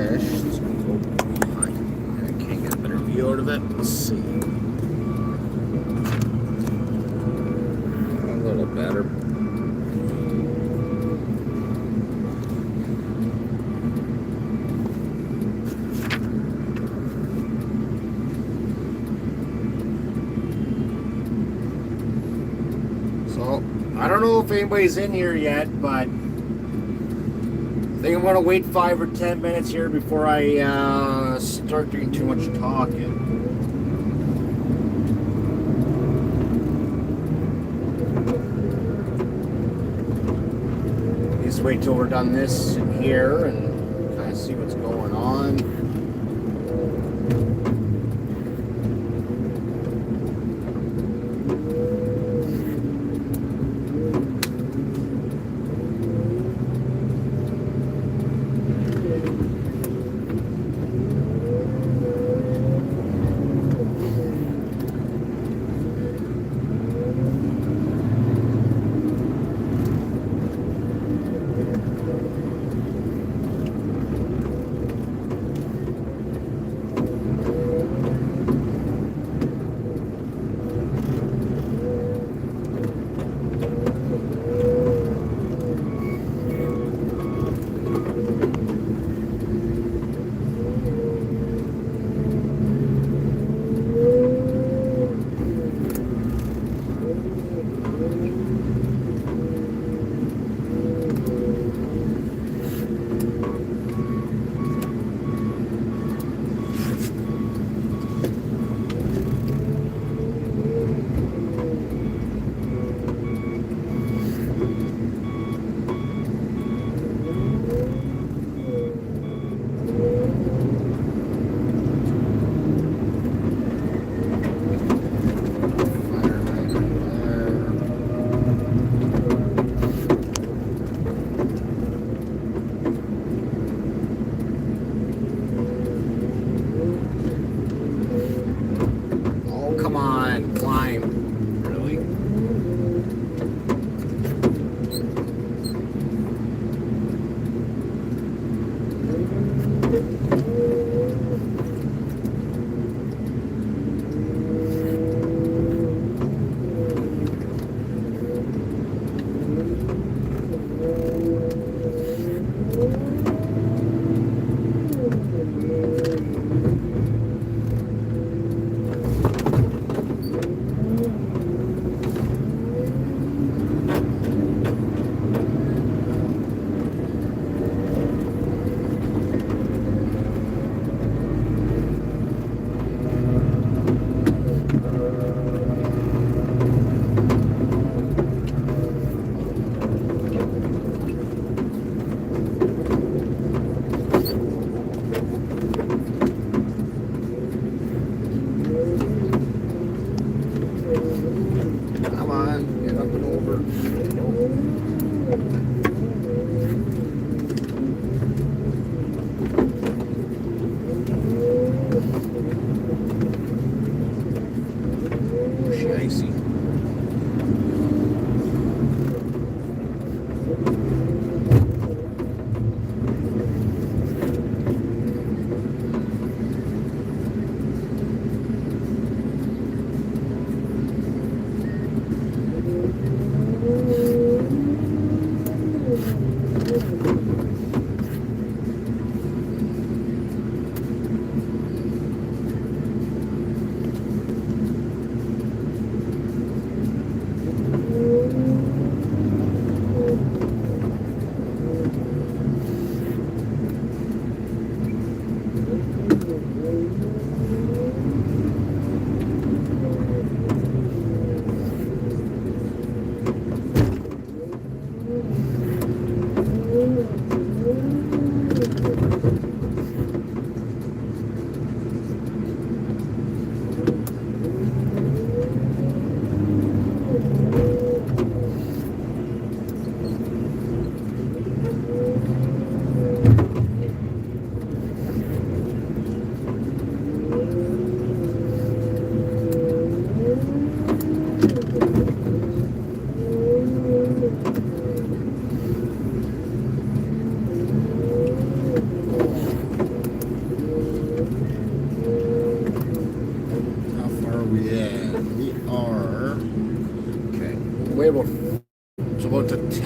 fish. Let's go. I can't get a better view out of it. Let's see. A little better. So, I don't know if anybody's in here yet, but I think I'm going to wait 5 or 10 minutes here before I start doing too much talking. Just wait till we're done this in here and kind of see what's going on.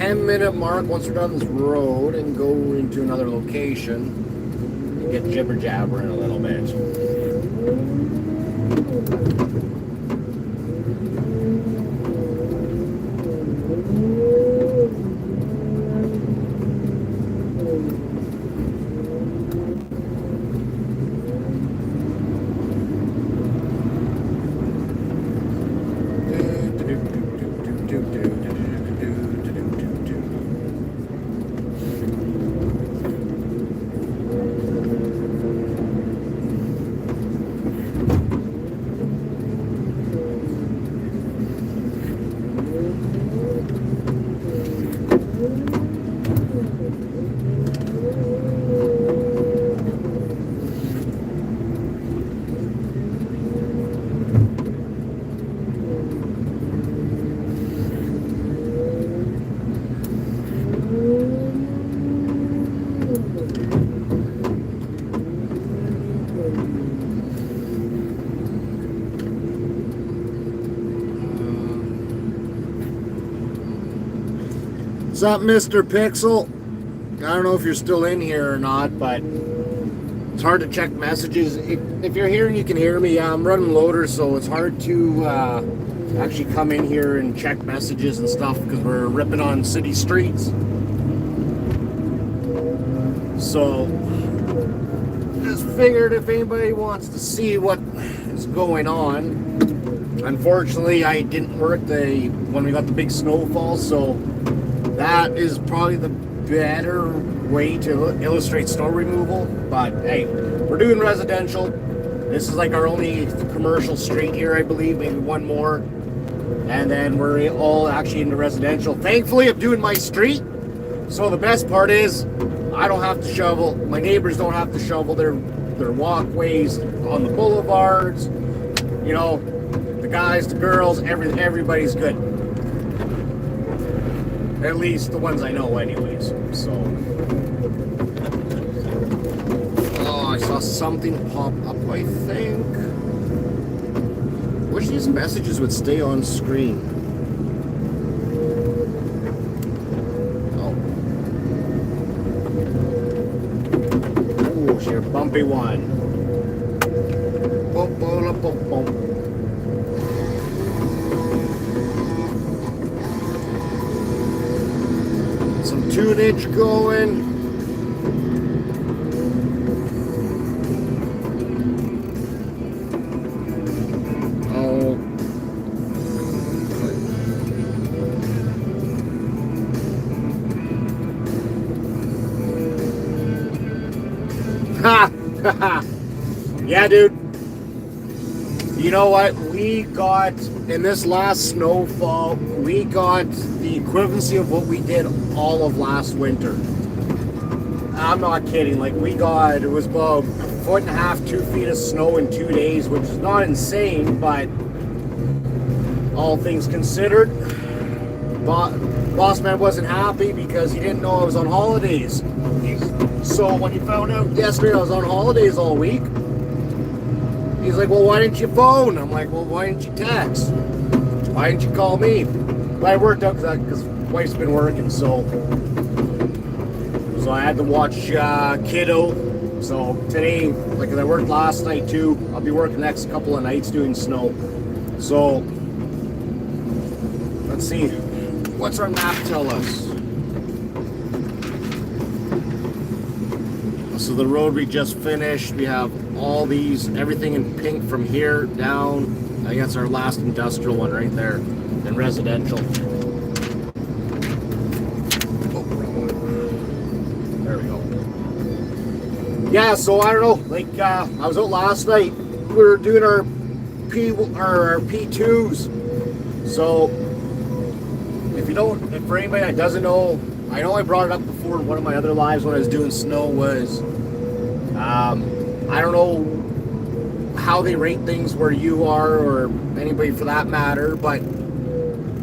10-minute mark once we're done this road and go into another location and get jibber jabbering a little bit. What's up, Mr. Pixel? I don't know if you're still in here or not, but it's hard to check messages. If you're here and you can hear me, yeah, I'm running loader, so it's hard to actually come in here and check messages and stuff because we're ripping on city streets. So, just figured if anybody wants to see what is going on. Unfortunately, I didn't work when we got the big snowfall, so that is probably the better way to illustrate snow removal. But hey, we're doing residential. This is like our only commercial street here, I believe, maybe one more. And then we're all actually into residential. Thankfully, I'm doing my street. So the best part is I don't have to shovel. My neighbors don't have to shovel their walkways on the boulevards. You know, the guys, the girls, everybody's good. At least the ones I know anyways. So, oh, I saw something pop up, I think. Wish these messages would stay on screen. Oh. Ooh, she's a bumpy one. Bump, bump, bump, bump. Some tunage going. Oh. Ha! Yeah, dude. You know what? We got, in this last snowfall, we got the equivalency of what we did all of last winter. I'm not kidding. Like, we got, it was about 1.5 to 2 feet of snow in 2 days, which is not insane, but all things considered, Boss Man wasn't happy because he didn't know I was on holidays. So when he found out yesterday I was on holidays all week, he's like, well, why didn't you phone? I'm like, well, why didn't you text? Why didn't you call me? But I worked out because wife's been working, so I had to watch kiddo. So today, like I worked last night too, I'll be working the next couple of nights doing snow. So let's see, what's our map tell us? So the road we just finished, we have all these, everything in pink from here down. I guess our last industrial one right there, and residential. Oh, there we go. Yeah, so I don't know, like I was out last night, we were doing our P2s. So if for anybody that doesn't know, I know I brought it up before in one of my other lives when I was doing snow was, I don't know how they rate things where you are or anybody for that matter, but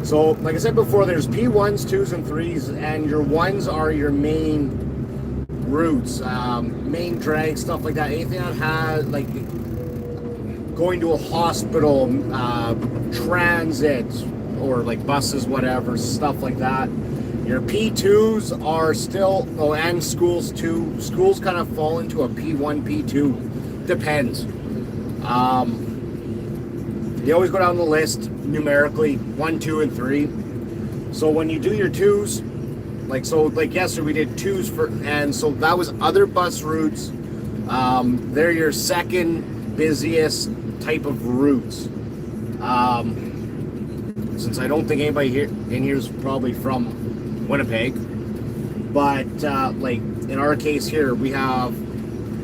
so like I said before, there's P1s, 2s, and 3s, and your 1s are your main routes, main drag, stuff like that. Anything that has like going to a hospital, transit, or like buses, whatever, stuff like that. Your P2s are still, and schools too. Schools kind of fall into a P1, P2. Depends. You always go down the list numerically, 1, 2, and 3. So when you do your 2s, like yesterday we did 2s and so that was other bus routes. They're your second busiest type of routes. Since I don't think anybody here is probably from Winnipeg, but like in our case here, we have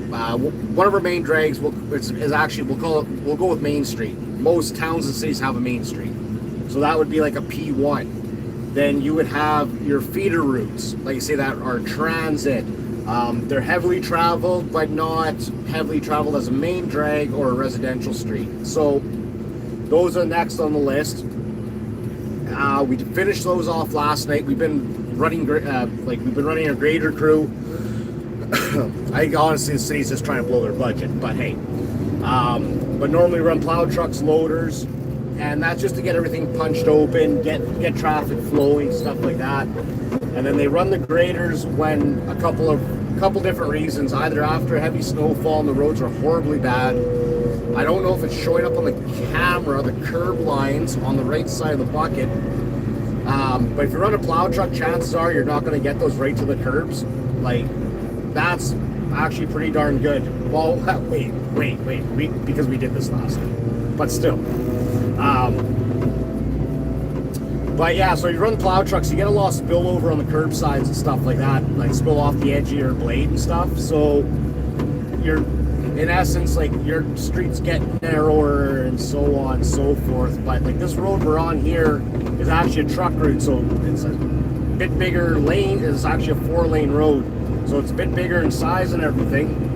one of our main drags. We'll go with Main Street. Most towns and cities have a Main Street, so that would be like a P1. Then you would have your feeder routes, like you say, that are transit. They're heavily traveled, but not heavily traveled as a main drag or a residential street. So those are next on the list. We finished those off last night. We've been running our grader crew. I think honestly the city's just trying to blow their budget, but hey. But normally run plow trucks, loaders, and that's just to get everything punched open, get traffic flowing, stuff like that. And then they run the graders when a couple different reasons. Either after heavy snowfall and the roads are horribly bad. I don't know if it's showing up on the camera, the curb lines on the right side of the bucket. But if you run a plow truck, chances are you're not going to get those right to the curbs. Like, that's actually pretty darn good. Well, wait, because we did this last night. But still. But yeah, so you run plow trucks, you get a lot of spillover on the curb sides and stuff like that, like spill off the edge of your blade and stuff. So you're, in essence, like your streets get narrower and so on and so forth. But like this road we're on here is actually a truck route, so it's a bit bigger lane. It's actually a 4-lane road, so it's a bit bigger in size and everything.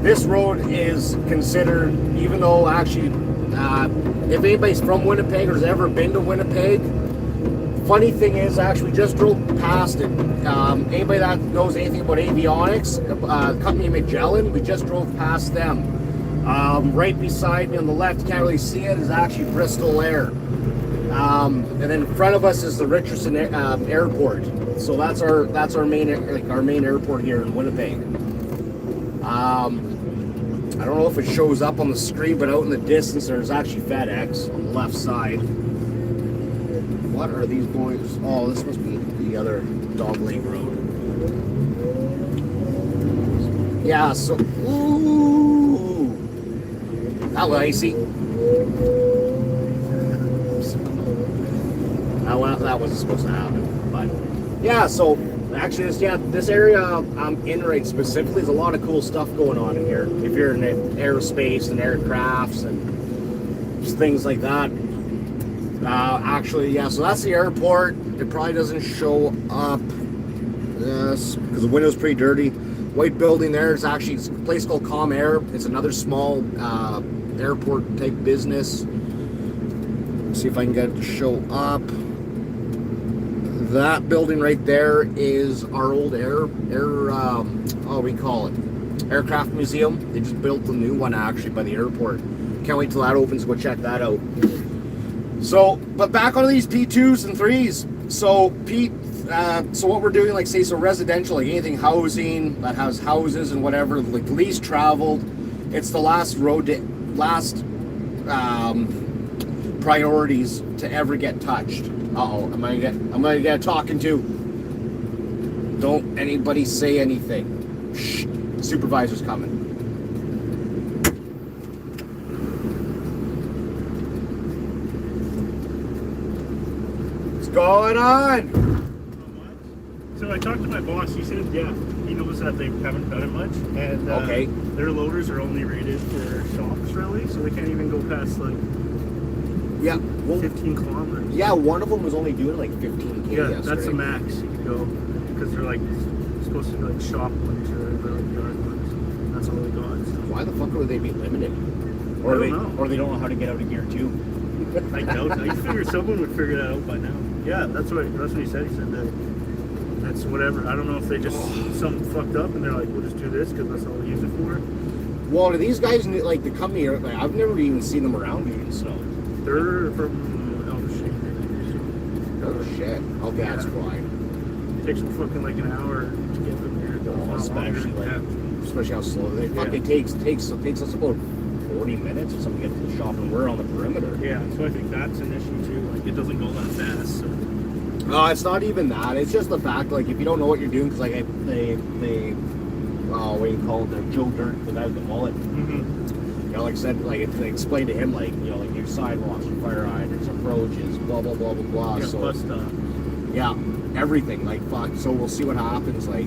This road is considered, even though actually, if anybody's from Winnipeg or has ever been to Winnipeg, funny thing is, actually, we just drove past it. Anybody that knows anything about avionics, company Magellan, we just drove past them. Right beside me on the left, you can't really see it, is actually Bristol Air. And then in front of us is the Richardson Airport. So that's our main airport here in Winnipeg. I don't know if it shows up on the screen, but out in the distance there's actually FedEx on the left side. What are these boys? Oh, this must be the other Dog Lake Road. Yeah, so ooh, that was icy. That wasn't supposed to happen, but yeah. So actually, this area I'm in right specifically, there's a lot of cool stuff going on in here. If you're in aerospace and aircrafts and just things like that. Actually, yeah, so that's the airport. It probably doesn't show up, yes, because the window's pretty dirty. White building there is actually a place called Com Air. It's another small airport type business. Let's see if I can get it to show up. That building right there is our old aircraft museum. They just built a new one actually by the airport. Can't wait till that opens. Go check that out. So, but back on these P2s and 3s. So so what we're doing, like say, so residential, like anything housing that has houses and whatever, like least traveled, it's the last priorities to ever get touched. I'm gonna get talking to. Don't anybody say anything. Shh. The supervisor's coming. What's going on? So I talked to my boss. He said, yeah, he knows that they haven't done it much, and okay, their loaders are only rated for shops really, so they can't even go past like 15 kilometers. Yeah, one of them was only doing like 15 Yeah, yesterday. that's the max you can go, because they're like supposed to be like shop ones or like yard ones. That's all they got. So. Why the fuck would they be limited? Or they don't know how to get out of gear too. I doubt. I figure someone would figure that out by now. Yeah, that's what he said. He said that that's whatever. I don't know if they just something fucked up and they're like, we'll just do this because that's all we use it for. Well, do these guys like the company? Like, I've never even seen them around doing snow. They're from hour. shit. Okay, that's fine. It takes them fucking like an hour to get from here to Especially especially how slow they fucking takes us about 40 minutes or something to get to the shop, and we're on the perimeter. Yeah, so I think that's an issue too. Like it doesn't go that fast. So. No, it's not even that. It's just the fact, like, if you don't know what you're doing, because like they what do you call it? The Joe Dirt, the guy with the mullet. Mm-hmm. You know, like I said, like they explained to him, like, you know, like your sidewalks, your fire hydrants, approaches, blah blah blah blah blah. Yeah, So plus stuff. yeah, everything. Like fuck. So we'll see what happens. Like,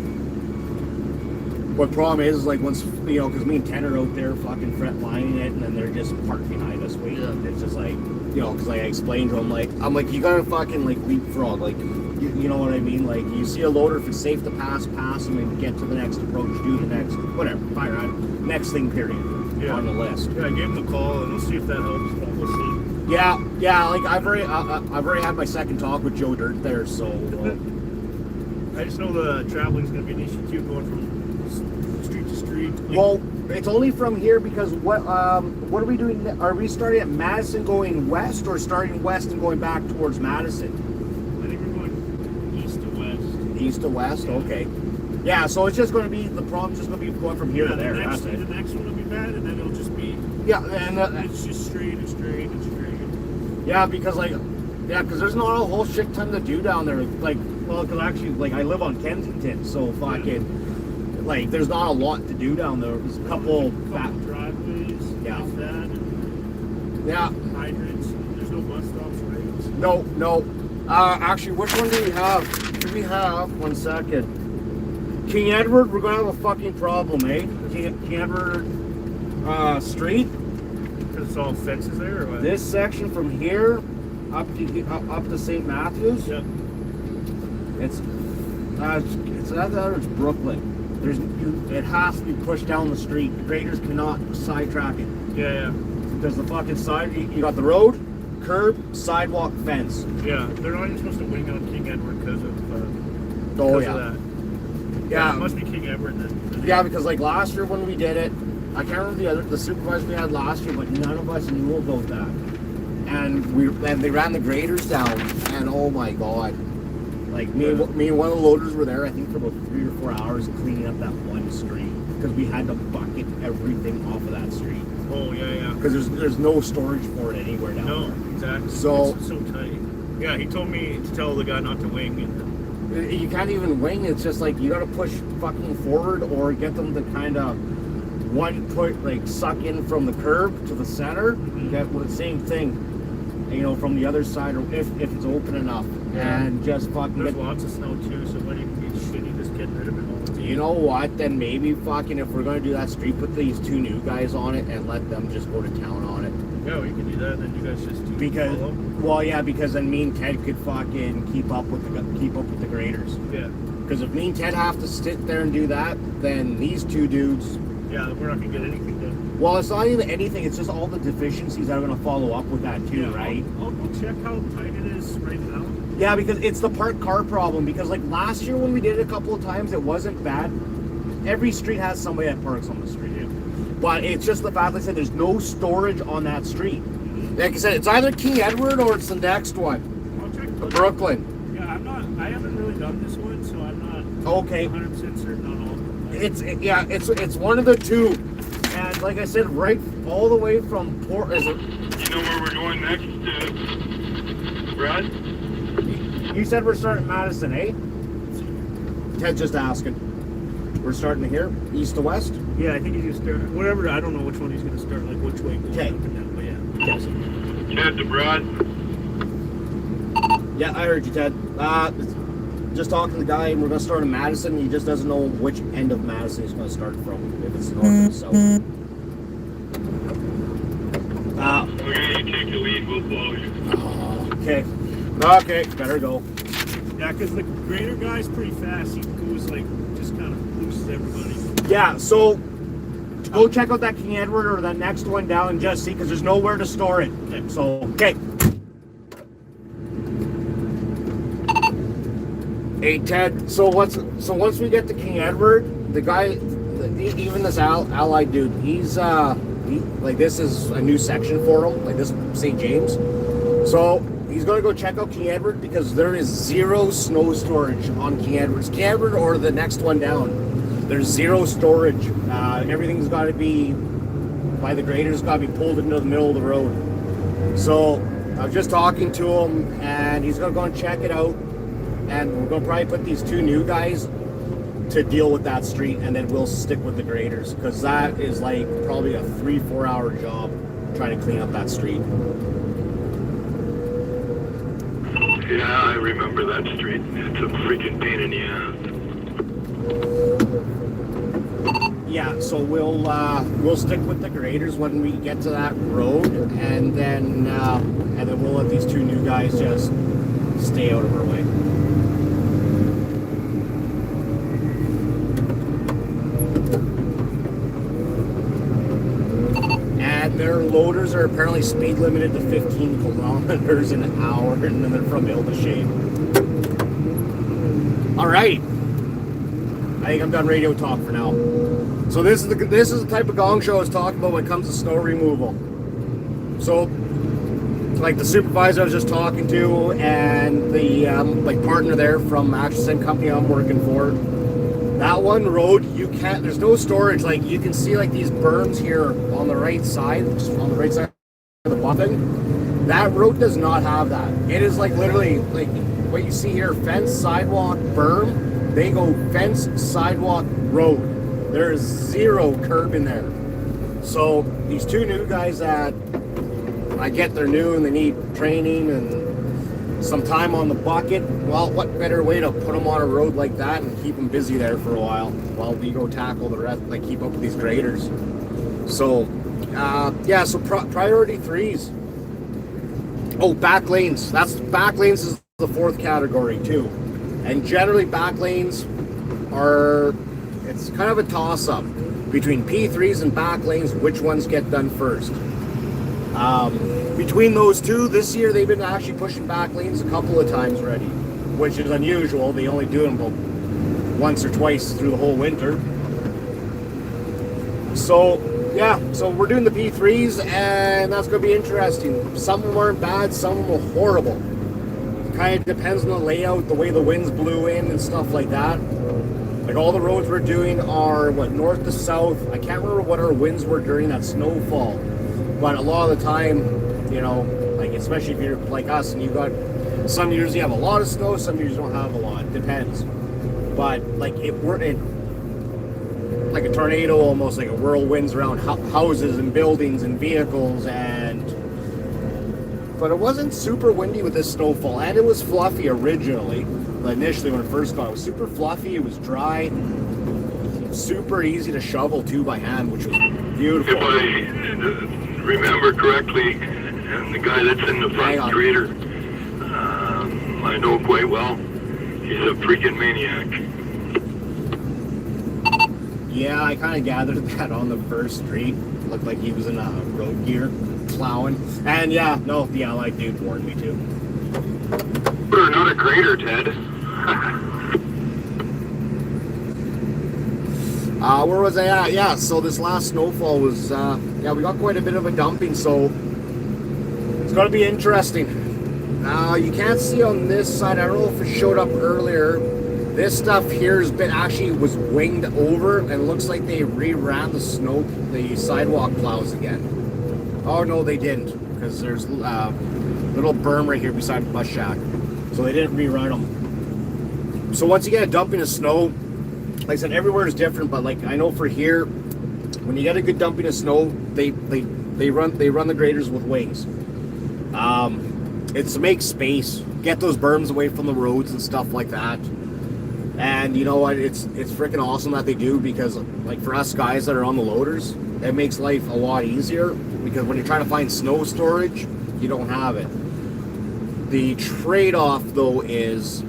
what problem is like once you know, because me and Ted are out there fucking fret lining it, and then they're just parked behind us waiting. Yeah. It's just like, you know, because like I explained to him, like I'm like, you gotta fucking like leapfrog, like you know what I mean? Like you see a loader, if it's safe to pass them and get to the next approach, do the next whatever, fire hydrant, next thing period on the list. Yeah, I gave him a call and we'll see if that helps. But we'll see. Yeah. Like I've already had my second talk with Joe Dirt there, so. I just know the traveling's gonna be an issue too, going from street to street. Like, Well, it's only from here because what are we doing? Are we starting at Madison going west, or starting west and going back towards Madison? I think we're going east to west. East to west, okay. Yeah, so it's just going to be, the problem's just going to be going from here to there. The That's it. next one will be bad, and then it'll just be. Yeah, and It's just straight and straight and straight. yeah, because there's not a whole shit ton to do down there. Like, well, because actually, like I live on Kensington, so fucking, like, there's not a lot to do down there. There's a couple driveways. Yeah. Like that. And yeah. hydrants. There's no bus stops, right? No. Actually, which one do we have? Do we have, one second. King Edward, we're gonna have a fucking problem, eh? King Edward Street. Because it's all fences there, or what? This section from here up to St. Matthews. Yeah. It's Brooklyn. It has to be pushed down the street. Graders cannot sidetrack it. Yeah. Because the fucking side, you got the road, curb, sidewalk, fence. Yeah. They're not even supposed to wing on King Edward because of. Oh because yeah. of that. Yeah. It must be King Edward then. Yeah, because like last year when we did it, I can't remember the supervisor we had last year, but none of us knew about that. And they ran the graders down, and oh my god, like me and one of the loaders were there, I think for about 3 or 4 hours cleaning up that one street because we had to bucket everything off of that street. Oh yeah. Because there's no storage for it anywhere down No, there. exactly. So- It's so tight. Yeah, he told me to tell the guy not to wing. And, You can't even wing. It's just like you got to push fucking forward or get them to kind of suck in from the curb to the center. That with the same thing. You know, from the other side, or if it's open enough, and just fucking. there's lots of snow too, so it might even be shitty just getting rid of it all. You know what? Then maybe fucking if we're gonna do that street, put these 2 new guys on it and let them just go to town on it. Yeah, we can do that. Then you guys just follow. Well, yeah, because then me and Ted could fucking keep up with the graders. Yeah. Because if me and Ted have to sit there and do that, then these 2 dudes. Yeah, we're not gonna get anything done. Well, it's not even anything. It's just all the deficiencies that are gonna follow up with that too, right? I'll check how tight it is right now. Yeah, because it's the parked car problem. Because like last year when we did it a couple of times, it wasn't bad. Every street has somebody that parks on the street. Yeah. But it's just the fact, like I said, there's no storage on that street. Like I said, it's either King Edward or it's the next one, I'll check. Brooklyn. Yeah, I haven't really done this one, so I'm not Okay. 100% certain on all of them. It's one of the 2. And like I said, right all the way from Port. Is it? You know where we're going next, Brad? You said we're starting Madison, eh? Ted's just asking. We're starting here, east to west. Yeah, I think he's gonna start. Whatever, I don't know which one he's gonna start, like which way. Going Okay. up and down, but yeah. Yes. Ted to Brad. Yeah, I heard you, Ted. Just talking to the guy, and we're gonna start in Madison. He just doesn't know which end of Madison he's gonna start from. If it's north or south. Okay, you take the lead, we'll follow you. Okay. Okay, better go. Yeah, because the grader guy's pretty fast. He goes like just kind of boosts everybody. Yeah, so go check out that King Edward or that next one down in Just See, because there's nowhere to store it. Okay. So, okay. Hey Ted, so once we get to King Edward, the guy, even this allied dude, he's like this is a new section for him, like this St. James. So he's going to go check out King Edward because there is zero snow storage on King Edward's. King Edward or the next one down. There's zero storage. Everything's got to be, by the graders, got to be pulled into the middle of the road. So I was just talking to him, and he's going to go and check it out. And we're going to probably put these 2 new guys to deal with that street, and then we'll stick with the graders because that is like probably a 3-4 hour job trying to clean up that street. Yeah, I remember that street. It's a freaking pain in the ass. Yeah, so we'll stick with the graders when we get to that road, and then we'll let these 2 new guys just stay out of our way. And their loaders are apparently speed limited to 15 kilometers an hour, and then they're from Hill to Shade. All right, I think I'm done radio talk for now. So this is the type of gong show I was talking about when it comes to snow removal. So, like the supervisor I was just talking to, and the partner there from actually the same company I'm working for. That one road, there's no storage. Like you can see like these berms here on the right side, just on the right side of the buffing. That road does not have that. It is like literally like what you see here, fence, sidewalk, berm. They go fence, sidewalk, road. There is zero curb in there. So these 2 new guys that I get, they're new and they need training and some time on the bucket. Well, what better way to put them on a road like that and keep them busy there for a while we go tackle the rest, like keep up with these graders. So, so priority 3s. Oh, back lanes. Back lanes is the 4th category too. And generally back lanes it's kind of a toss-up between P3s and back lanes, which ones get done first. Between those 2, this year they've been actually pushing back lanes a couple of times already, which is unusual. They only do them about once or twice through the whole winter. So we're doing the P3s, and that's going to be interesting. Some of them aren't bad, some of them are horrible. Kind of depends on the layout, the way the winds blew in and stuff like that. Like all the roads we're doing are north to south. I can't remember what our winds were during that snowfall, but a lot of the time, like especially if you're like us and you got some years you have a lot of snow, some years you don't have a lot. It depends. But like we're in like a tornado, almost like a whirlwinds around houses and buildings and vehicles, but it wasn't super windy with this snowfall, and it was fluffy originally. Initially when it first got, it was super fluffy. It was dry, super easy to shovel too by hand, which was beautiful. If I remember correctly, and the guy that's in the front grader, I know quite well. He's a freaking maniac. Yeah, I kind of gathered that on the first street. Looked like he was in road gear, plowing. And the Allied dude warned me too. We're not a grader, Ted. Where was I at? Yeah, so this last snowfall was, we got quite a bit of a dumping, so it's going to be interesting. You can't see on this side, I don't know if it showed up earlier, this stuff here was winged over, and looks like they reran the sidewalk plows again. Oh no, they didn't, because there's a little berm right here beside the bus shack, so they didn't rerun them. So once you get a dumping of snow, like I said, everywhere is different, but like I know for here, when you get a good dumping of snow, they run the graders with wings. It's to make space, get those berms away from the roads and stuff like that. And you know what? It's freaking awesome that they do, because like for us guys that are on the loaders, it makes life a lot easier, because when you're trying to find snow storage, you don't have it. The trade-off though is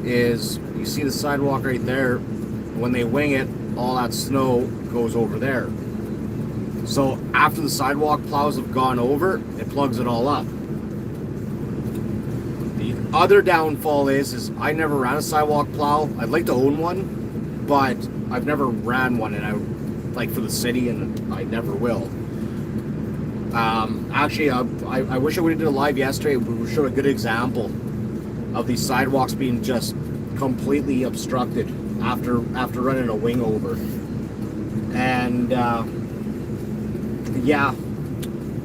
you see the sidewalk right there. When they wing it, all that snow goes over there. So after the sidewalk plows have gone over, it plugs it all up. The other downfall is I never ran a sidewalk plow. I'd like to own one, but I've never ran one, and I like for the city, and I never will. Actually, I wish I would have did a live yesterday. We showed a good example of these sidewalks being just completely obstructed after running a wing over. And yeah,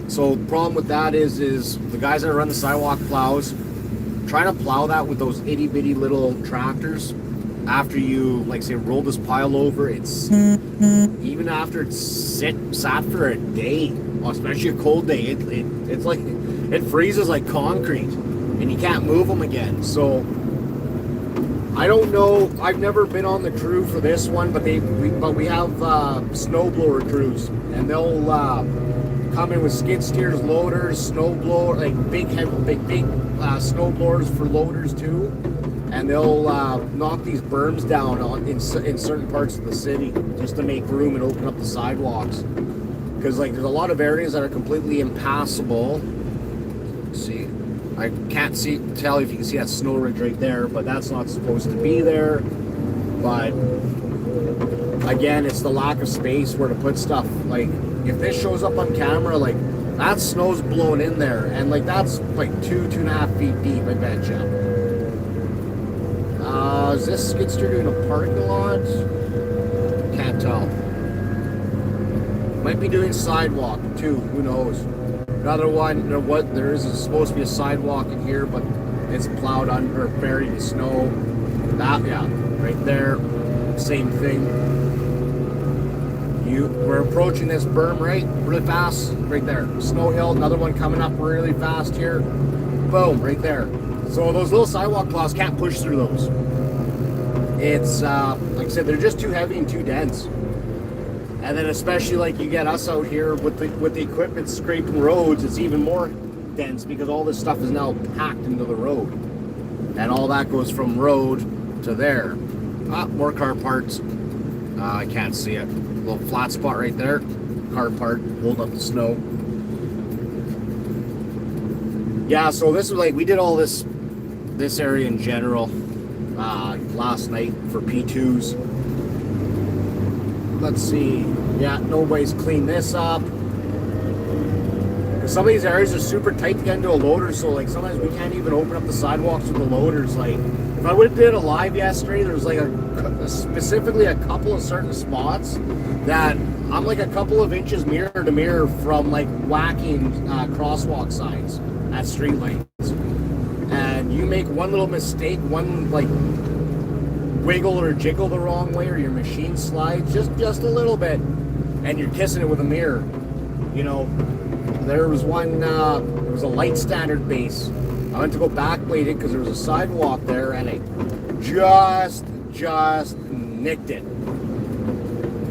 so the problem with that is the guys that run the sidewalk plows trying to plow that with those itty bitty little tractors. After you, like, say, roll this pile over, it's even after it's sat for a day, especially a cold day, it's like it freezes like concrete, and you can't move them again. So I don't know. I've never been on the crew for this one, but we have snowblower crews, and they'll come in with skid steers, loaders, snowblower, like big snowblowers for loaders too. And they'll knock these berms down in certain parts of the city just to make room and open up the sidewalks. Because like there's a lot of areas that are completely impassable. Let's see, I can't tell if you can see that snow ridge right there, but that's not supposed to be there. But again, it's the lack of space where to put stuff. Like if this shows up on camera, like that snow's blown in there, and like that's like 2.5 feet deep, I bet you. Is this skid steer doing a parking lot? Can't tell. Might be doing sidewalk too. Who knows? Another one. There is supposed to be a sidewalk in here, but it's plowed under, buried in snow. That, yeah, right there. Same thing. We're approaching this berm really fast. Right there. Snow hill. Another one coming up really fast here. Boom, right there. So those little sidewalk plows can't push through those. It's like I said, they're just too heavy and too dense. And then especially like you get us out here with the equipment scraping roads, it's even more dense because all this stuff is now packed into the road, and all that goes from road to there. More car parts. I can't see it. A little flat spot right there. Car part holding up the snow. Yeah, so this was like we did all this area in general last night for P2s. Let's see. Yeah, nobody's cleaned this up. Some of these areas are super tight to get into a loader, so like sometimes we can't even open up the sidewalks with the loaders. Like if I would have did a live yesterday, there's like specifically a couple of certain spots that I'm like a couple of inches mirror to mirror from like whacking crosswalk signs at street lights. And you make one little mistake, one like wiggle or jiggle the wrong way, or your machine slides just a little bit, and you're kissing it with a mirror. You know, there was one, there was a light standard base. I went to go backblade it because there was a sidewalk there, and I just nicked it.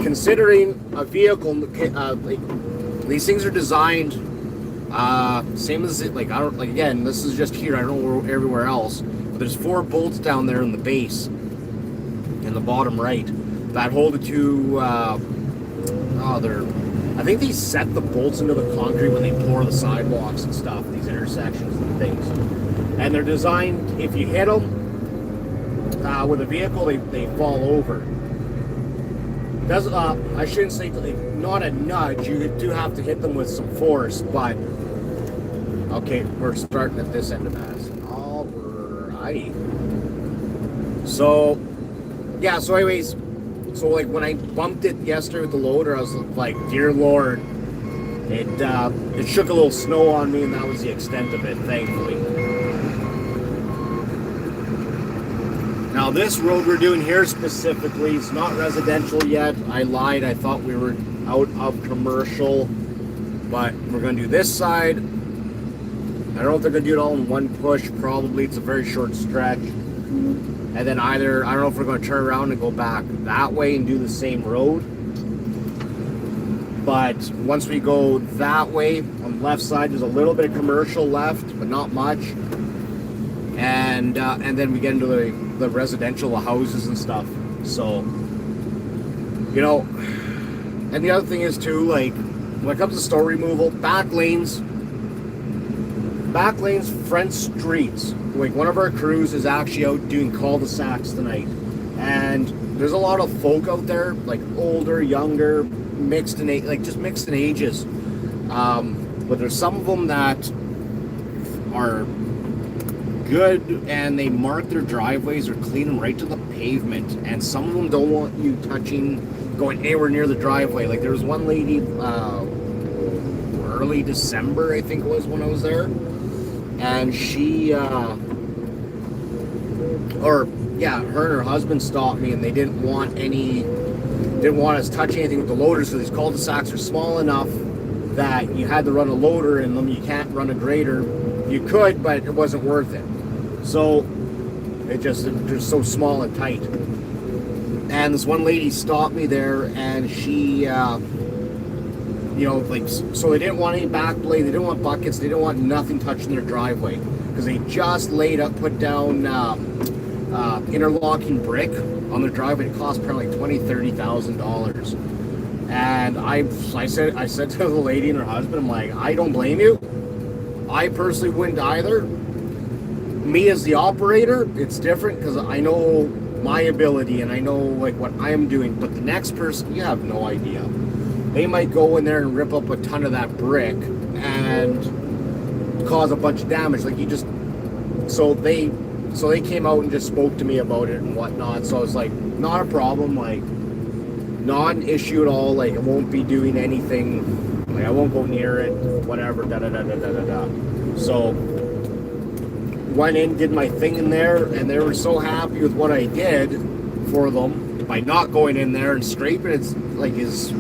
Considering a vehicle, like, these things are designed same as it, like, I don't, like, again, this is just here, I don't know everywhere else, but there's 4 bolts down there in the base, in the bottom right, that hold the two, I think they set the bolts into the concrete when they pour the sidewalks and stuff, these intersections and things, and they're designed, if you hit them with a vehicle, they fall over. Does I shouldn't say, not a nudge, you do have to hit them with some force, but okay, we're starting at this end of that. Alrighty. So, yeah, so anyways, so like when I bumped it yesterday with the loader, I was like, dear Lord, it shook a little snow on me, and that was the extent of it, thankfully. Now this road we're doing here specifically, it's not residential yet. I lied, I thought we were out of commercial, but we're gonna do this side. I don't know if they're gonna do it all in one push, probably, it's a very short stretch. And then either, I don't know if we're gonna turn around and go back that way and do the same road. But once we go that way, on the left side, there's a little bit of commercial left, but not much. And then we get into the residential, the houses and stuff. So, you know, and the other thing is too, like, when it comes to snow removal, back lanes, front streets. Like, one of our crews is actually out doing cul-de-sacs tonight, and there's a lot of folk out there, like older, younger, mixed in ages. But there's some of them that are good and they mark their driveways or clean them right to the pavement. And some of them don't want you going anywhere near the driveway. Like there was one lady early December, I think it was, when I was there. And she, her and her husband stopped me, and they didn't want us touching anything with the loaders. So these cul-de-sacs are small enough that you had to run a loader in them. You can't run a grader. You could, but it wasn't worth it. So they're just so small and tight. And this one lady stopped me there, and she, so they didn't want any back blade, they didn't want buckets, they didn't want nothing touching their driveway, because they just put down interlocking brick on their driveway. It cost probably like $20,000-$30,000. And I said to the lady and her husband, I'm like, I don't blame you. I personally wouldn't either. Me as the operator, it's different because I know my ability and I know like what I am doing. But the next person, you have no idea. They might go in there and rip up a ton of that brick and cause a bunch of damage. Like so they came out and just spoke to me about it and whatnot. So I was like, not a problem, like not an issue at all. Like I won't be doing anything. Like I won't go near it. Whatever. So went in, did my thing in there, and they were so happy with what I did for them by not going in there and scraping it. Is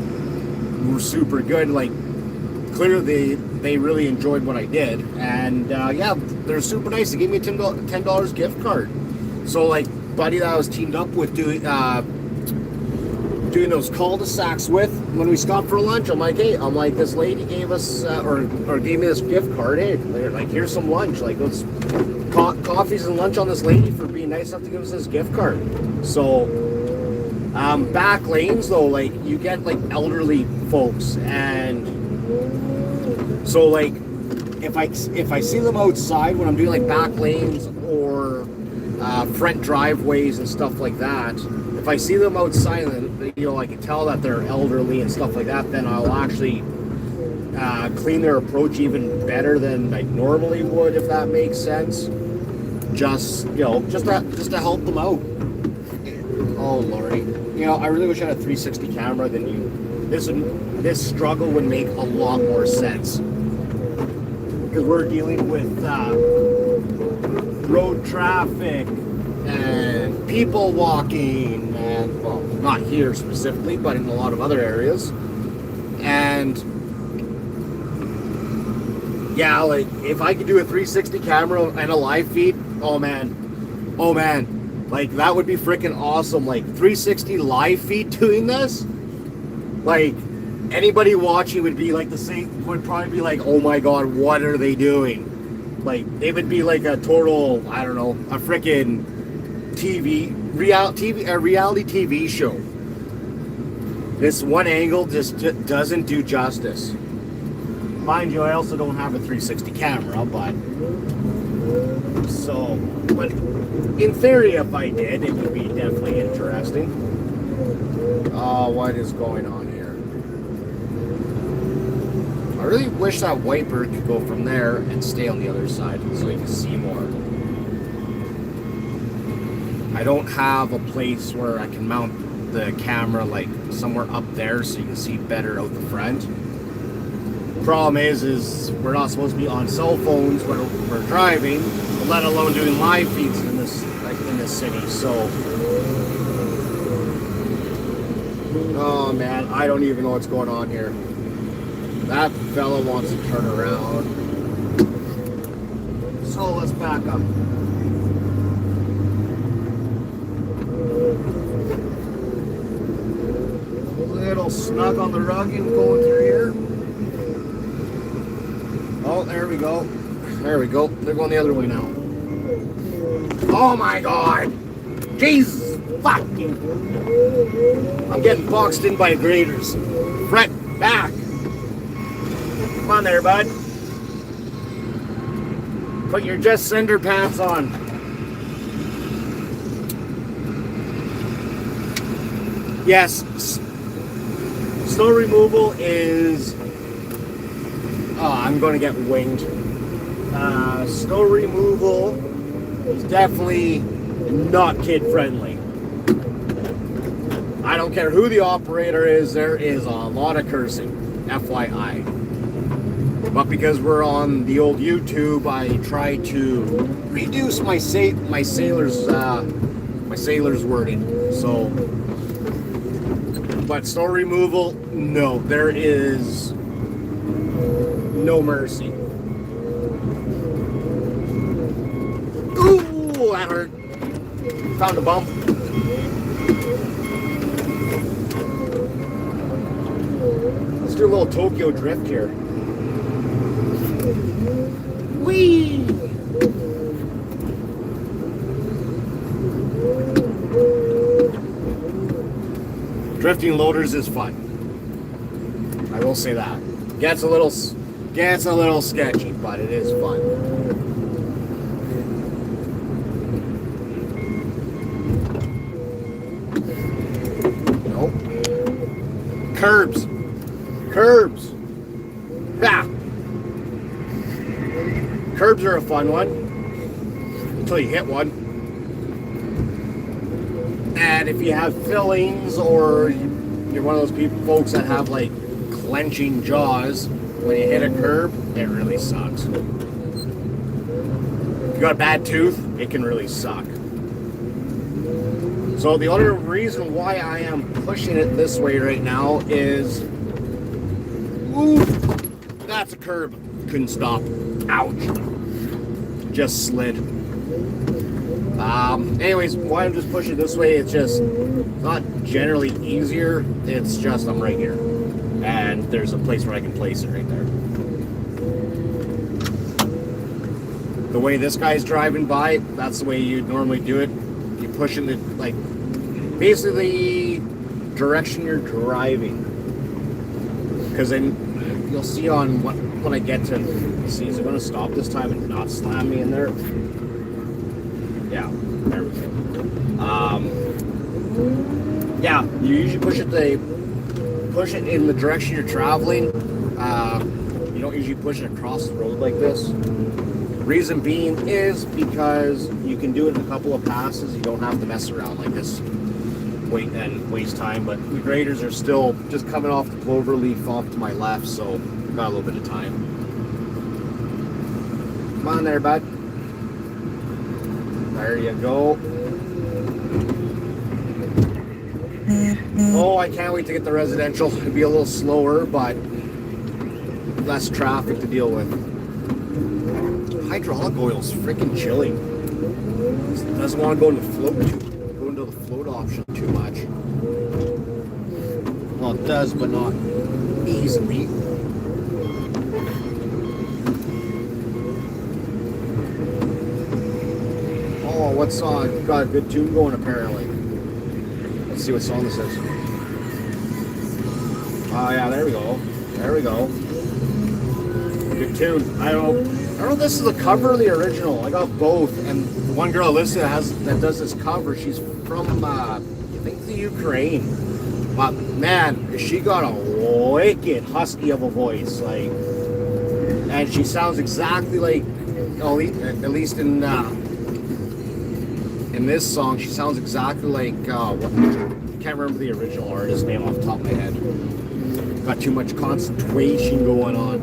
super good. Like clearly they really enjoyed what I did, and they're super nice. They gave me a $10 gift card. So like buddy that I was teamed up with doing those cul-de-sacs with, when we stopped for lunch, I'm like, this lady gave us or gave me this gift card. Hey, like here's some lunch. Like let's coffees and lunch on this lady for being nice enough to give us this gift card. So back lanes though, like you get like elderly folks, and so like if I see them outside when I'm doing like back lanes or front driveways and stuff like that, if I see them outside and I can tell that they're elderly and stuff like that, then I'll actually clean their approach even better than I normally would, if that makes sense. Just to help them out. Oh lordy. I really wish I had a 360 camera than you. This struggle would make a lot more sense. Because we're dealing with road traffic and people walking, and well, not here specifically, but in a lot of other areas. And yeah, like if I could do a 360 camera and a live feed, oh man, like that would be freaking awesome. Like 360 live feed doing this, like anybody watching would be like would probably be like, oh my god, what are they doing? Like it would be like a total, I don't know, a freaking reality TV show. This one angle just doesn't do justice. Mind you, I also don't have a 360 camera, but in theory, if I did, it would be definitely interesting. Oh, what is going on here? I really wish that wiper could go from there and stay on the other side so you can see more. I don't have a place where I can mount the camera like somewhere up there so you can see better out the front. Problem is we're not supposed to be on cell phones when we're driving, let alone doing live feeds in this city. So, oh man, I don't even know what's going on here. That fella wants to turn around. So let's back up. A little snug on the rug and going through here. Oh, there we go. There we go. They're going the other way now. Oh my god! Jesus fucking! I'm getting boxed in by graders. Front, back. Come on there, bud. Put your Just Sender pants on. Yes, snow removal is I'm going to get winged. Snow removal is definitely not kid friendly. I don't care who the operator is, there is a lot of cursing, FYI. But because we're on the old YouTube, I try to reduce my sailor's wording. So, but snow removal, no, there is no mercy. Ooh, that hurt. Found a bump. Let's do a little Tokyo drift here. Whee! Drifting loaders is fun. I will say that. Gets a little sketchy, but it is fun. Nope. Curbs. Ah. Curbs are a fun one until you hit one. And if you have fillings or you're one of those folks that have like clenching jaws, when you hit a curb, it really sucks. If you got a bad tooth, it can really suck. So the only reason why I am pushing it this way right now is, ooh, that's a curb. Couldn't stop. Ouch. Just slid. Anyways, why I'm just pushing this way, it's just not generally easier. It's just I'm right here. And there's a place where I can place it right there. The way this guy's driving by, that's the way you'd normally do it. You push in the, like, basically the direction you're driving. Because then you'll see on when I get to, see, is it going to stop this time and not slam me in there? Yeah, there we go. Yeah, you usually push it in the direction you're traveling. You don't usually push it across the road like this. Reason being is because you can do it in a couple of passes. You don't have to mess around like this, wait and waste time. But the graders are still just coming off the clover leaf off to my left, so got a little bit of time. Come on there, bud. There you go. Oh, I can't wait to get the residential. It'll be a little slower, but less traffic to deal with. Hydraulic oil's freaking chilly. It doesn't want to go into the float option too much. Well, it does, but not easily. Oh, what song? Got a good tune going apparently. Let's see what song this is. Oh yeah, there we go. There we go. Good tune. I don't know if this is the cover or the original. I got both, and the one girl listed that does this cover, she's from I think the Ukraine. But man, she got a wicked husky of a voice, like, and she sounds exactly like, at least in this song, she sounds exactly like I can't remember the original artist name off the top of my head. Got too much concentration going on.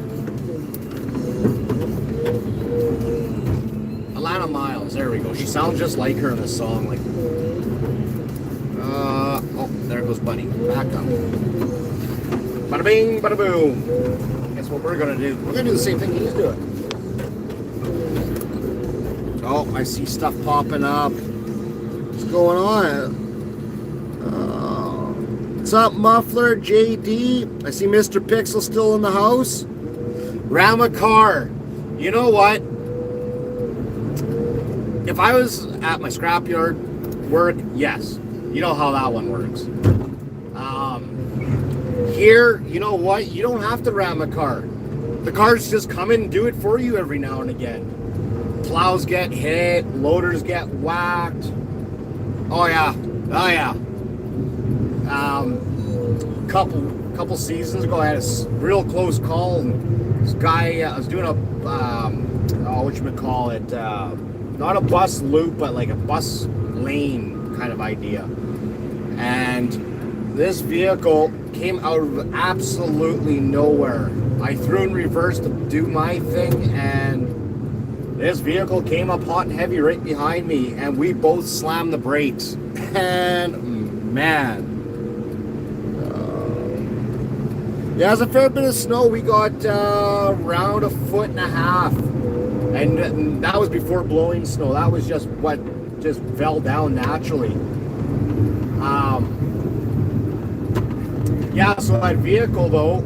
Alana Miles, there we go. She sounds just like her in this song. Like, oh, there goes Bunny. Back up. Bada bing, bada boom. Guess what we're gonna do? We're gonna do the same thing he's doing. Oh, I see stuff popping up. What's going on? What's up, Muffler? JD? I see Mr. Pixel still in the house. Ram a car. You know what? If I was at my scrapyard work, yes. You know how that one works. Here, you know what? You don't have to ram a car. The cars just come in and do it for you every now and again. Plows get hit, loaders get whacked. Oh yeah, oh yeah. Couple couple seasons ago, I had a real close call. And this guy, I was doing a, whatchamacallit, not a bus loop, but like a bus lane kind of idea. And this vehicle came out of absolutely nowhere. I threw in reverse to do my thing, and this vehicle came up hot and heavy right behind me, and we both slammed the brakes. And man, yeah, there's a fair bit of snow. We got around 1.5 feet, and that was before blowing snow. That was just what just fell down naturally. Yeah, so that vehicle though,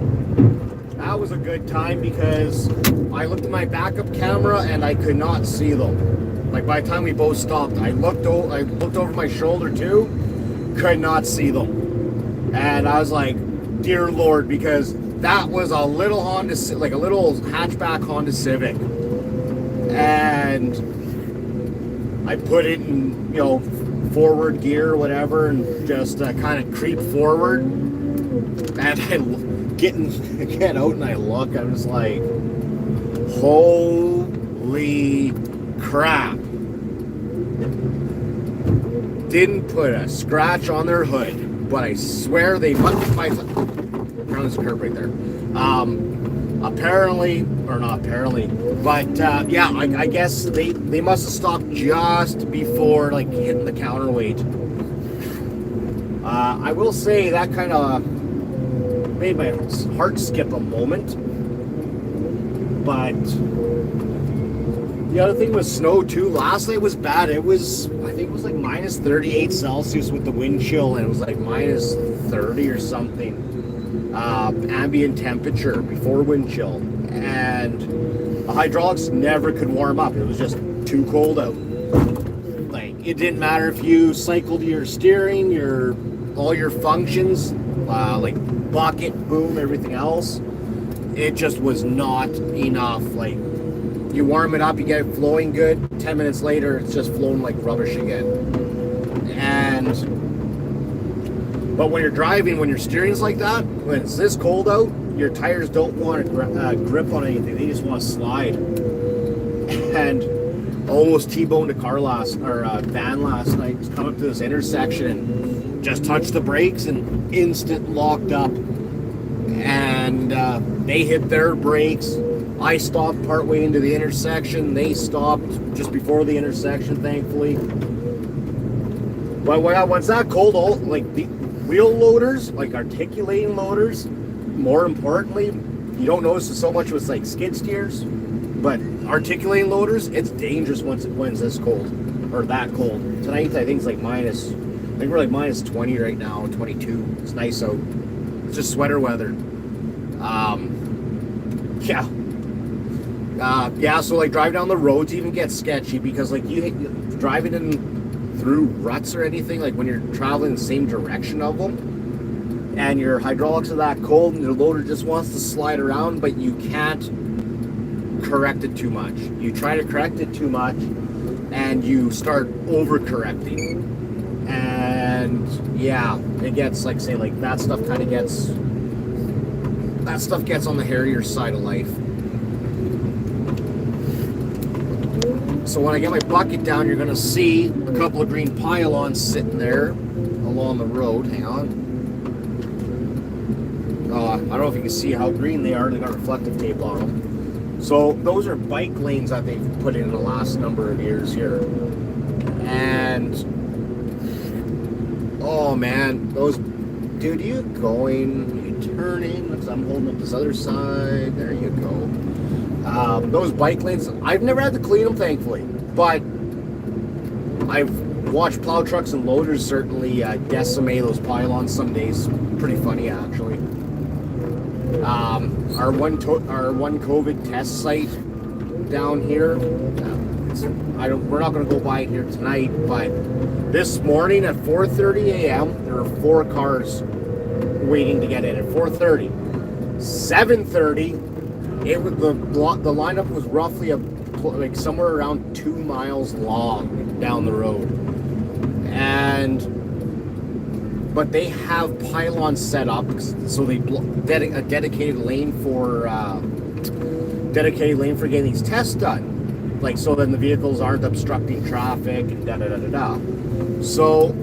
that was a good time because I looked at my backup camera and I could not see them. Like by the time we both stopped, I looked over my shoulder too, could not see them. And I was like, dear Lord, because that was a little Honda, like a little hatchback Honda Civic. And I put it in, forward gear or whatever, and just kind of creep forward. And I get out and I look, I'm just like, holy crap. Didn't put a scratch on their hood, but I swear they must have around this curb right there. Apparently, or not apparently, but yeah, I guess they must have stopped just before like hitting the counterweight. I will say that kind of made my heart skip a moment. But the other thing was snow too. Last night was bad. I think it was like minus 38 Celsius with the wind chill, and it was like minus 30 or something. Ambient temperature before wind chill. And the hydraulics never could warm up. It was just too cold out. Like, it didn't matter if you cycled your steering, all your functions, like bucket, boom, everything else. It just was not enough. Like, you warm it up, you get it flowing good. 10 minutes later, it's just flowing like rubbish again. But when you're driving, when your steering's like that, when it's this cold out, your tires don't want to grip on anything. They just want to slide. And almost T-boned a van last night. Just come up to this intersection and just touched the brakes and instant locked up. And they hit their brakes. I stopped partway into the intersection. They stopped just before the intersection, thankfully. But once that cold, like the wheel loaders, like articulating loaders, more importantly, you don't notice it so much with like skid steers, but articulating loaders, it's dangerous once it's this cold or that cold. Tonight I think it's like I think we're like minus 20 right now, 22. It's nice out. It's just sweater weather. Yeah, so like driving down the roads even gets sketchy because like driving through ruts or anything, like when you're traveling in the same direction of them and your hydraulics are that cold and your loader just wants to slide around, but you can't correct it too much. You try to correct it too much and you start overcorrecting. And yeah, it gets like, say, like that stuff gets on the hairier side of life. So when I get my bucket down, you're gonna see a couple of green pylons sitting there along the road. Hang on. I don't know if you can see how green they are. They got reflective tape on them. So those are bike lanes that they've put in the last number of years here. And oh man, those, dude, you turning? Because I'm holding up this other side. There you go. Those bike lanes, I've never had to clean them, thankfully, but I've watched plow trucks and loaders certainly decimate those pylons some days. Pretty funny, actually. Our one COVID test site down here, we're not going to go by it here tonight, but this morning at 4:30 a.m. there were 4 cars waiting to get in at 4:30. 7:30. The lineup was roughly like somewhere around 2 miles long down the road, and but they have pylons set up so they a dedicated lane for getting these tests done, like so then the vehicles aren't obstructing traffic and da da da da da. So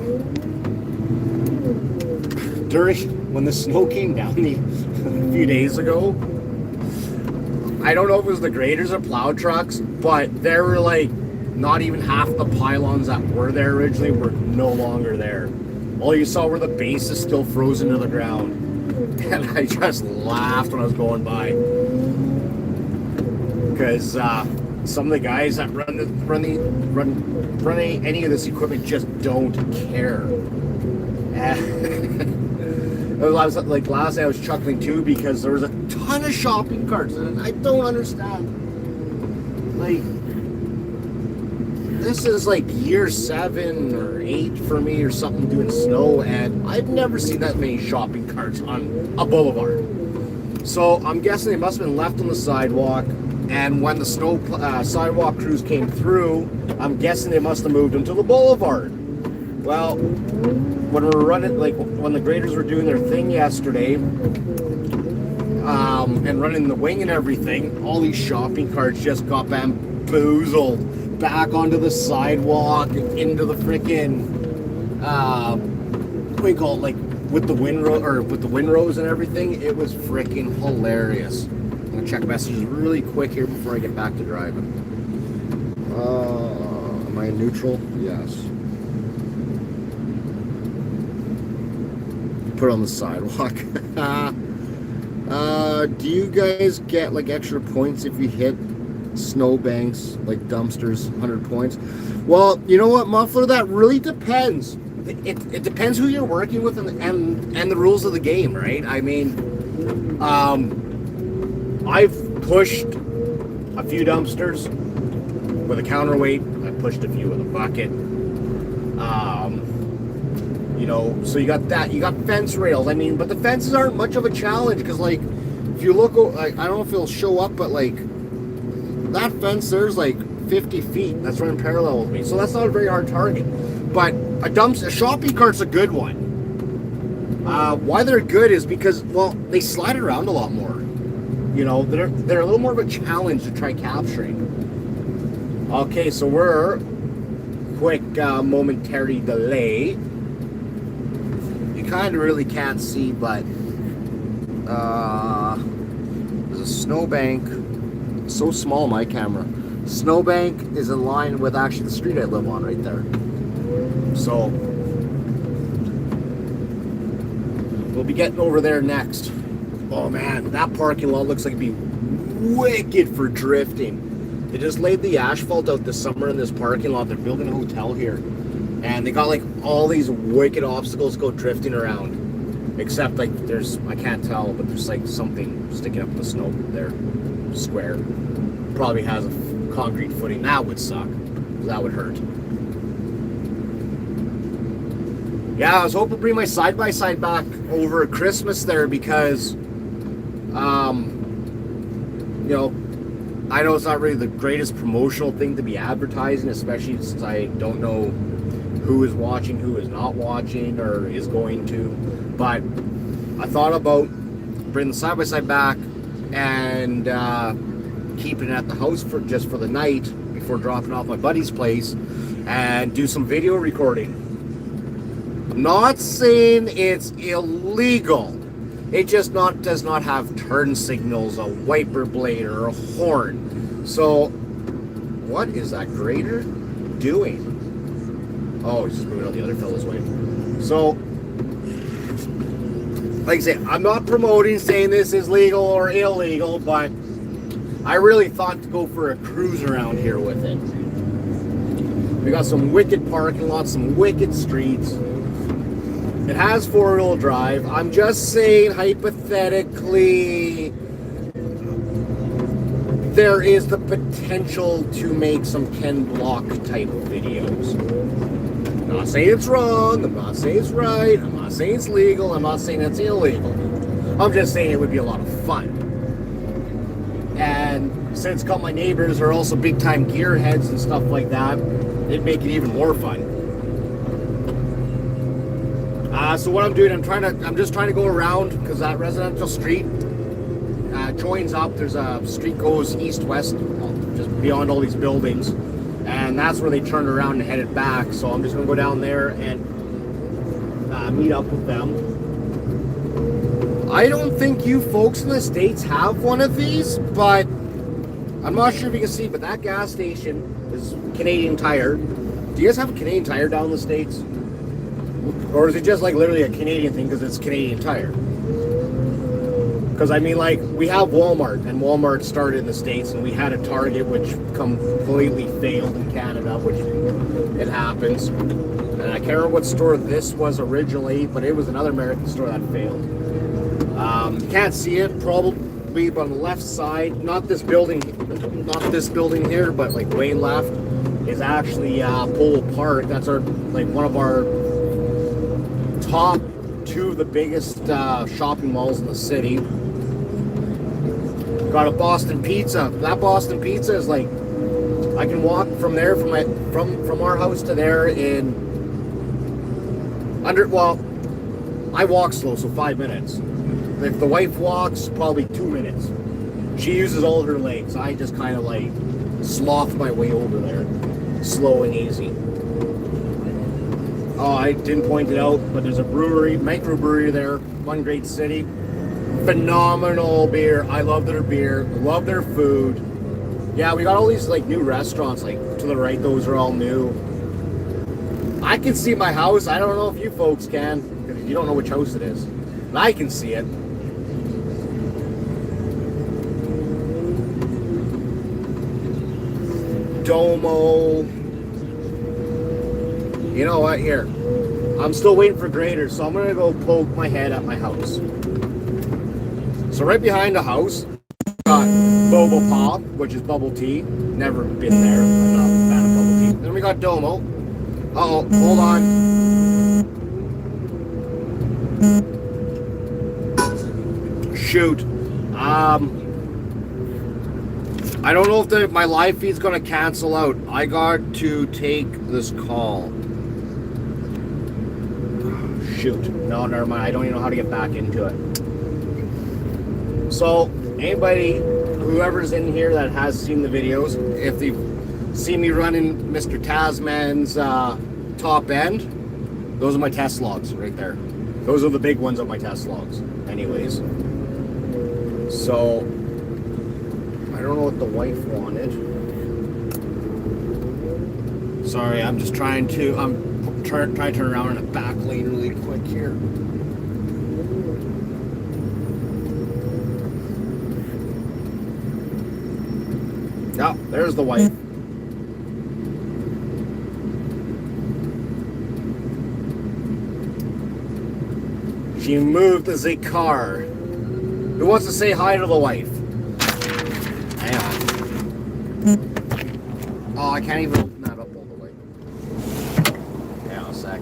when the snow came down a few days ago, I don't know if it was the graders or plow trucks, but there were like not even half the pylons that were there originally were no longer there. All you saw were the bases still frozen to the ground. And I just laughed when I was going by. Because some of the guys that run any of this equipment just don't care. Last night I was chuckling too because there was a ton of shopping carts and I don't understand. Like, this is like year 7 or 8 for me or something doing snow, and I've never seen that many shopping carts on a boulevard. So I'm guessing they must have been left on the sidewalk, and when the snow sidewalk crews came through, I'm guessing they must have moved them to the boulevard. Well, when we're running, like when the graders were doing their thing yesterday, and running the wing and everything, all these shopping carts just got bamboozled back onto the sidewalk and into the freaking what do you call it, like with the windrows and everything. It was freaking hilarious. I'm gonna check messages really quick here before I get back to driving. Am I in neutral? Yes. Put it on the sidewalk. Do you guys get like extra points if you hit snowbanks like dumpsters? 100 points. Well, you know what, Muffler, that really depends. It depends who you're working with and the rules of the game, right? I mean, I've pushed a few dumpsters with a counterweight. I pushed a few with a bucket. You know, so you got that. You got fence rails. I mean, but the fences aren't much of a challenge because, like, if you look, like, I don't know if it'll show up, but like that fence there's like 50 feet. That's running parallel with me, so that's not a very hard target. But a shopping cart's a good one. Why they're good is because, well, they slide around a lot more. You know, they're a little more of a challenge to try capturing. Okay, so we're quick momentary delay. You kind of really can't see, but there's a snowbank. So small, my camera. Snowbank is in line with actually the street I live on right there. So we'll be getting over there next. Oh man, that parking lot looks like it'd be wicked for drifting. They just laid the asphalt out this summer in this parking lot. They're building a hotel here, and they got like all these wicked obstacles to go drifting around. Except like I can't tell, but there's like something sticking up in the snow there, square. Probably has a concrete footing. That would suck. That would hurt. Yeah, I was hoping to bring my side-by-side back over Christmas there because, you know, I know it's not really the greatest promotional thing to be advertising, especially since I don't know who is watching, who is not watching, or is going to. But I thought about bringing the side-by-side back and keeping it at the house for the night before dropping off my buddy's place and do some video recording. I'm not saying it's illegal. It just does not have turn signals, a wiper blade, or a horn. So, what is that grader doing? Oh, he's just moving out the other fellow's way. So, like I say, I'm not promoting saying this is legal or illegal, but I really thought to go for a cruise around here with it. We got some wicked parking lots, some wicked streets. It has 4-wheel drive. I'm just saying, hypothetically, there is the potential to make some Ken Block type videos. I'm not saying it's wrong. I'm not saying it's right. I'm not saying it's legal. I'm not saying it's illegal. I'm just saying it would be a lot of fun. And since all my neighbors are also big-time gearheads and stuff like that, it'd make it even more fun. So what I'm doing, I'm just trying to go around because that residential street joins up. There's a street goes east-west, just beyond all these buildings, and that's where they turned around and headed back. So I'm just gonna go down there and meet up with them. I don't think you folks in the States have one of these, but I'm not sure if you can see, but that gas station is Canadian Tire. Do you guys have a Canadian Tire down in the States? Or is it just like literally a Canadian thing because it's Canadian Tire? Because I mean, like, we have Walmart, and Walmart started in the States, and we had a Target which completely failed in Canada, which it happens. And I can't remember what store this was originally, but it was another American store that failed. You can't see it probably, but on the left side, not this building here, but like way left is actually Polo Park. That's one of our top 2 of the biggest shopping malls in the city. Got a Boston Pizza. That Boston Pizza is like, I can walk from there from our house to there in I walk slow, so 5 minutes. If the wife walks, probably 2 minutes. She uses all her legs. I just kind of like sloth my way over there, slow and easy. Oh, I didn't point it out, but there's a brewery, microbrewery there, One Great City. Phenomenal beer. I love their beer, love their food. Yeah, we got all these like new restaurants, like to the right, those are all new. I can see my house. I don't know if you folks can, because you don't know which house it is. And I can see it. Domo. You know what? Here. I'm still waiting for graders, so I'm going to go poke my head at my house. So right behind the house, got Bobo Pop, which is bubble tea. Never been there. I'm not a fan of bubble tea. Then we got Domo. Uh-oh, hold on. Shoot. I don't know if my live feed's gonna cancel out. I got to take this call. Shoot. No, never mind. I don't even know how to get back into it. So, anybody, whoever's in here that has seen the videos, if they've seen me running Mr. Tasman's top end, those are my test logs right there. Those are the big ones of my test logs. Anyways. So, I don't know what the wife wanted. Sorry, I'm just trying to turn around in a back lane really quick here. Oh, there's the wife. She moved the car. Who wants to say hi to the wife? Hang on. Oh, I can't even open that up all the way. Hang on a sec.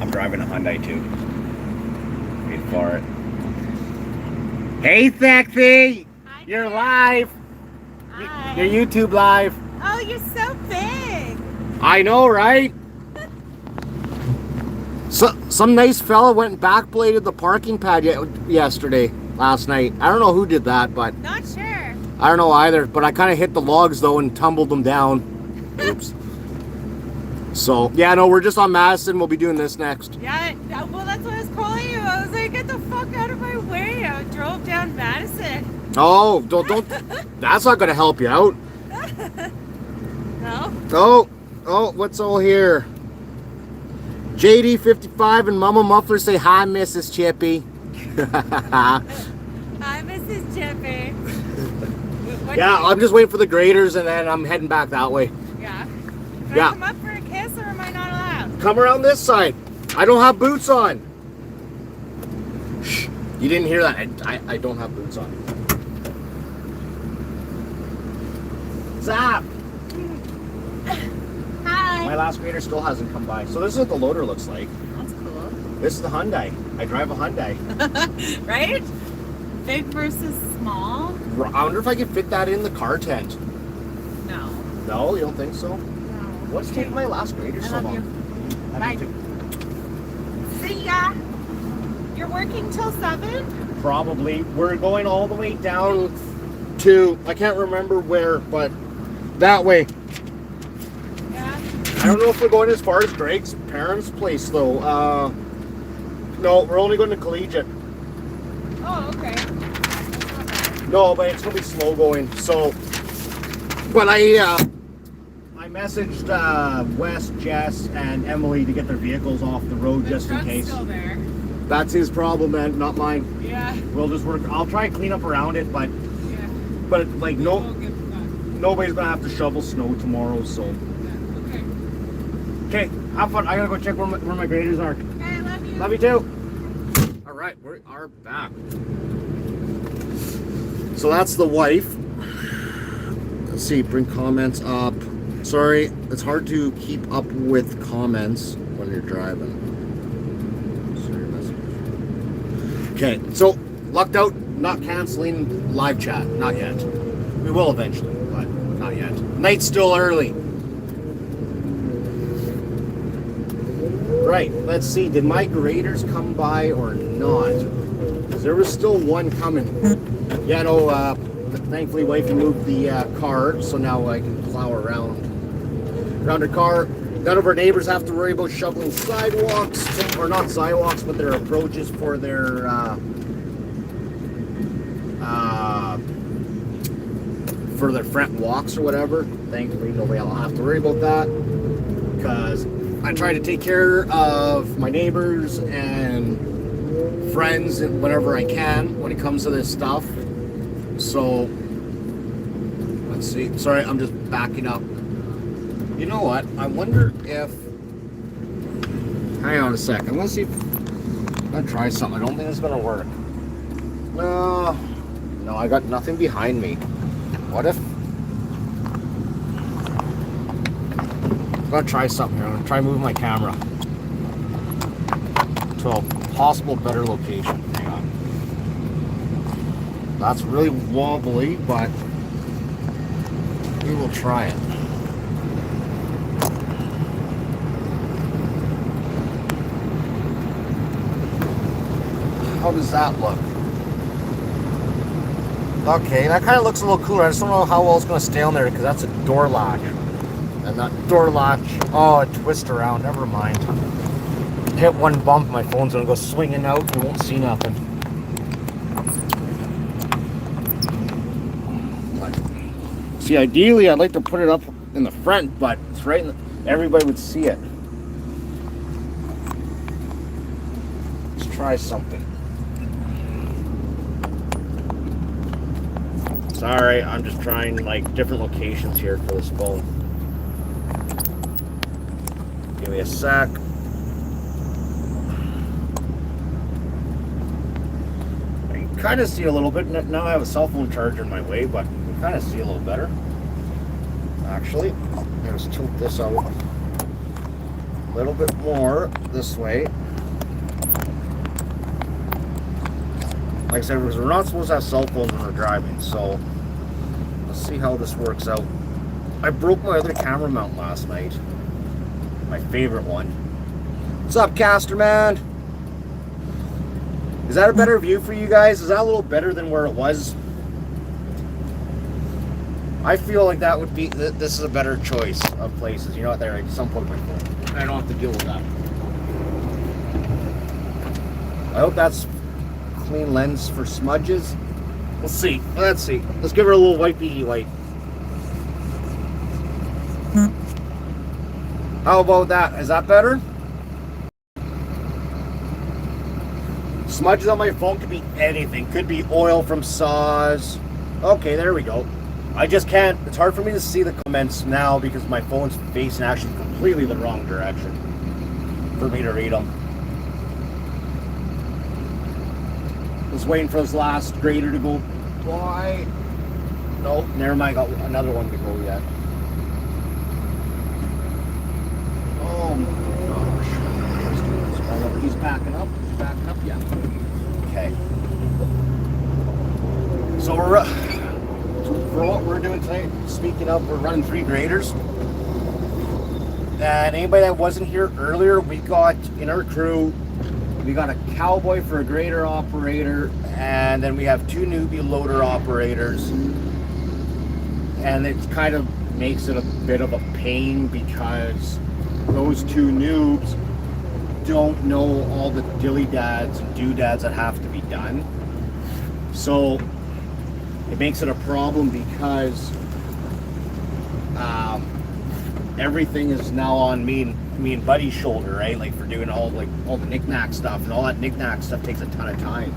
I'm driving a Hyundai too. Wait for it. Hey, sexy! Hi, You're live! Hi. You're YouTube live. Oh, you're so big. I know, right? So, some nice fella went and backbladed the parking pad last night. I don't know who did that, but Not sure. I don't know either. But I kind of hit the logs though and tumbled them down. Oops. So, yeah, no, we're just on Madison. We'll be doing this next. Yeah, well, that's what I was calling you. I was like, get the fuck out of my way. I drove down Madison. Oh, don't. That's not going to help you out. No? Oh, what's all here? JD55 and Mama Muffler say hi, Mrs. Chippy. Hi, Mrs. Chippy. Yeah, I'm just waiting for the graders and then I'm heading back that way. Yeah. Can Yeah. I come up for a kiss or am I not allowed? Come around this side. I don't have boots on. Shh. You didn't hear that. I don't have boots on. Zap! Hi. My last grader still hasn't come by. So this is what the loader looks like. That's cool. This is the Hyundai. I drive a Hyundai. Right? Big versus small? I wonder if I can fit that in the car tent. No. No, you don't think so? No. What's taking my last grader I so love long? you. I Bye. need See ya. You're working till 7? Probably. We're going all the way down to, I can't remember where, but that way. Yeah. I don't know if we're going as far as Greg's parents' place though. No, we're only going to Collegiate. Oh, okay. No, but it's gonna be slow going. So, but I messaged Wes, Jess, and Emily to get their vehicles off the road The just in truck's case. still there. That's his problem, man, not mine. Yeah. We'll just work. I'll try and clean up around it, but Yeah. like We'll get done. nobody's gonna have to shovel snow tomorrow. So, Yeah. Okay. okay, have fun. I gotta go check where my graders are. Okay, I love you. Love you too. All right, we are back. So that's the wife. Let's see, bring comments up. Sorry, it's hard to keep up with comments when you're driving. Sorry, message. Okay, so lucked out, not canceling live chat, not yet. We will eventually, but not yet. Night's still early. Right, let's see, did my graders come by or not? There was still one coming. Yeah, no, thankfully wifey moved the car, so now I can plow around her car. None of our neighbors have to worry about shoveling sidewalks, or not sidewalks, but their approaches for their front walks or whatever. Thankfully, nobody will have to worry about that, because I try to take care of my neighbors and friends whenever I can when it comes to this stuff. So let's see. Sorry, I'm just backing up. You know what? I wonder if. Hang on a second. Let's see if I'm gonna try something. I don't think it's gonna work. No, I got nothing behind me. What if? I'm gonna try something here. I'm gonna try moving my camera to a possible better location. Hang on. That's really wobbly, but we will try it. How does that look? Okay, that kind of looks a little cooler. I just don't know how well it's going to stay on there because that's a door latch. And that door latch, oh, it twists around. Never mind. Hit one bump, my phone's going to go swinging out. You won't see nothing. See, ideally, I'd like to put it up in the front, but it's right in the, everybody would see it. Let's try something. Sorry, I'm just trying like different locations here for this phone. Give me a sec. I can kind of see a little bit. Now I have a cell phone charger in my way, but I can kind of see a little better. Actually, let's tilt this out a little bit more this way. Like I said, because we're not supposed to have cell phones when we're driving, so let's see how this works out. I broke my other camera mount last night. My favorite one. What's up, Caster Man? Is that a better view for you guys? Is that a little better than where it was? I feel like that would be, this is a better choice of places. You know what, there, I just unplugged my phone. I don't have to deal with that. I hope that's clean lens for smudges. We'll see. Let's see. Let's give her a little white beady white. How about that? Is that better? Smudges on my phone could be anything. Could be oil from saws. Okay, there we go. I just can't. It's hard for me to see the comments now because my phone's facing actually completely the wrong direction for me to read them. Just waiting for this last grader to go by. Nope, never mind. Got another one to go yet. Oh my gosh. He's backing up. He's backing up, yeah. Okay. So for what we're doing tonight, speaking of, we're running 3 graders. And anybody that wasn't here earlier, we got in our crew, we got a cowboy for a grader operator, and then we have 2 newbie loader operators. And it kind of makes it a bit of a pain because those 2 noobs don't know all the dilly-dads and doodads that have to be done. So it makes it a problem because everything is now on me and Buddy's shoulder, right? Like for doing all the knick-knack stuff, and all that knick-knack stuff takes a ton of time.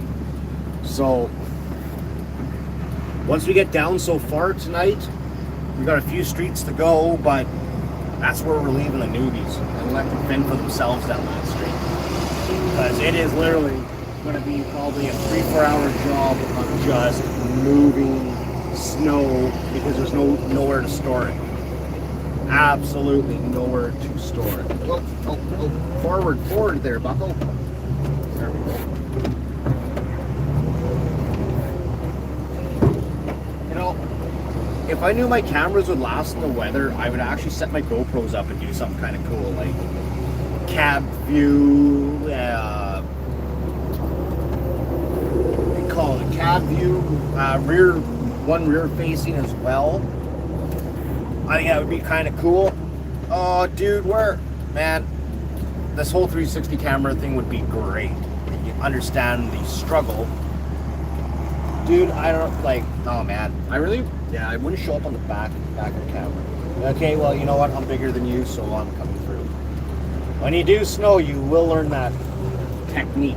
So once we get down so far tonight, we got a few streets to go, but that's where we're leaving the newbies and let them fend for themselves down that street. Because it is literally going to be probably a 3-4 hour job of just moving snow because there's nowhere to store it. Absolutely nowhere to store it. Oh, forward there, Buckle. There we go. You know, if I knew my cameras would last in the weather, I would actually set my GoPros up and do something kind of cool, like cab view, we call it a cab view, rear facing as well. I think that would be kind of cool. Oh, dude, man, this whole 360 camera thing would be great. You understand the struggle. Dude, I don't, oh man, I wouldn't show up on the back of the camera. Okay, well, you know what, I'm bigger than you, so I'm coming through. When you do snow, you will learn that technique.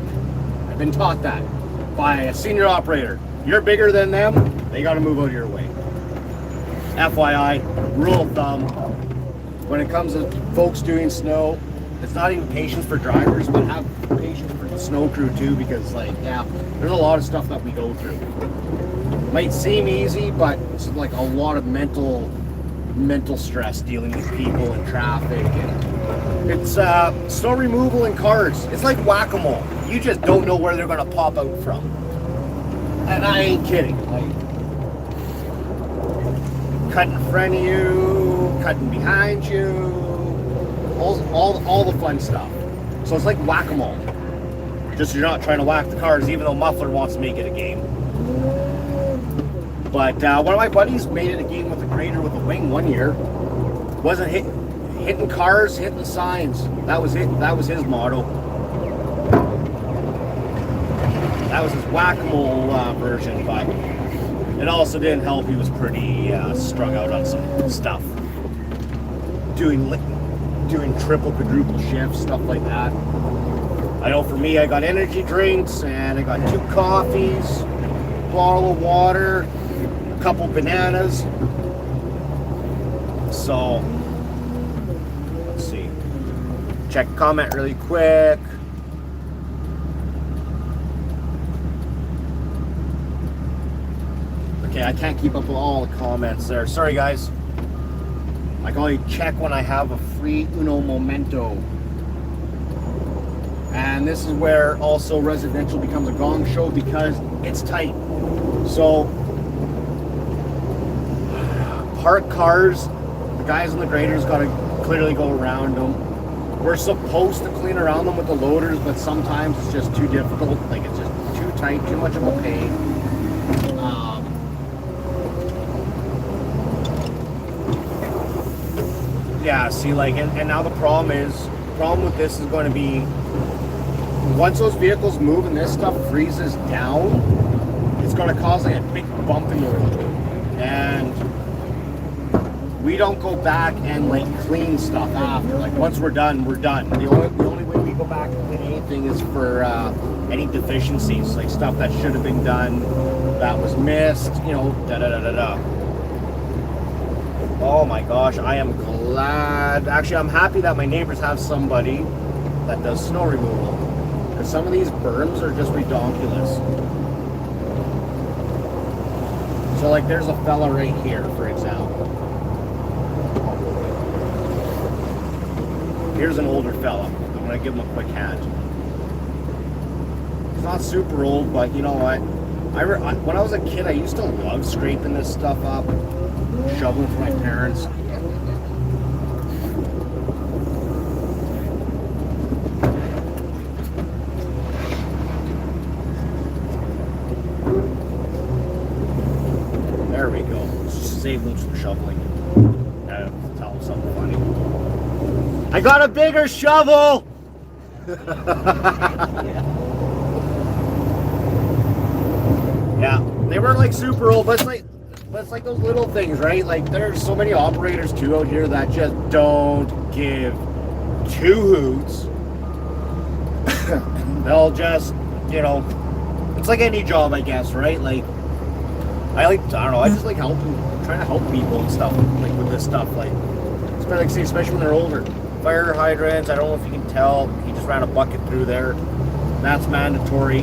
I've been taught that by a senior operator. You're bigger than them, they gotta move out of your way. FYI, rule of thumb, when it comes to folks doing snow, it's not even patience for drivers, but have patience for the snow crew too, because there's a lot of stuff that we go through. Might seem easy, but it's like a lot of mental stress dealing with people and traffic. And it's snow removal in cars. It's like whack-a-mole. You just don't know where they're gonna pop out from. And I ain't kidding. Cutting in front of you, cutting behind you, all the fun stuff. So it's like whack-a-mole. Just you're not trying to whack the cars, even though Muffler wants to make it a game. But one of my buddies made it a game with a grader with a wing one year. Wasn't hitting cars, hitting signs. That was it. That was his motto. That was his whack-a-mole version, but it also didn't help. He was pretty strung out on some stuff. Doing triple, quadruple shifts, stuff like that. I know for me, I got energy drinks, and I got 2 coffees, a bottle of water, a couple bananas. So, let's see. Check comment really quick. Okay, I can't keep up with all the comments there. Sorry, guys. I can only check when I have a free uno momento. And this is where also residential becomes a gong show because it's tight. So, parked cars, the guys on the graders got to clearly go around them. We're supposed to clean around them with the loaders, but sometimes it's just too difficult. Like, it's just too tight, too much of a pain. Yeah, see, and now the problem with this is going to be, once those vehicles move and this stuff freezes down, it's going to cause a big bump in the road. And we don't go back and clean stuff after. Once we're done, we're done. The only way we go back and clean anything is for any deficiencies, like stuff that should have been done, that was missed, da-da-da-da-da. Oh my gosh, I am glad. Actually, I'm happy that my neighbors have somebody that does snow removal. Because some of these berms are just redonkulous. So there's a fella right here, for example. Here's an older fella. I'm going to give him a quick hand. He's not super old, but you know what? When I was a kid, I used to love scraping this stuff up. Shoveling for my parents. save them from shoveling. Tell them something funny. I got a bigger shovel! Yeah, they weren't like super old, but it's like those little things, right? Like there's so many operators too out here that just don't give two hoots. They'll just, you know, it's like any job, I guess, right? Like I don't know, I just like helping, trying to help people and stuff, like with this stuff, like especially when they're older. Fire hydrants, I don't know if you can tell, he just ran a bucket through there. That's mandatory.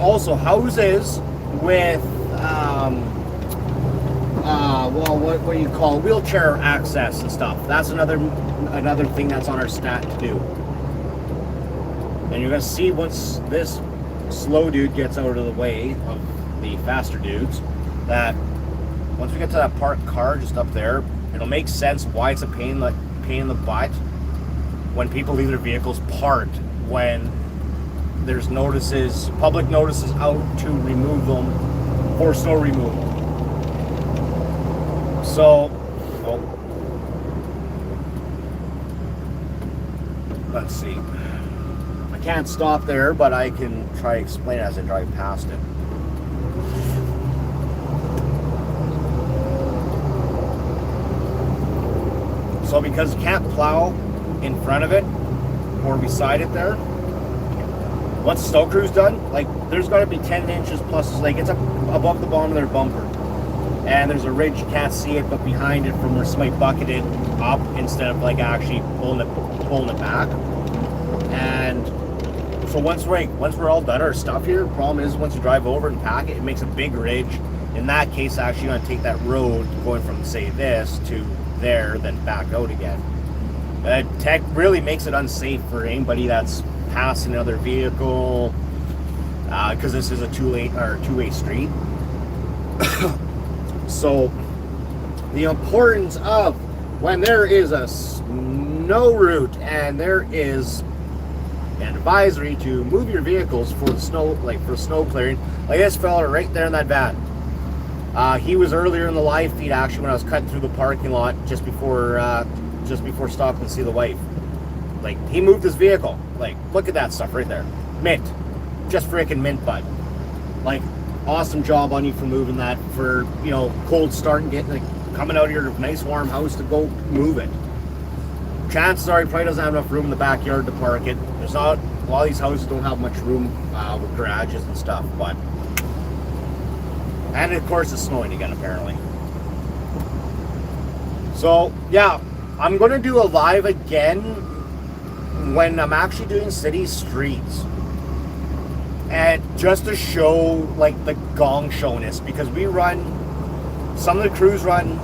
Also houses with well, what do you call it? Wheelchair access and stuff. That's another thing that's on our stat to do. And you're gonna see once this slow dude gets out of the way of the faster dudes, that once we get to that parked car just up there, it'll make sense why it's a pain in the butt when people leave their vehicles parked when there's public notices out to remove them for snow removal. So, let's see. I can't stop there, but I can try to explain as I drive past it. So because you can't plow in front of it or beside it there, once the snow crew's done, like there's got to be 10 inches plus, like it's up above the bottom of their bumper. And there's a ridge, you can't see it, but behind it from where somebody bucketed up instead of like actually pulling it back. And so once we're all done our stuff here, the problem is once you drive over and pack it, it makes a big ridge. In that case, actually you're gonna take that road going from say this to there, then back out again. Tech really makes it unsafe for anybody that's passing another vehicle, because this is a two-way street. So the importance of when there is a snow route and there is an advisory to move your vehicles for the snow, like for snow clearing, like this fella right there in that van. He was earlier in the live feed actually when I was cutting through the parking lot just before stopping to see the wife. Like he moved his vehicle. Like look at that stuff right there, mint, just freaking mint, bud. Like awesome job on you for moving that for, you know, cold start and getting like coming out of your nice warm house to go move it. Chances are he probably doesn't have enough room in the backyard to park it. There's not, a lot of these houses don't have much room with garages and stuff, but. And of course it's snowing again apparently. So yeah, I'm going to do a live again when I'm actually doing city streets. And just to show like the gong showness, because we run, some of the crews run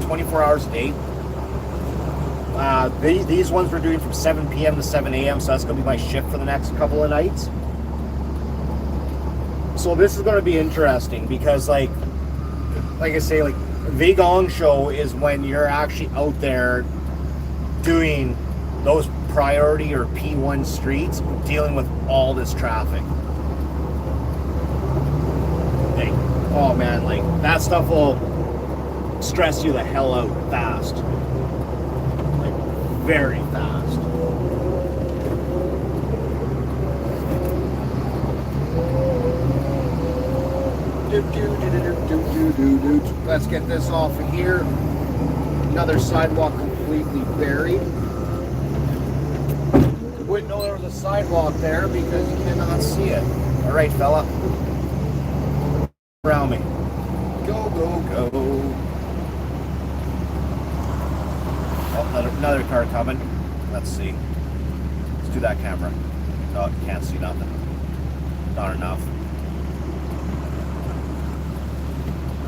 24 hours a day. These ones we're doing from 7 p.m. to 7 a.m. So that's going to be my shift for the next couple of nights. So this is going to be interesting because like I say, like the gong show is when you're actually out there doing those priority or P1 streets, dealing with all this traffic. Like, oh man, like that stuff will stress you the hell out fast. Like very fast. Let's get this off of here. Another sidewalk completely buried. Wouldn't know there was a sidewalk there because you cannot see it. All right, fella. Around me. Go, go, go. Oh, another car coming. Let's see. Let's do that camera. Oh, can't see nothing. Not enough.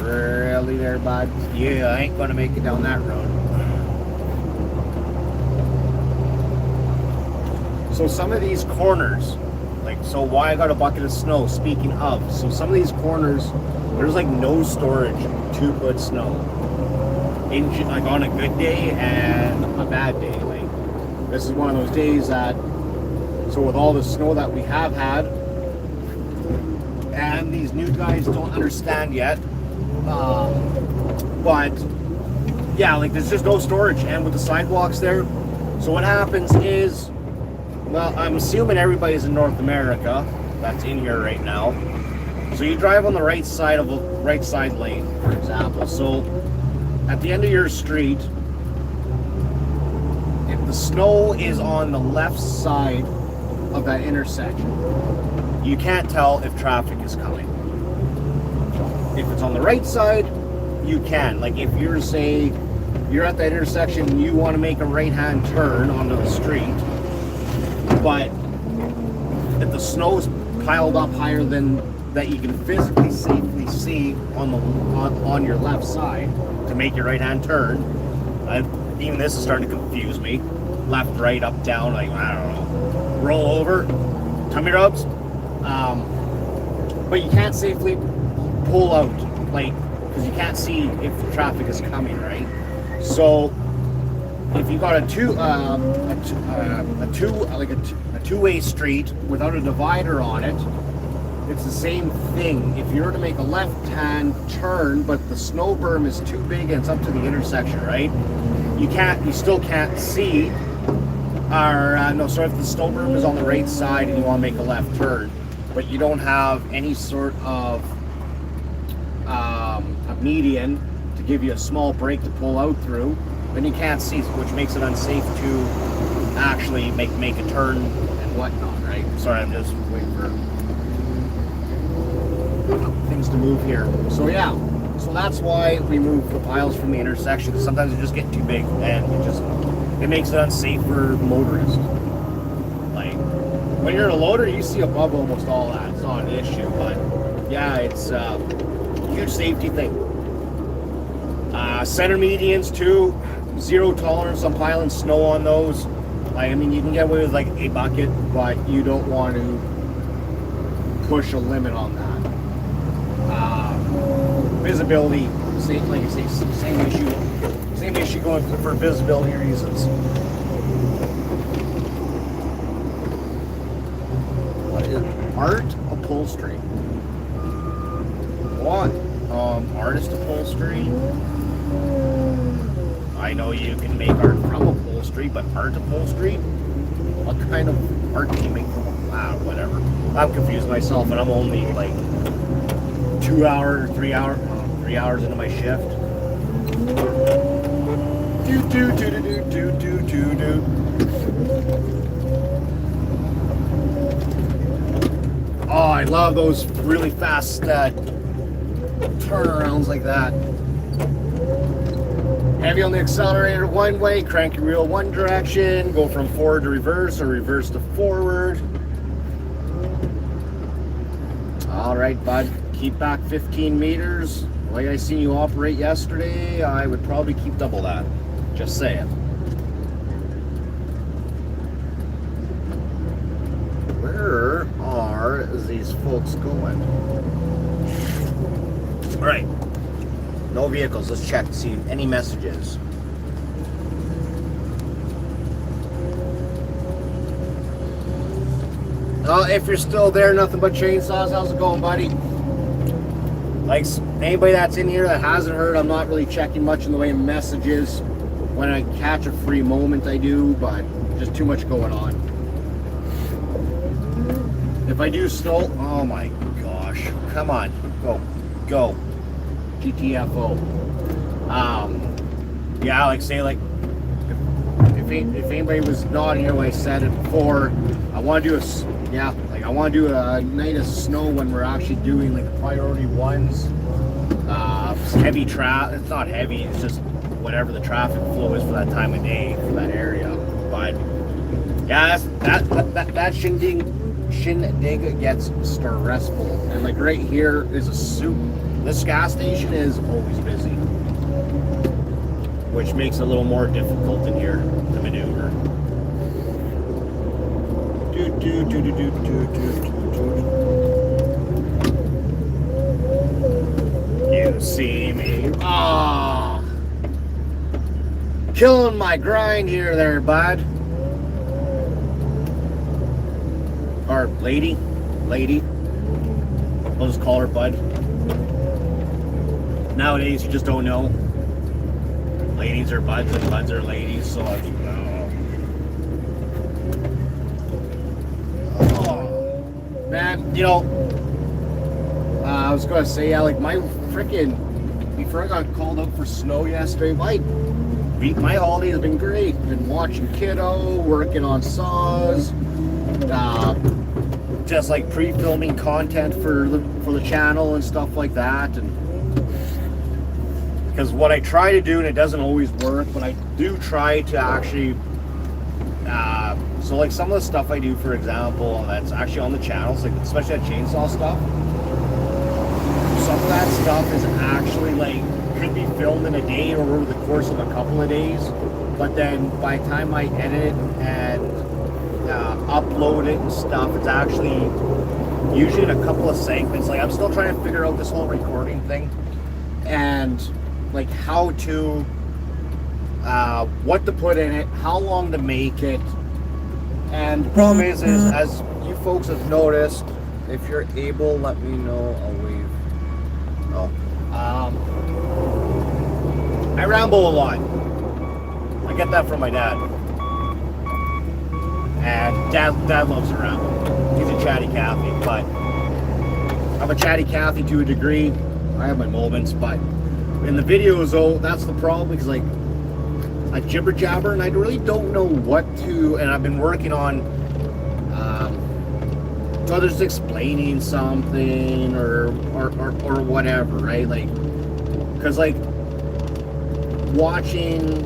Really there, bud? Yeah, I ain't gonna make it down that road. So some of these corners, like, so why I got a bucket of snow, speaking of, so some of these corners, there's like no storage to put snow. Like on a good day and a bad day. Like, this is one of those days that, so with all the snow that we have had, and these new guys don't understand yet, But yeah, like there's just no storage, and with the sidewalks there. So what happens is, well, I'm assuming everybody's in North America that's in here right now. So you drive on the right side of a right side lane, for example. So at the end of your street, if the snow is on the left side of that intersection, you can't tell if traffic is coming. If it's on the right side, you can. Like if you're, say, you're at that intersection and you want to make a right-hand turn onto the street, but if the snow's piled up higher than that you can physically safely see on your left side to make your right-hand turn, even this is starting to confuse me. Left, right, up, down, like, I don't know. Roll over, tummy rubs. But you can't safely pull out, like, because you can't see if the traffic is coming, right? So if you got a two-way street without a divider on it, it's the same thing. If you were to make a left-hand turn, but the snow berm is too big and it's up to the intersection, right? You still can't see. If the snow berm is on the right side and you want to make a left turn, but you don't have any sort of a median to give you a small break to pull out through, then you can't see, which makes it unsafe to actually make a turn and whatnot, right? Sorry, I'm just waiting for things to move here. So yeah, so that's why we move the piles from the intersection. Sometimes they just get too big and it makes it unsafe for motorists. Like when you're a loader, you see above almost all that. It's not an issue, but yeah, it's a huge safety thing. Center medians too, zero tolerance on piling snow on those. Like, I mean, you can get away with like a bucket, but you don't want to push a limit on that. Visibility, like I say, same issue going for visibility reasons. What is art upholstery? What? Artist upholstery. I know you can make art from upholstery, but art upholstery? What kind of art can you make from whatever. I'm confused myself, and I'm only like 3 hours into my shift. Oh, I love those really fast turnarounds like that. Heavy on the accelerator one way, crank your wheel one direction, go from forward to reverse or reverse to forward. All right, bud, keep back 15 meters. The way I seen you operate yesterday, I would probably keep double that. Just saying. Where are these folks going? All right. No vehicles. Let's check to see any messages. If you're still there, nothing but chainsaws. How's it going, buddy? Like, anybody that's in here that hasn't heard, I'm not really checking much in the way of messages. When I catch a free moment, I do, but just too much going on. If I do snow, oh my gosh. Come on. Go. GTFO. Yeah, like say like if anybody was not here when I said it before, I want to do I want to do a night of snow when we're actually doing like the priority ones. Heavy traffic. It's not heavy. It's just whatever the traffic flow is for that time of day for that area. But yeah, that shindig gets stressful. And like right here is a soup. This gas station is always busy, which makes it a little more difficult in here to maneuver. You see me? Ah, killing my grind here, there, bud. Or lady. I'll just call her bud. Nowadays, you just don't know. ladies are buds and buds are ladies, so I think, oh, man, you know, I was gonna say, yeah, like my freaking, before I got called out for snow yesterday, my holiday has been great. Been watching Kiddo, working on saws, just like pre-filming content for the channel and stuff like that. And because what I try to do, and it doesn't always work, but I do try to actually, so like some of the stuff I do, for example, that's actually on the channels, like especially that chainsaw stuff, some of that stuff is actually like, could be filmed in a day or over the course of a couple of days, but then by the time I edit it and upload it and stuff, it's actually usually in a couple of segments. Like I'm still trying to figure out this whole recording thing and like how to what to put in it, how long to make it. And the problem is as you folks have noticed, if you're able, let me know. I'll wave. I ramble a lot. I get that from my dad. And dad loves to ramble. He's a chatty Cathy, but I'm a chatty Cathy to a degree. I have my moments, but in the videos though, that's the problem, because like I jibber jabber and I really don't know what to, and I've been working on whether it's explaining something or whatever, right? Like, because like watching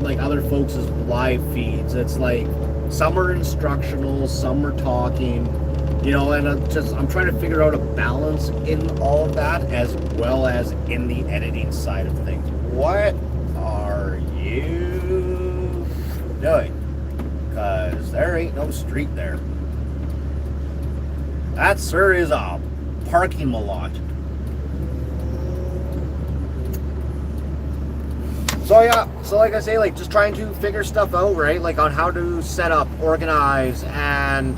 like other folks' live feeds, it's like some are instructional, some are talking, you know, and I'm trying to figure out a balance in all of that, as well as in the editing side of things. What are you doing? Because there ain't no street there. That, sir, is a parking lot. So yeah, so like I say, like just trying to figure stuff out, right? Like on how to set up, organize, and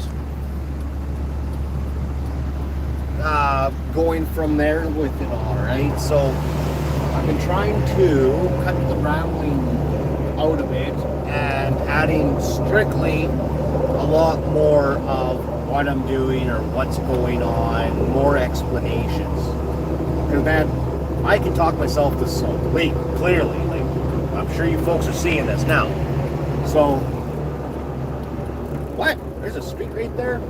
going from there with it all, right? So I've been trying to cut the rambling out of it and adding strictly a lot more of what I'm doing or what's going on, more explanations. Because man, I can talk myself to sleep, clearly. Like, I'm sure you folks are seeing this now. So, what? There's a street right there?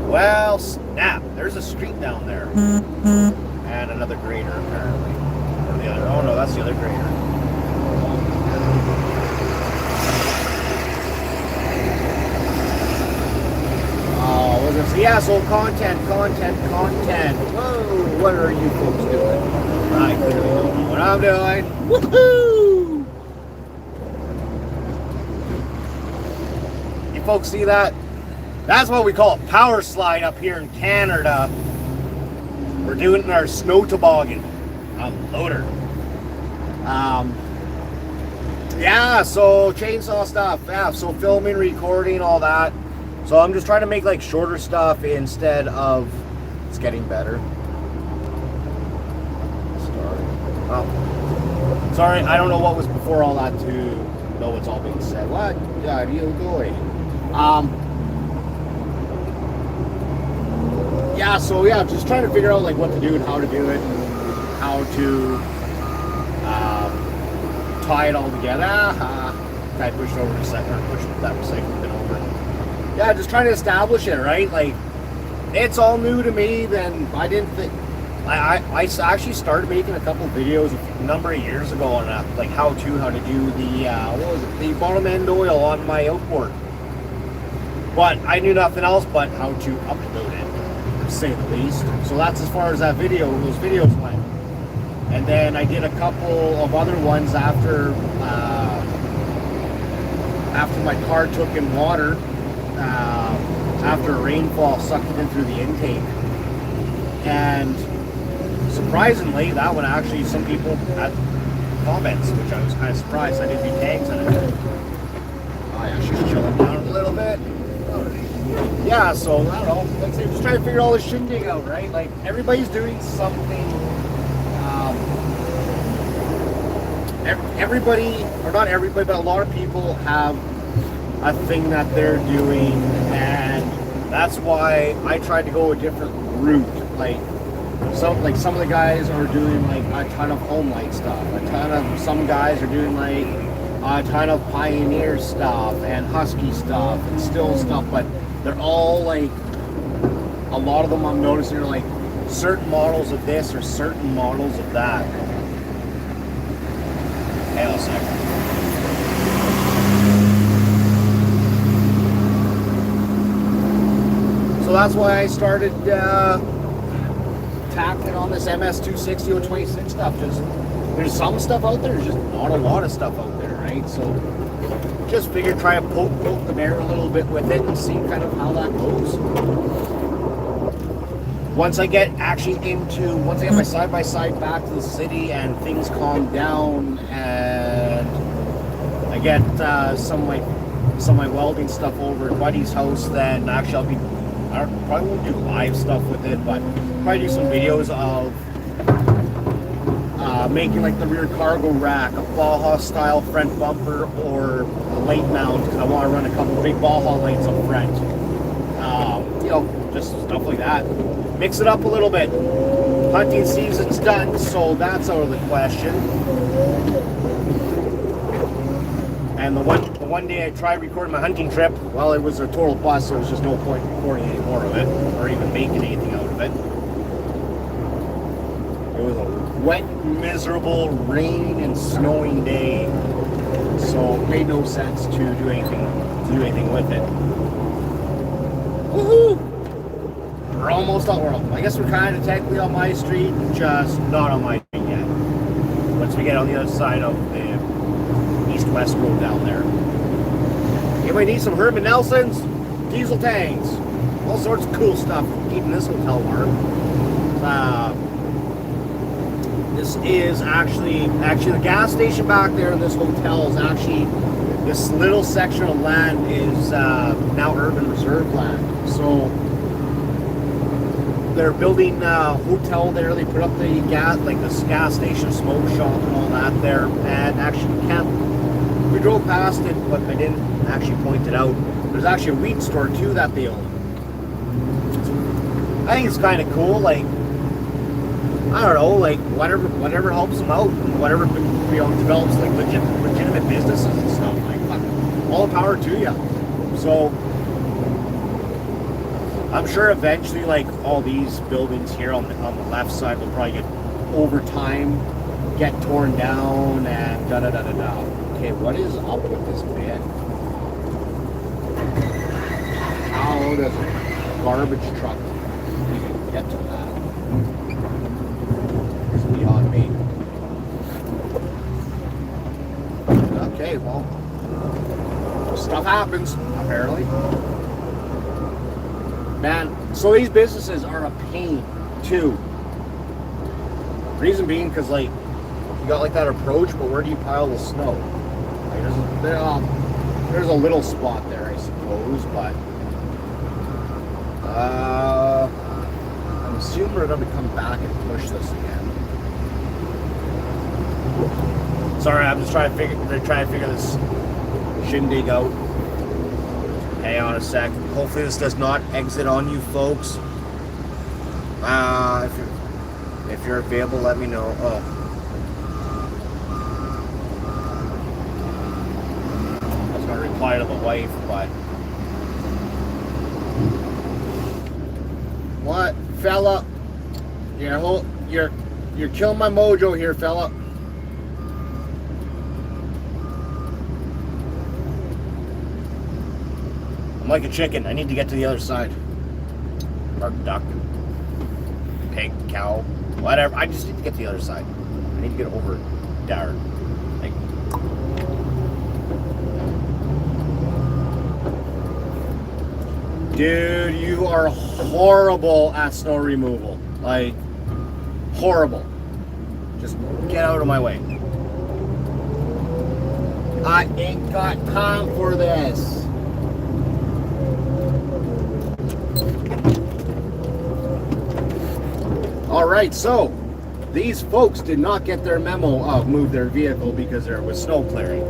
Well, snap. There's a street down there. And another grader, apparently. Or the other, oh no, that's the other grader. So yeah, so content. Whoa, what are you folks doing? I clearly don't know what I'm doing. Woohoo! You folks see that? That's what we call a power slide up here in Canada. We're doing it in our snow toboggan. A loader. Yeah, so chainsaw stuff. Yeah, so filming, recording, all that. So I'm just trying to make like shorter stuff instead of, it's getting better. Sorry, I don't know what was before all that to know what's all being said. What are you doing? Yeah, so yeah, just trying to figure out like what to do and how to do it, and how to tie it all together. I pushed over a second, or pushed that recycling bin over. Yeah, just trying to establish it, right? Like, it's all new to me. Then I didn't think. I actually started making a couple of videos a number of years ago on like how to do the the bottom end oil on my outboard. But I knew nothing else but how to upload it, to say the least. So that's as far as those videos went. And then I did a couple of other ones after my car took in water. After a rainfall sucked it in through the intake, and surprisingly that one actually some people had comments, which I was kind of surprised. I didn't do tags on it. Oh yeah, she's chilling down a little bit. Yeah, so I don't know, like I say, just trying to figure all this shindig out, right? Like everybody's doing something everybody, or not everybody, but a lot of people have a thing that they're doing, and that's why I tried to go a different route. Like some of the guys are doing like a ton of home light stuff. Some guys are doing like a ton of Pioneer stuff and Husky stuff and Still stuff, but they're all like, a lot of them I'm noticing are like certain models of this or certain models of that. Hang on a second. So that's why I started tackling on this MS260 or 26 stuff. Just there's some stuff out there, there's just not a lot of stuff out there, right? So just figured try to poke the bear a little bit with it and see kind of how that goes. Once I get my side-by-side back to the city and things calm down and I get some of my welding stuff over at Buddy's house, then actually I probably won't do live stuff with it, but probably do some videos of making like the rear cargo rack, a Baja style front bumper, or a light mount, because I want to run a couple big Baja lights up front. Just stuff like that. Mix it up a little bit. Hunting season's done, so that's out of the question. And the one day I tried recording my hunting trip, well, it was a total bust, so there was just no point recording any more of it, or even making anything out of it. It was a wet, miserable, rain and snowing day, so it made no sense to do anything with it. Woohoo! We're almost on. I guess we're kind of technically on my street, just not on my street yet. Once we get on the other side of the east-west road down there. Anybody need some Herman Nelsons, diesel tanks, all sorts of cool stuff keeping this hotel warm. This is actually the gas station back there in this hotel is actually, this little section of land is now urban reserve land. So they're building a hotel there. They put up the gas station, smoke shop and all that there. And actually we drove past it, but I didn't actually point it out. There's actually a weed store too that they own. I think it's kind of cool. Like, I don't know, like whatever helps them out, and whatever develops like legitimate businesses and stuff. Like, fuck, all the power to you. So I'm sure eventually, like all these buildings here on the left side will probably get over time get torn down and da da da da da. Okay, what is up with this bed? How does a garbage truck even get to that? It's beyond me. Okay, well, stuff happens, apparently. Man, so these businesses are a pain, too. Reason being, because, like, you got, like, that approach, but where do you pile the snow? Like, there's a little spot there, I suppose, but I'm assuming we're going to come back and push this again. Sorry, I'm just trying to figure this shindig out. Hang on a sec. Hopefully this does not exit on you folks. If you're available, let me know. Oh. I was gonna reply to the wife, but what, fella? You're killing my mojo here, fella. I'm like a chicken. I need to get to the other side. Or duck, pig, cow, whatever. I just need to get to the other side. I need to get over there. Like, dude, you are horrible at snow removal. Like, horrible. Just get out of my way. I ain't got time for this. All right, so these folks did not get their memo of move their vehicle because there was snow clearing.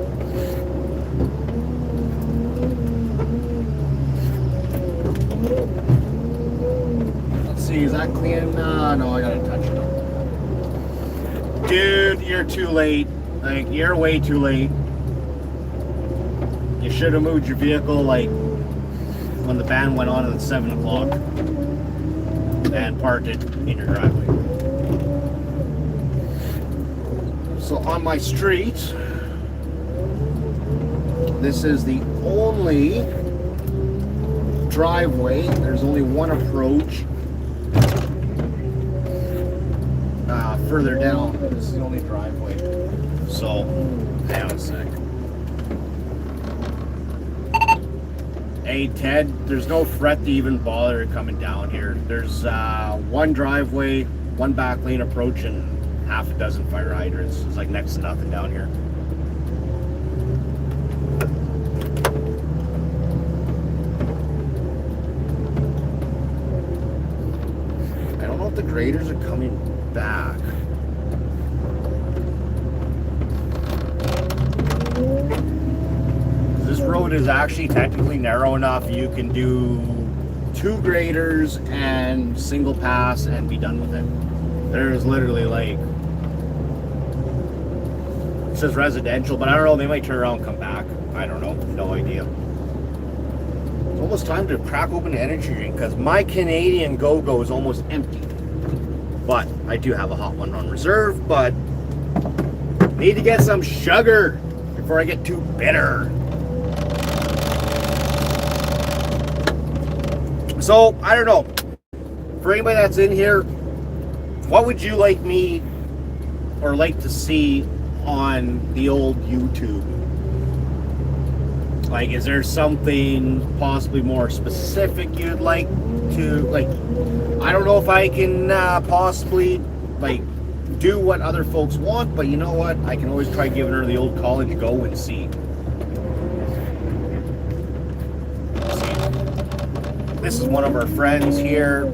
Let's see, is that clean? No, I gotta touch it. Dude, you're too late. Like, you're way too late. You should have moved your vehicle like when the ban went on at 7 o'clock and parked it in your driveway. So on my street, this is the only driveway. There's only one approach. Further down, this is the only driveway. So, hang on a sec. Hey Ted, there's no threat to even bother coming down here. There's one driveway, one back lane approach, and half a dozen fire hydrants. It's like next to nothing down here. I don't know if the graders are coming back. This road is actually technically narrow enough you can do 2 graders and single pass and be done with it. There's literally like, it says residential, but I don't know, they might turn around and come back. I don't know, no idea. It's almost time to crack open the energy drink because my Canadian Go-Go is almost empty. But I do have a hot one on reserve, but need to get some sugar before I get too bitter. So, I don't know. For anybody that's in here, what would you like me or like to see on the old YouTube? Like, is there something possibly more specific you'd like to, like, I don't know if I can possibly, like, do what other folks want, but you know what? I can always try giving her the old college go and see. This is one of our friends here,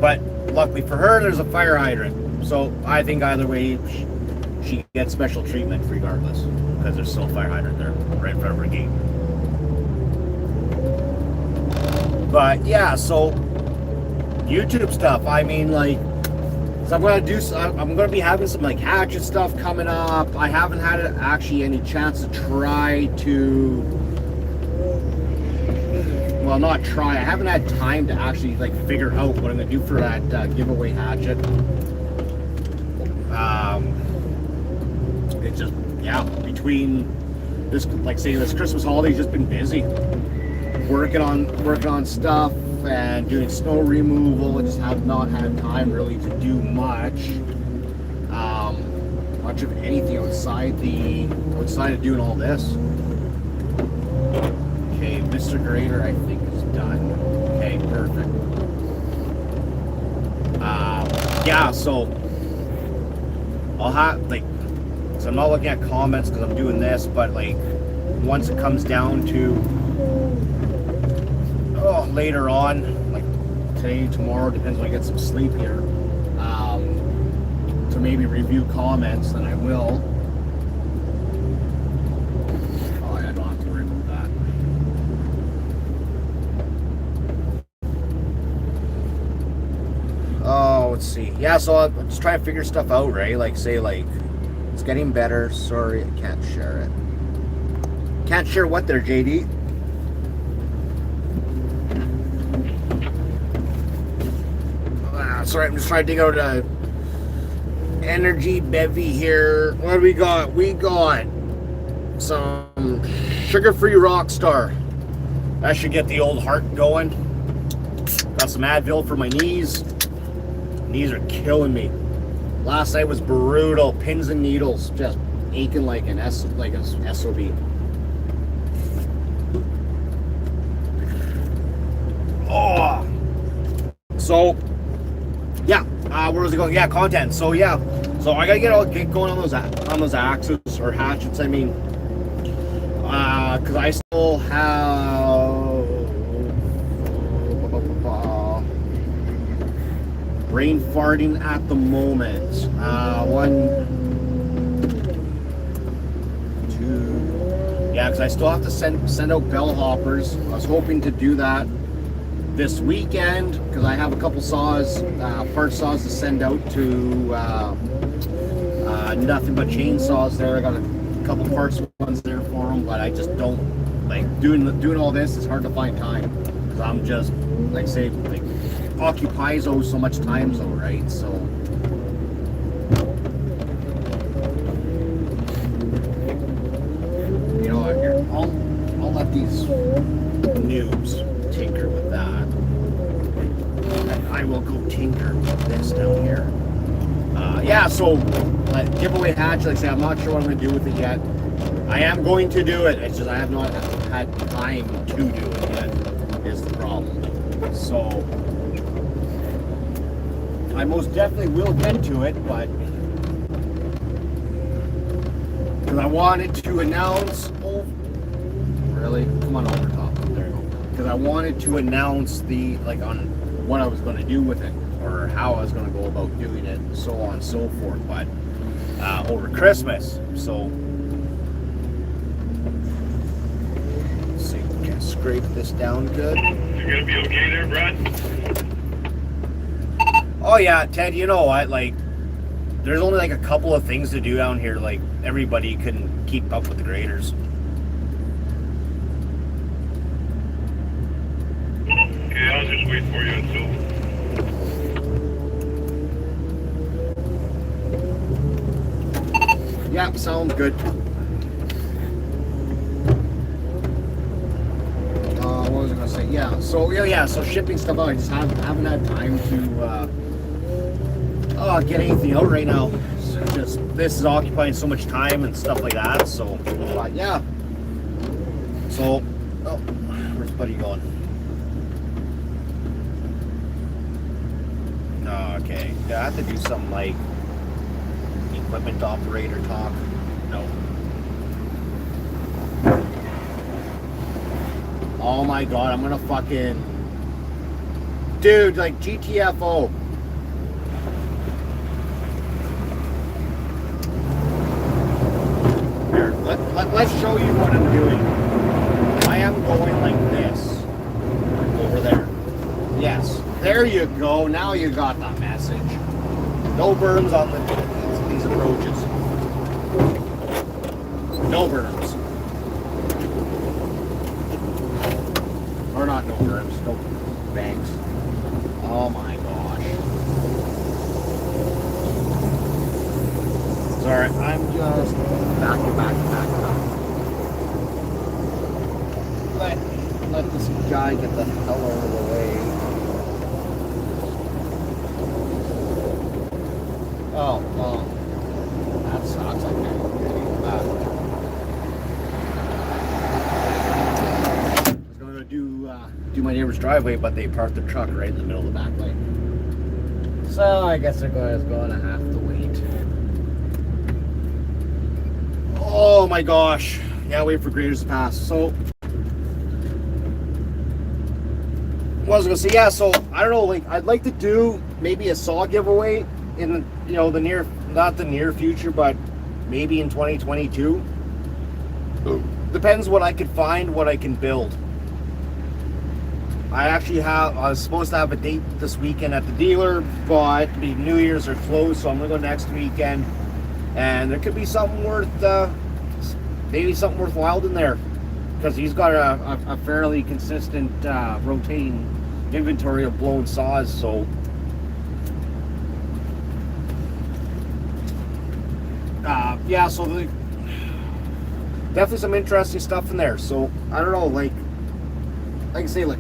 but luckily for her, there's a fire hydrant. So I think either way, she gets special treatment regardless, because there's still a fire hydrant there, right in front of her gate. But yeah, so YouTube stuff. I mean, like, so I'm gonna be having some like hatchet stuff coming up. I haven't had actually any chance to try to. Well, not try. I haven't had time to actually like figure out what I'm gonna do for that giveaway hatchet. It's just, yeah, between this, like say this Christmas holiday, just been busy working on stuff and doing snow removal. I just have not had time really to do much of anything outside of doing all this. Okay, Mr. Grader, I think is done. Okay, perfect. Yeah, so I'll have like, so I'm not looking at comments because I'm doing this, but like once it comes down to later on, like today, tomorrow, depends when I get some sleep here, to maybe review comments, then I will. Oh, I don't have to worry about that. Oh, let's see. Yeah, so I'm just trying to figure stuff out, right? Like, say, like, it's getting better. Sorry, I can't share it. Can't share what there, JD? Sorry, I'm just trying to dig out a energy bevy here. What do we got? We got some sugar-free Rockstar. That should get the old heart going. Got some Advil for my knees. Knees are killing me. Last night was brutal. Pins and needles, just aching like a SOB. Oh. So. Yeah, where was it going? Yeah, content. So yeah, so I gotta get going on those axes or hatchets. I mean, because I still have rain farting at the moment. 1, 2. Yeah, because I still have to send out bellhoppers. I was hoping to do that this weekend because I have a couple saws, part saws to send out to Nothing But Chainsaws there. I got a couple parts ones there for them, but I just don't like doing all this. It's hard to find time because I'm just like say like occupies so much time, so right. So you know, here I'll let these noobs tinker with that. And I will go tinker with this down here. Yeah, so giveaway hatch, like I say, I'm not sure what I'm going to do with it yet. I am going to do it. It's just I have not had time to do it yet, is the problem. So I most definitely will get to it, but because I wanted to announce. Oh, really? Come on over top. There you go. Because I wanted to announce the on what I was going to do with it, or how I was going to go about doing it, and so on and so forth. But over Christmas, so let's see if we can scrape this down good. You gonna be okay there, Brad? Oh yeah, Ted. You know what? Like, there's only like a couple of things to do down here. Like, everybody couldn't keep up with the graders. Okay, I'll just wait for you until. Yeah, sounds good. What was I gonna say? Yeah, so so shipping stuff out. I just haven't had time to get anything out right now. So just this is occupying so much time and stuff like that. So yeah. So where's Buddy going? Okay, yeah, I have to do some like equipment operator talk. No. Oh my god, I'm gonna fucking dude, like GTFO. Here, let's show you what I'm doing. I am going like this over there. Yes, there you go. Now you got the message. No berms on these approaches. No berms. Or not no berms, no banks. Oh my gosh. It's alright, I'm just back. Let this guy get the hell out of the way. Oh, well, that sucks. I can't get back. I was going to do my neighbor's driveway, but they parked their truck right in the middle of the back lane. So I guess they're going to have to wait. Oh my gosh. Yeah, wait for graders to pass. So, what was I going to say? Yeah, so I don't know, like, I'd like to do maybe a saw giveaway in the not the near future, but maybe in 2022. Depends what I could find, what I can build. I was supposed to have a date this weekend at the dealer, but the New Year's are closed, so I'm gonna go next weekend, and there could be something maybe something worthwhile in there, because he's got a fairly consistent rotating inventory of blown saws, so yeah, so definitely some interesting stuff in there. So I don't know, like I say, like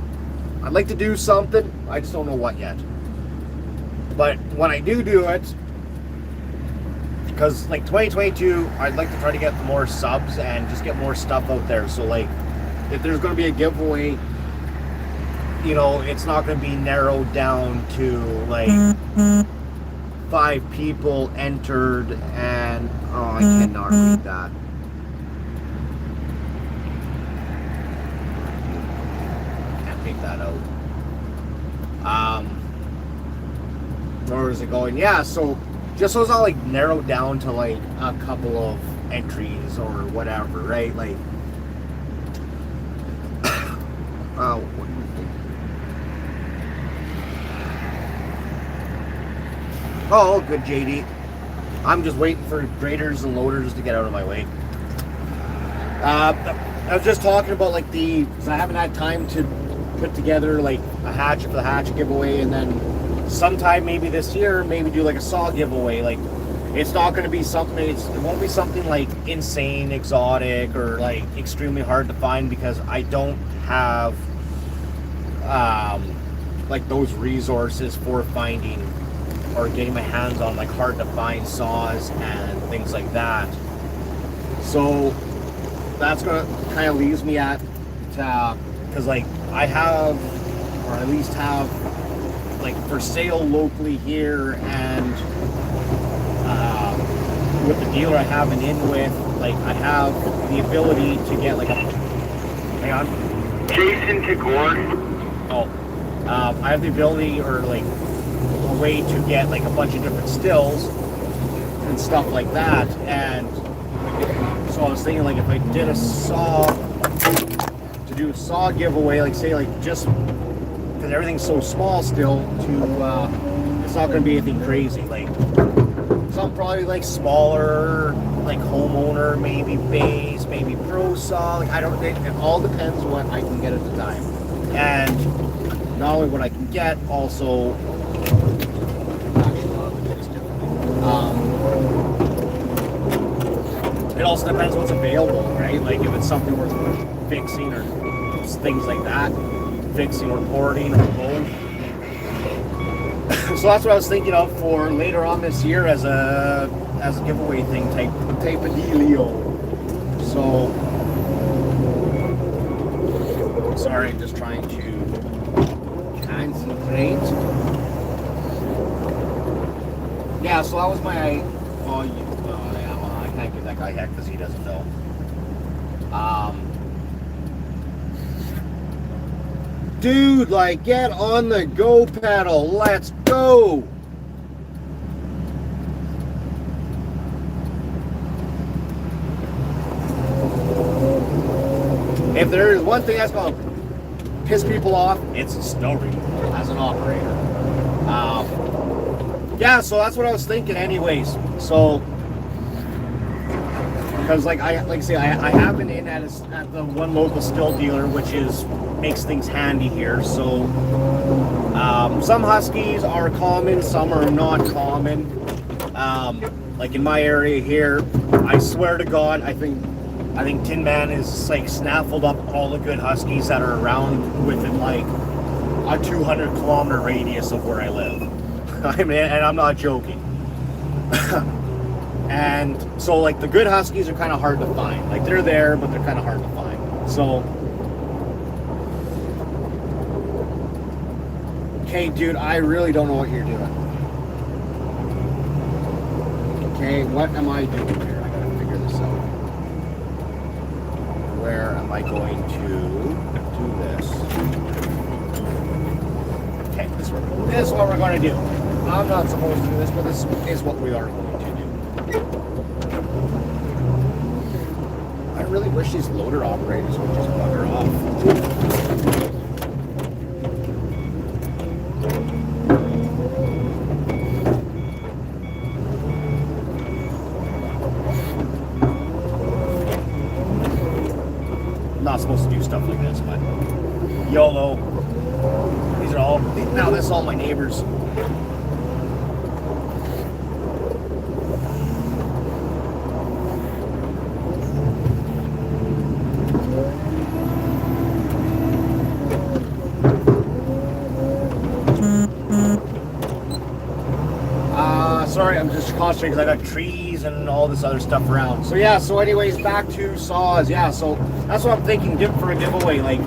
I'd like to do something. I just don't know what yet. But when I do it, because like 2022, I'd like to try to get more subs and just get more stuff out there. So like, if there's going to be a giveaway, you know, it's not going to be narrowed down to like 5 people entered, and I cannot read that. Can't take that out. where was it going? Yeah, so just so it's not like narrowed down to like a couple of entries or whatever, right? Like, what do you think? Oh, good, JD. I'm just waiting for graders and loaders to get out of my way. I was just talking about like because I haven't had time to put together like a hatchet for the hatchet giveaway, and then sometime maybe this year, maybe do like a saw giveaway. Like, it's not going to be something, it won't be something like insane, exotic, or like extremely hard to find, because I don't have like those resources for finding or getting my hands on like hard to find saws and things like that. So that's gonna kind of leaves me at because like I have, or at least have, like for sale locally here, and with the dealer I have an in with, like I have the ability to get like a, hang on, Jason Tagore. oh, I have the ability, or like a way to get like a bunch of different stills and stuff like that. And so I was thinking, like, if I did a saw, to do a saw giveaway, like say like just because everything's so small still, to it's not going to be anything crazy, like some probably like smaller, like homeowner, maybe base, maybe pro saw, like I don't think, it all depends what I can get at the time, and not only what I can get, also it also depends what's available, right? Like if it's something worth fixing or things like that, fixing or porting or both. So that's what I was thinking of for later on this year as a giveaway thing, type of dealio. So sorry, I'm just trying to concentrate. Yeah, so that was my I can't give that guy heck because he doesn't know. Dude, like, get on the go pedal. Let's go. If there is one thing that's going to piss people off, it's snow removal as an operator. Yeah, so that's what I was thinking anyways. So, because like I say, I have been in at the one local still dealer, which makes things handy here. So some Huskies are common, some are not common. Like in my area here, I swear to God, I think Tin Man is like snaffled up all the good Huskies that are around within like a 200-kilometer radius of where I live. I mean, and I'm not joking. And so like the good Huskies are kind of hard to find. Like they're there, but they're kind of hard to find. So, okay, dude, I really don't know what you're doing. Okay, what am I doing here? I gotta figure this out. Where am I going to do this? Okay, this is what we're going to do. I'm not supposed to do this, but this is what we are going to do. I really wish these loader operators would just bugger off. Not supposed to do stuff like this, but YOLO. These are all, now this is all my neighbors. Sorry, I'm just concentrating because I got trees and all this other stuff around. So yeah, so anyways, back to saws. Yeah, so that's what I'm thinking for a giveaway. Like,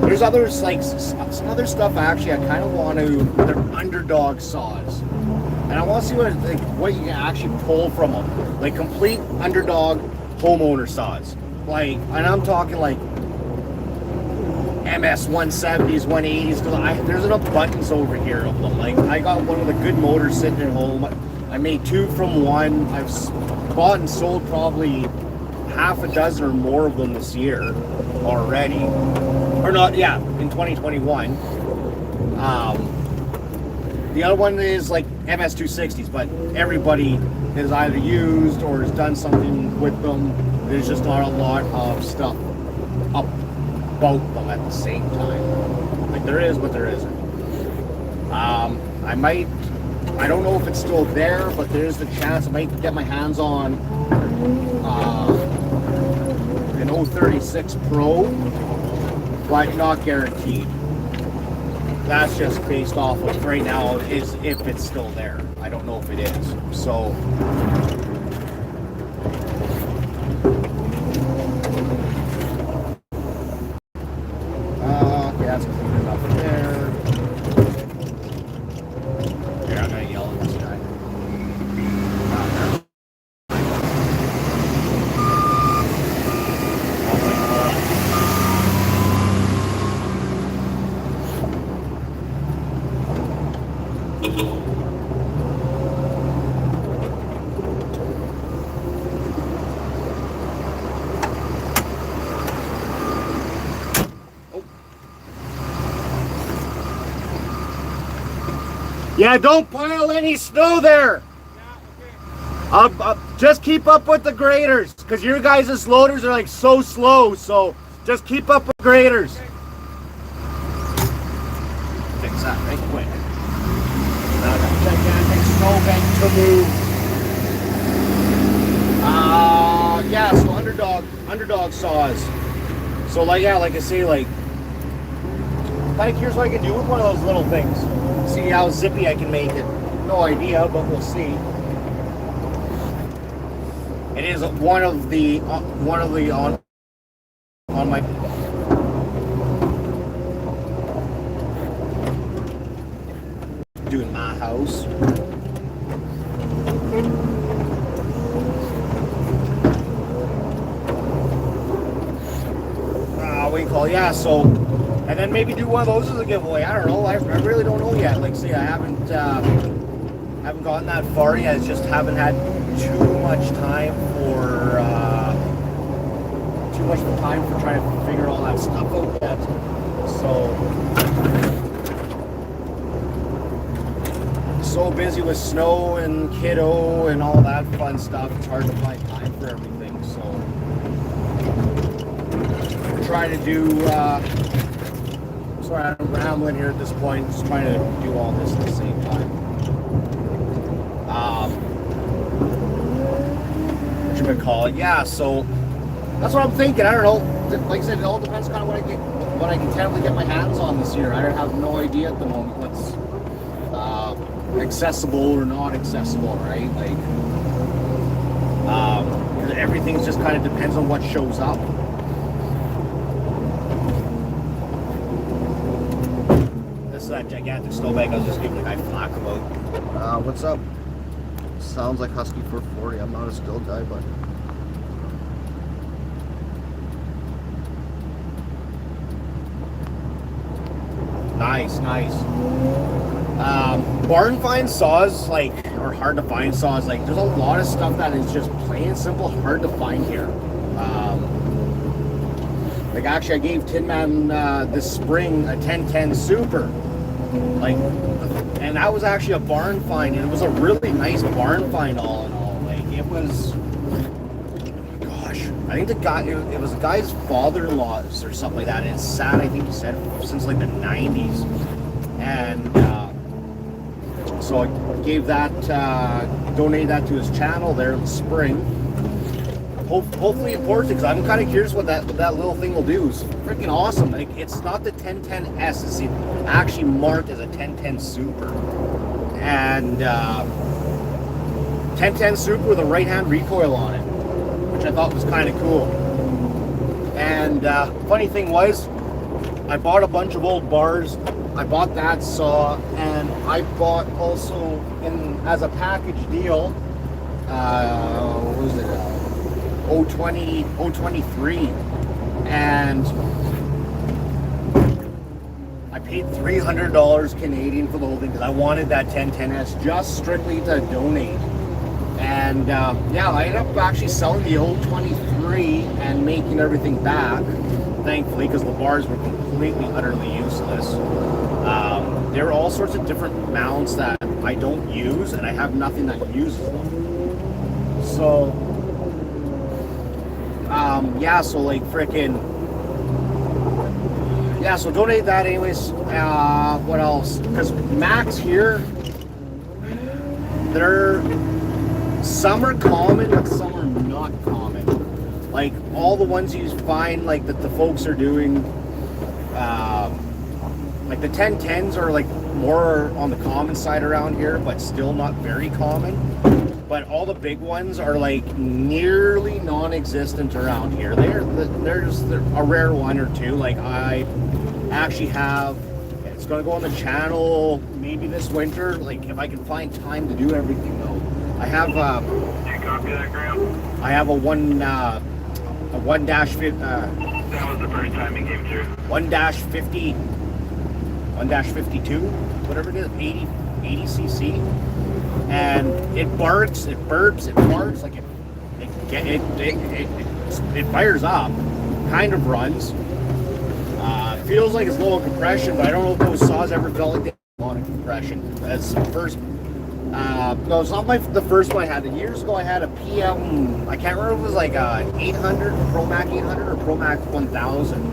there's others, like some other stuff actually I kind of want to, they're underdog saws. And I want to see what you can actually pull from them. Like complete underdog homeowner saws. Like, and I'm talking like MS 170s, 180s. There's enough buttons over here of them. Like, I got one of the good motors sitting at home. I made 2 from 1. I've bought and sold probably half a dozen or more of them this year already. Or not, yeah, in 2021. The other one is like MS 260s, but everybody has either used or has done something with them. There's just not a lot of stuff up about them at the same time. Like, there is, but there isn't. I don't know if it's still there, but there's the chance I might get my hands on an 036 Pro, but not guaranteed. That's just based off of right now is if it's still there. I don't know if it is. So okay, that's clean enough there. Here, I'm gonna yell at this guy. Yeah, don't pile any snow there. Just keep up with the graders, because your guys' loaders are like so slow. So just keep up with graders. Fix that right quick. Now that gigantic snowbank to move. Yeah. So underdog saws. So like I say, like here's what I can do with one of those little things. See how zippy I can make it. No idea, but we'll see. It is one of the on my doing my house. What do you call it? Yeah, so. And then maybe do one of those as a giveaway. I don't know. I really don't know yet. Like, say, I haven't gotten that far yet. I just haven't had too much time for trying to figure all that stuff out yet. So busy with snow and kiddo and all that fun stuff. It's hard to find time for everything. So try to do. Sorry, I'm rambling here at this point, just trying to do all this at the same time. What you gonna call it? Yeah, so that's what I'm thinking. I don't know. Like I said, it all depends kind of what I can tentatively get my hands on this year. I have no idea at the moment what's accessible or not accessible, right? Like, everything just kind of depends on what shows up. That gigantic snowbank I was just giving the guy flack about. What's up? Sounds like Husky 440. I'm not a still guy, but nice. Barn find saws are hard to find saws. Like, there's a lot of stuff that is just plain and simple hard to find here. Like, actually, I gave Tin Man this spring a 1010 Super. Like, and that was actually a barn find, and it was a really nice barn find all in all. Like, it was, gosh, I think it was the guy's father-in-law's or something like that, and it's sat, I think he said, since like the 90s. And so I gave that, donated that to his channel there in the spring. Hopefully it works, because I'm kind of curious what that little thing will do. It's freaking awesome. Like, it's not the 1010S, it's actually marked as a 1010 Super. And 1010 Super with a right-hand recoil on it, which I thought was kind of cool. And funny thing was, I bought a bunch of old bars. I bought that saw, and I bought also, as a package deal, what was it? 023, and I paid $300 Canadian for the whole thing because I wanted that 1010S just strictly to donate. And yeah, I ended up actually selling the old 23 and making everything back, thankfully, because the bars were completely, utterly useless. There are all sorts of different mounts that I don't use, and I have nothing that uses them. So, yeah, so like frickin', yeah, so donate that anyways. What else? Because Macs here, some are common, but some are not common. Like all the ones you find, like that the folks are doing, like the 1010s are like more on the common side around here, but still not very common. But all the big ones are like nearly non-existent around here. They're just a rare one or two. Like I actually have, it's gonna go on the channel maybe this winter. Like if I can find time to do everything though. I have You copy that, Graham? I have a 1-50. That was the first time he came through. 1-50, 1-52, whatever it is, 80 cc, and it barks, it burps, it farts, like it fires up, kind of runs. Feels like it's low on compression, but I don't know if those saws ever felt like they had a lot of compression. That's the first. No, it's not the first one I had. Years ago I had a PM, I can't remember if it was like a 800, ProMac 800 or ProMac 1000.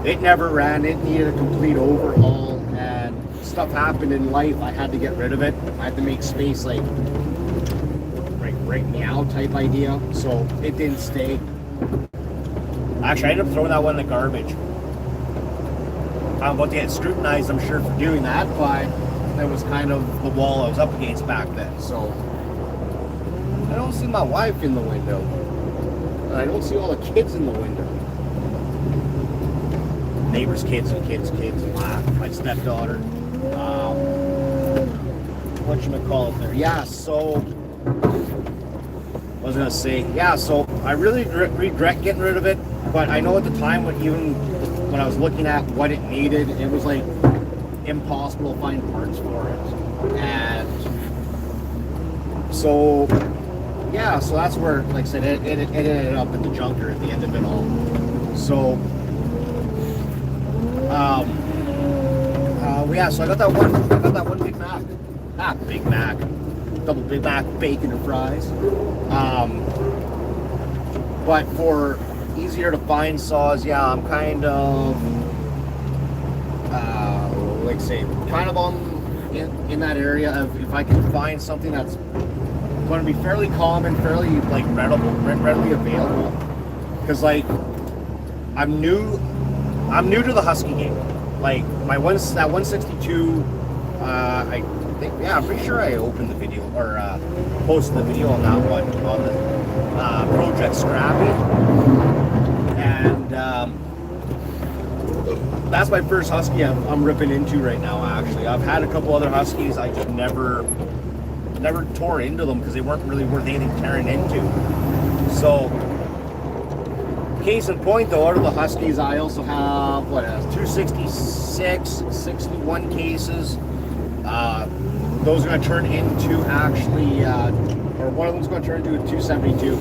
It never ran, it needed a complete overhaul, and stuff happened in life, I had to get rid of it. I had to make space, like right meow type idea, so it didn't stay. Actually, I ended up throwing that one in the garbage. I'm about to get scrutinized, I'm sure, for doing that, but that was kind of the wall I was up against back then. So I don't see my wife in the window. I don't see all the kids in the window. Neighbors' kids and kids. My stepdaughter. Whatchamacallit there. Yeah, so I was gonna say, yeah, so I really regret getting rid of it, but I know at the time when I was looking at what it needed, it was like impossible to find parts for it. And so yeah, so that's where, like I said, it ended up in the junker at the end of it all. So yeah, so I got that one Big Mac. Big Mac. Double Big Mac, bacon and fries. But for easier to find saws, yeah, I'm kind of like say, kind of in that area of if I can find something that's going to be fairly common, fairly like readily available. Because like I'm new to the Husky game. Like that 162, I think, yeah, I'm pretty sure I opened the video or posted the video on that one on the Project Scrappy, and that's my first Husky I'm ripping into right now. Actually, I've had a couple other Huskies. I just never tore into them because they weren't really worth anything tearing into. So, case in point, though, out of the Huskies, I also have 266, 61 cases. Those are going to turn into actually, or one of them's going to turn into a 272.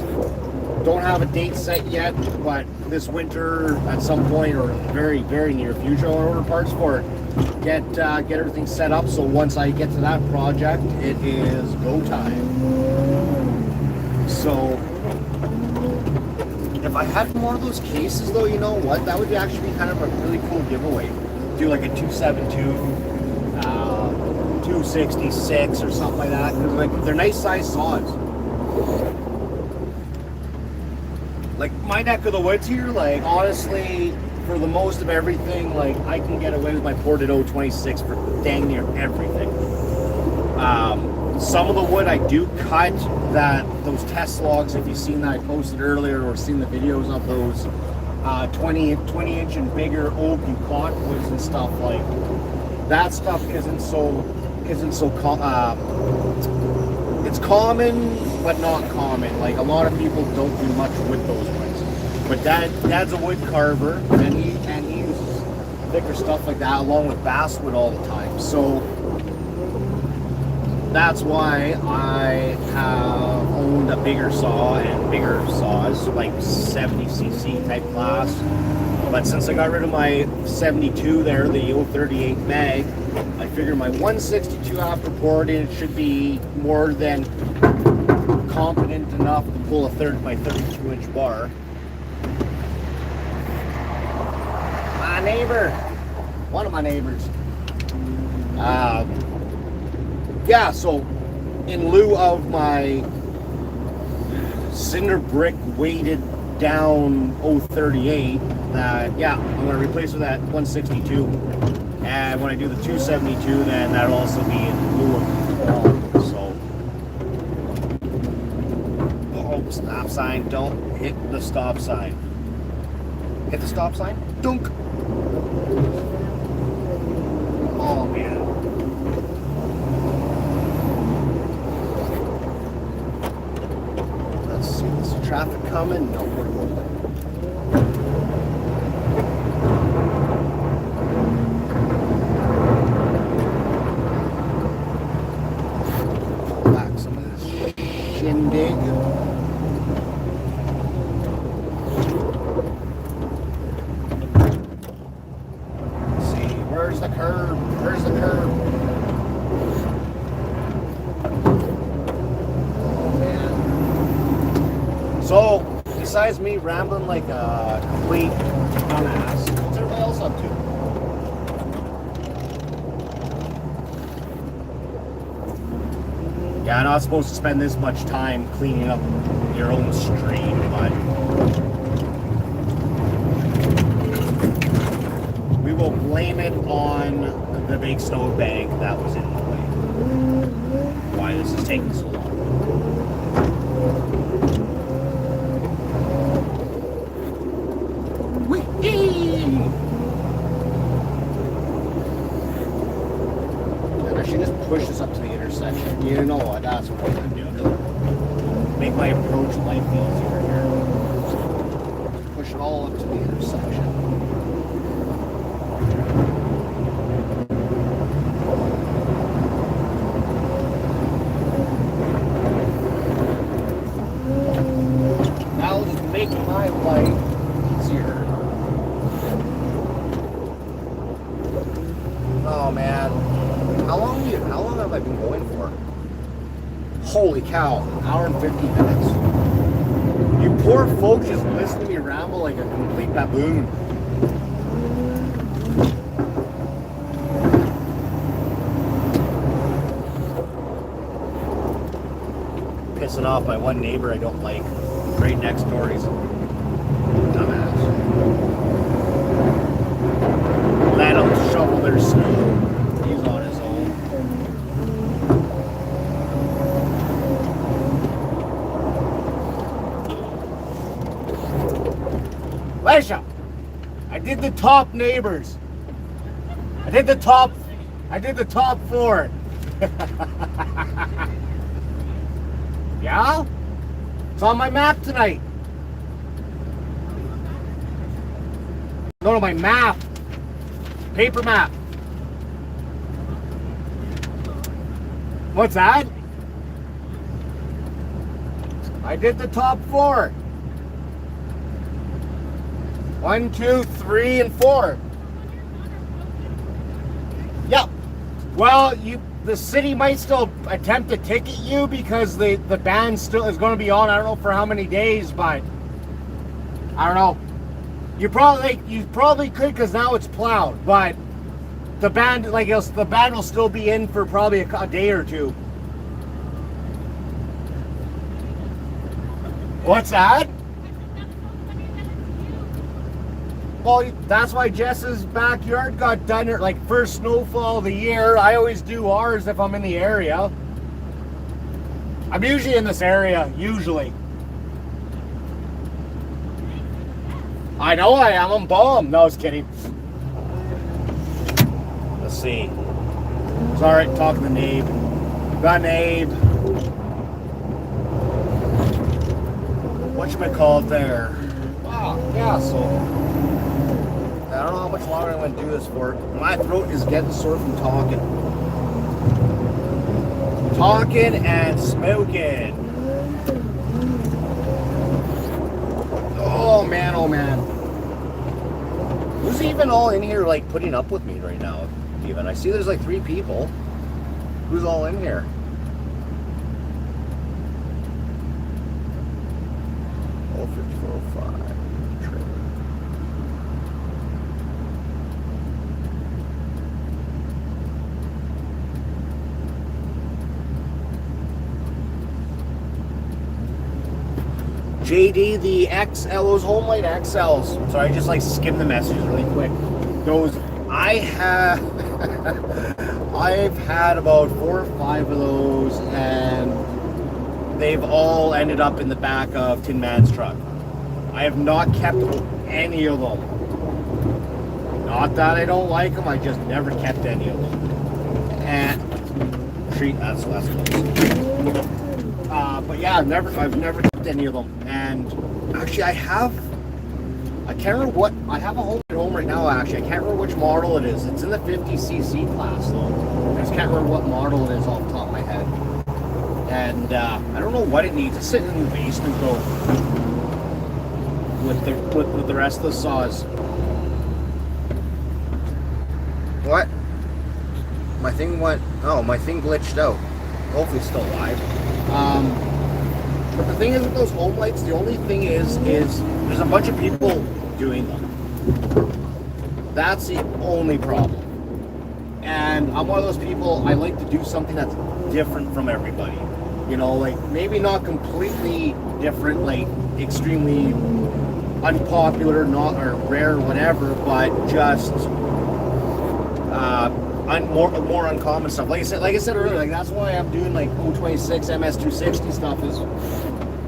Don't have a date set yet, but this winter at some point or very, very near future, I'll order parts for it. Get everything set up, so once I get to that project, it is go time. So if I had more of those cases, though, you know what? That would actually be kind of a really cool giveaway. Do like a 272, 266 or something like that, because like they're nice size saws. Like my neck of the woods here, like honestly, for the most of everything, like I can get away with my ported 026 for dang near everything. Some of the wood I do cut, those test logs, if you've seen that I posted earlier or seen the videos of those 20 inch and bigger oak and cottonwoods and stuff, like that stuff isn't so it's common but not common. Like a lot of people don't do much with those ones. But Dad's a wood carver, and he uses thicker stuff like that, along with basswood all the time. So that's why I have owned a bigger saw and bigger saws, like 70cc type class. But since I got rid of my 72 there, the 038 mag, I figured my 162 after poured in, it should be more than competent enough to pull a 30 by 32 inch bar. My neighbor, one of my neighbors. Yeah, so in lieu of my cinder brick weighted down 038, yeah, I'm going to replace with that 162. And when I do the 272, then that'll also be in lieu of the so. Oh, stop sign. Don't hit the stop sign. Hit the stop sign. Dunk. Oh, man. Let's see. Is the traffic coming? No, we're rolling. Back some of this shindig. Where's the curb? Where's the curb? Oh, man. So, besides me rambling like a complete dumbass, what's everybody else up to? Yeah, I'm not supposed to spend this much time cleaning up your own stream, but we will blame it on the big snowbank that was in the way. Why this is taking so long. Whee! And I should just push this up to the intersection. You know what? That's what I'm going to do. Make my approach life easier here. Push it all up to the intersection. Make my life easier. Oh man, how long have I been going for? Holy cow, an hour and 50 minutes. You poor folks just listen to me ramble like a complete baboon. Pissing off my one neighbor I don't like. Right next door, he's a dumbass. Let him shovel their snow. He's on his own. Lesha, I did the top neighbors. I did the top 4. Yeah? It's on my map tonight. No, my map. Paper map. What's that? I did the top 4. 1, 2, 3, and 4. Yep. Well, the city might still attempt to ticket you because the ban still is going to be on. I don't know for how many days, but I don't know. You probably could because now it's plowed, but the ban the ban will still be in for probably a day or two. What's that? Well, that's why Jess's backyard got done at first snowfall of the year. I always do ours if I'm in the area. I'm usually in this area, usually. I know I am, I'm bummed. No, I was kidding. Let's see. It's alright talking to Nabe. Got Nabe. Whatchamacallit there? Wow, yeah, so I don't know how much longer I'm going to do this for. My throat is getting sore from talking. Talking and smoking. Oh man, oh man. Who's even all in here like putting up with me right now? Even I see there's like 3 people. Who's all in here? Oh, 5405. JD, the XL, those HomeLight XLs. So I just like skim the messages really quick. Those, I've had about 4 or 5 of those, and they've all ended up in the back of Tin Man's truck. I have not kept any of them. Not that I don't like them, I just never kept any of them. And treat that's close. But yeah, I've never kept any of them. And actually, I can't remember what, I have a home at home right now actually. I can't remember which model it is. It's in the 50cc class though. I just can't remember what model it is off the top of my head. And I don't know what it needs. It's sitting in the basement though. With the rest of the saws. What? My thing went, oh, my thing glitched out. Hopefully it's still alive. But the thing is with those home lights, the only thing is there's a bunch of people doing them. That's the only problem. And I'm one of those people, I like to do something that's different from everybody. You know, like maybe not completely different, like extremely unpopular, not or rare, whatever, but just more uncommon stuff. Like I said earlier, like that's why I'm doing like 026 MS260 stuff. Is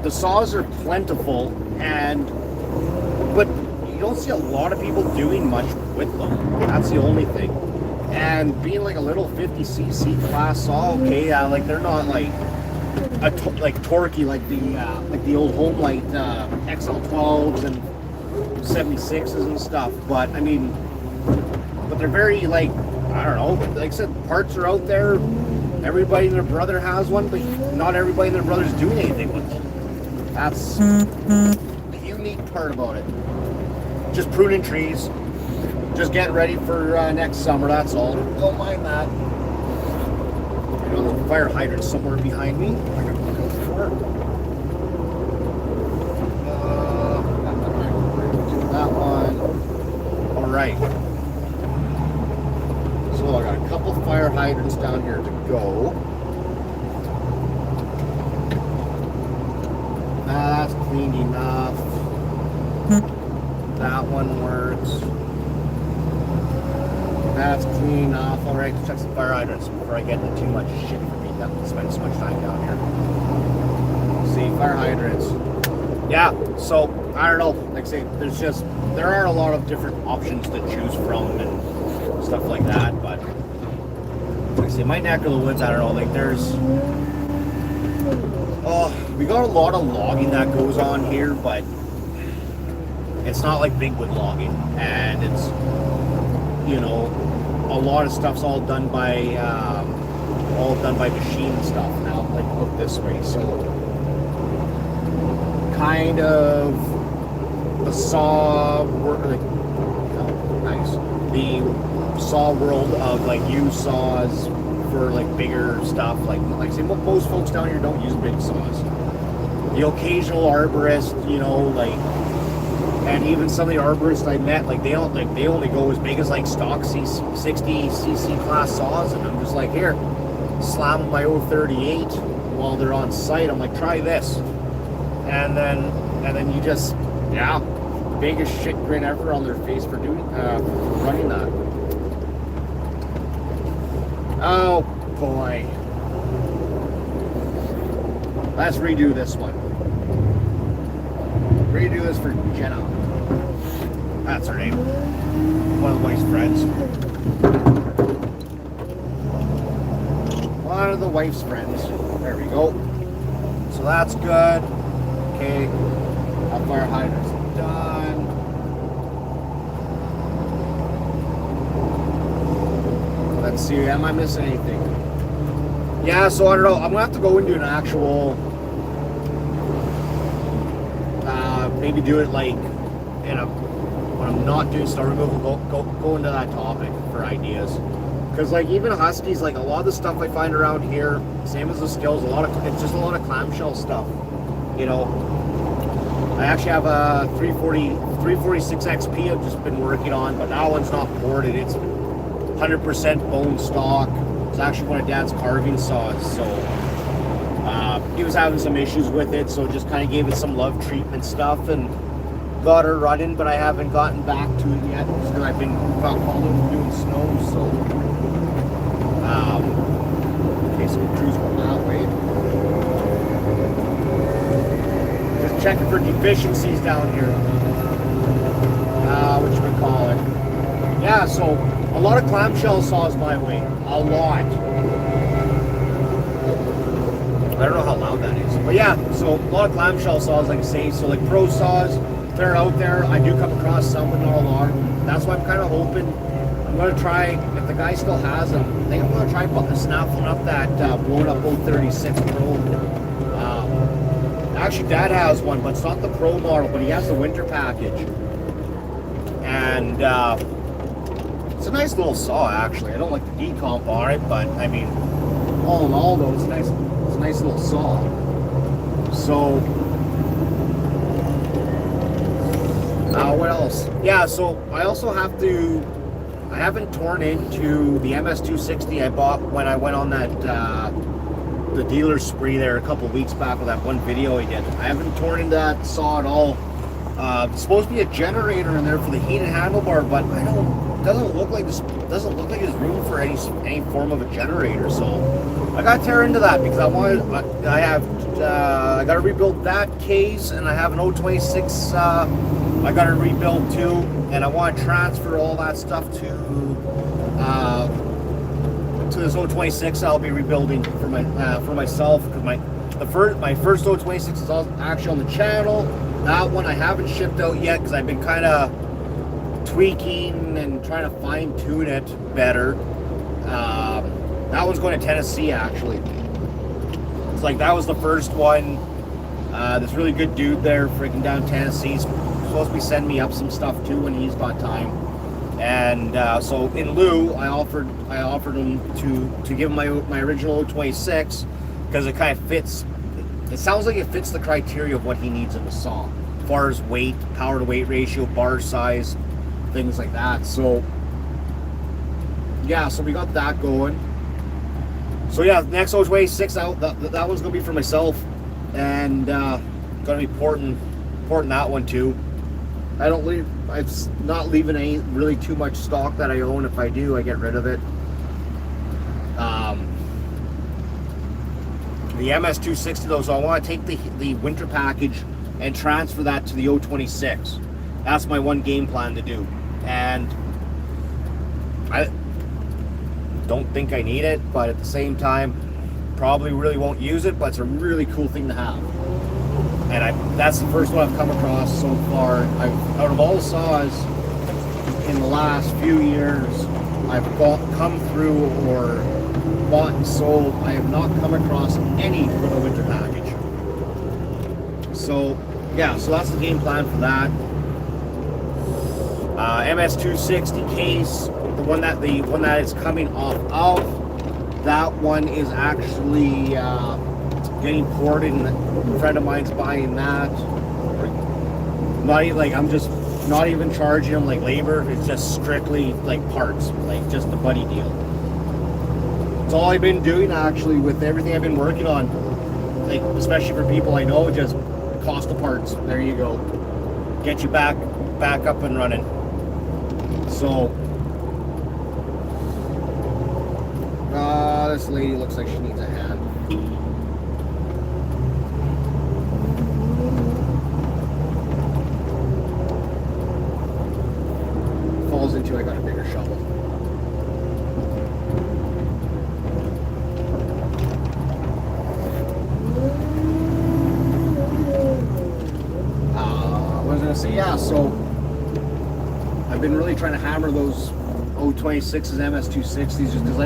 the saws are plentiful, but you don't see a lot of people doing much with them. That's the only thing. And being like a little 50cc class saw, okay, yeah, like they're not like like torquey like the old HomeLight XL12s and 76s and stuff. But I mean, but they're very like, I don't know, like I said, parts are out there. Everybody and their brother has one, but not everybody and their brother's doing anything with them. That's the unique part about it. Just pruning trees, just getting ready for next summer, that's all. Don't mind that. You know, the fire hydrant somewhere behind me. I gotta look out for it. That one. Alright. So I got a couple fire hydrants down here to go. That's clean enough. That one works. That's clean enough. Alright, check some fire hydrants before I get into too much shit for me to spend so much time down here. See, fire hydrants. Yeah, so I don't know. Like I say, there are a lot of different options to choose from and stuff like that, but like I say, my neck of the woods, I don't know, like we got a lot of logging that goes on here, but it's not like big wood logging, and it's, you know, a lot of stuff's all done by machine and stuff now, like look this way, so kind of the saw work, like, oh, nice, the saw world of like used saws for like bigger stuff, like I say, most folks down here don't use big saws. The occasional arborist, you know, like, and even some of the arborists I met, like they only go as big as like stock 60cc class saws, and I'm just like, here, slam my 038 while they're on site. I'm like, try this, and then you just, yeah, biggest shit grin ever on their face for doing running that. Oh boy. Let's redo this one. Redo this for Jenna. That's her name. One of the wife's friends. One of the wife's friends. There we go. So that's good. Okay. That fire hydrant's done. Let's see, am I missing anything? Yeah, so I don't know. I'm gonna have to go and do an actual, maybe do it like when I'm not doing snow removal, go into that topic for ideas. Because like even Huskies, like a lot of the stuff I find around here, same as the Stills, it's just a lot of clamshell stuff. You know, I actually have a 346 XP I've just been working on, but that one's not ported. It's 100% bone stock. It's actually one of Dad's carving saws, so he was having some issues with it, so just kind of gave it some love treatment stuff and got her running, but I haven't gotten back to it yet because I've been called in doing snow, so okay, so we'll cruise going that way. Just checking for deficiencies down here. What you would call it. Yeah, so a lot of clamshell saws my way. A lot. I don't know how loud that is. But yeah, so a lot of clamshell saws, like I say. So like pro saws, they're out there. I do come across some, but not a lot. That's why I'm kind of hoping. I'm going to try, if the guy still has them, I think I'm going to try snaffling up that blown up 036 Pro. Actually, Dad has one, but it's not the Pro model, but he has the winter package. And it's a nice little saw, actually. I don't like the decomp on it, but I mean, all in all, though, it's a nice little saw. So, what else? Yeah, so I also have to. I haven't torn into the MS260 I bought when I went on that the dealer spree there a couple weeks back with that one video I did. I haven't torn into that saw at all. It's supposed to be a generator in there for the heated handlebar, but I don't. Doesn't look like there's room for any form of a generator. So I got to tear into that because I got to rebuild that case, and I have an 026. I got to rebuild too, and I want to transfer all that stuff to this 026. I'll be rebuilding for myself because my first 026 is actually on the channel. That one I haven't shipped out yet because I've been kind of tweaking and trying to fine tune it better. That one's going to Tennessee, actually. It's like that was the first one. This really good dude there, freaking down Tennessee, supposed to be sending me up some stuff too when he's got time. And so in lieu, I offered him to give him my original 026 because it kind of fits. It sounds like it fits the criteria of what he needs in the saw, as far as weight, power to weight ratio, bar size, things like that. So yeah, so we got that going. So yeah, next 026 out. That one's gonna be for myself, and gonna be porting that one too. It's not leaving any really too much stock that I own. If I do, I get rid of it. The MS260 though, so I want to take the winter package and transfer that to the 026. That's my one game plan to do. And I don't think I need it, but at the same time, probably really won't use it, but it's a really cool thing to have. And that's the first one I've come across so far. Out of all the saws in the last few years I've come through or bought and sold, I have not come across any for the winter package. So yeah, so that's the game plan for that. MS260 case, the one that is coming off of, that one is actually getting ported, and a friend of mine's buying that. Not even, like, I'm just not even charging him like labor. It's just strictly like parts, like just a buddy deal. It's all I've been doing actually with everything I've been working on, like especially for people I know. Just cost of parts. There you go. Get you back up and running. So this lady looks like she needs a hand. Falls into, I got a bigger shovel. What was I gonna say? Yeah, so I've been really trying to hammer those 026s, MS260s, just because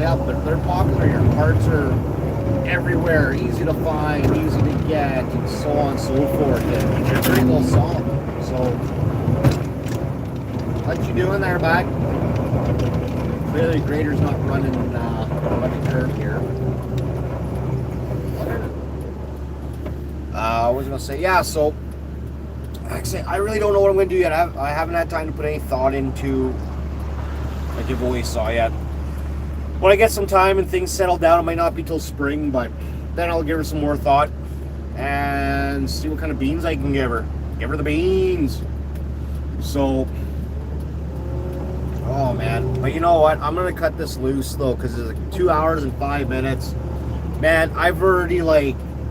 they're popular here. Parts are everywhere, easy to find, easy to get, and so on and so forth. And they're pretty well solid. So, what you doing there, bud? Clearly, the grader's not running the curve here. I was gonna say, yeah. So, actually, I really don't know what I'm gonna do yet. I haven't had time to put any thought into a giveaway saw yet. When I get some time and things settle down, it might not be till spring, but then I'll give her some more thought and see what kind of beans I can give her. Give her the beans. So, oh man. But you know what? I'm going to cut this loose though, because it's like 2 hours and 5 minutes. Man, I've already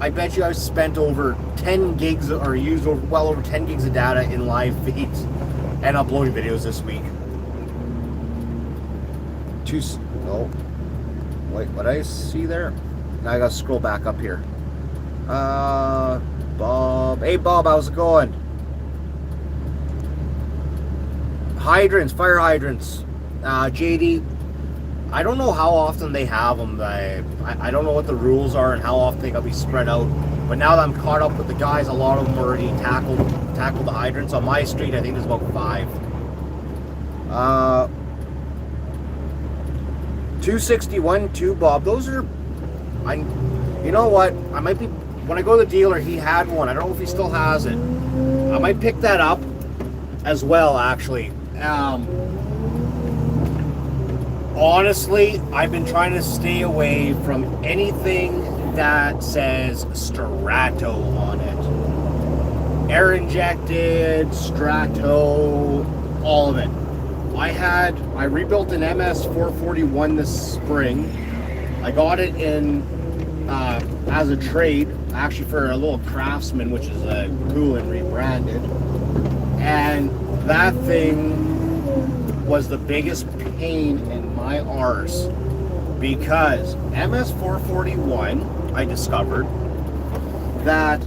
I bet you I've spent over 10 gigs or used well over 10 gigs of data in live feeds and uploading videos this week. Oh, wait, what I see there? Now I gotta scroll back up here. Bob. Hey, Bob, how's it going? Hydrants, fire hydrants. JD, I don't know how often they have them. I don't know what the rules are and how often they gotta be spread out. But now that I'm caught up with the guys, a lot of them already tackled the hydrants. On my street, I think there's about 5. 261, 2 Bob. Those are, you know what? I might be, when I go to the dealer, he had one. I don't know if he still has it. I might pick that up as well, actually. Honestly, I've been trying to stay away from anything that says Strato on it. Air injected, Strato, all of it. I rebuilt an MS441 this spring. I got it in as a trade, actually for a little Craftsman, which is a Coolant rebranded. And that thing was the biggest pain in my arse, because MS441, I discovered that,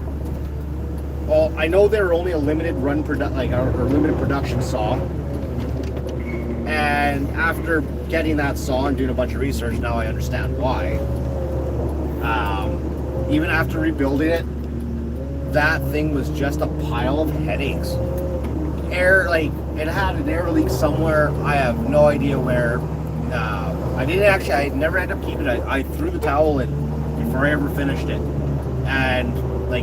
well, I know they're only a limited run or limited production saw. And after getting that saw and doing a bunch of research, now I understand why. Even after rebuilding it, that thing was just a pile of headaches. It had an air leak somewhere. I have no idea where. I never ended up keeping it. I threw the towel in before I ever finished it. And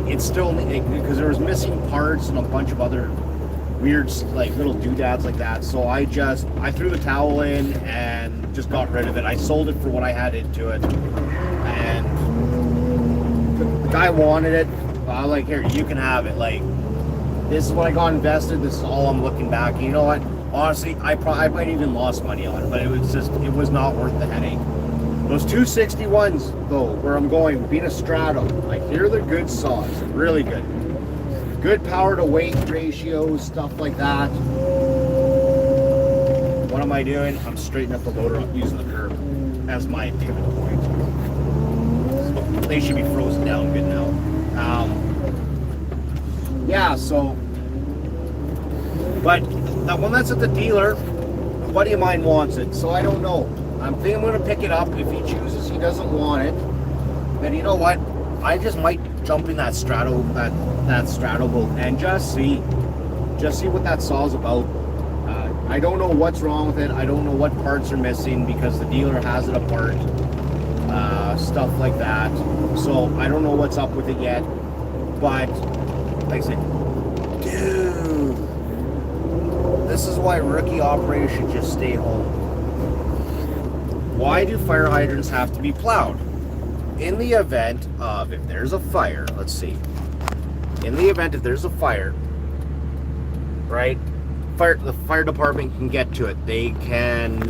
it's still, because there was missing parts and a bunch of other weird little doodads like that. So I threw the towel in and just got rid of it. I sold it for what I had into it, and the guy wanted it. I was like, here, you can have it. This is what I got invested. This is all I'm looking back. You know what? Honestly, I might even lost money on it, but it was not worth the headache. Those 261s though, where I'm going, being a Strato, I hear they're good saws, really good. Good power to weight ratios, stuff like that. What am I doing? I'm straightening up the loader up using the curve as my pivot point. So they should be frozen down good now. Yeah, so, but that one that's at the dealer, a buddy of mine wants it, so I don't know. I'm thinking I'm going to pick it up. If he chooses he doesn't want it, then you know what? I just might jump in that Strato, that Strato boat and just see what that saw's about. I don't know what's wrong with it. I don't know what parts are missing because the dealer has it apart, stuff like that. So I don't know what's up with it yet. But like I said, dude, this is why rookie operators should just stay home. Why do fire hydrants have to be plowed? In the event of, if there's a fire, let's see. In the event if there's a fire, right? The fire department can get to it. They can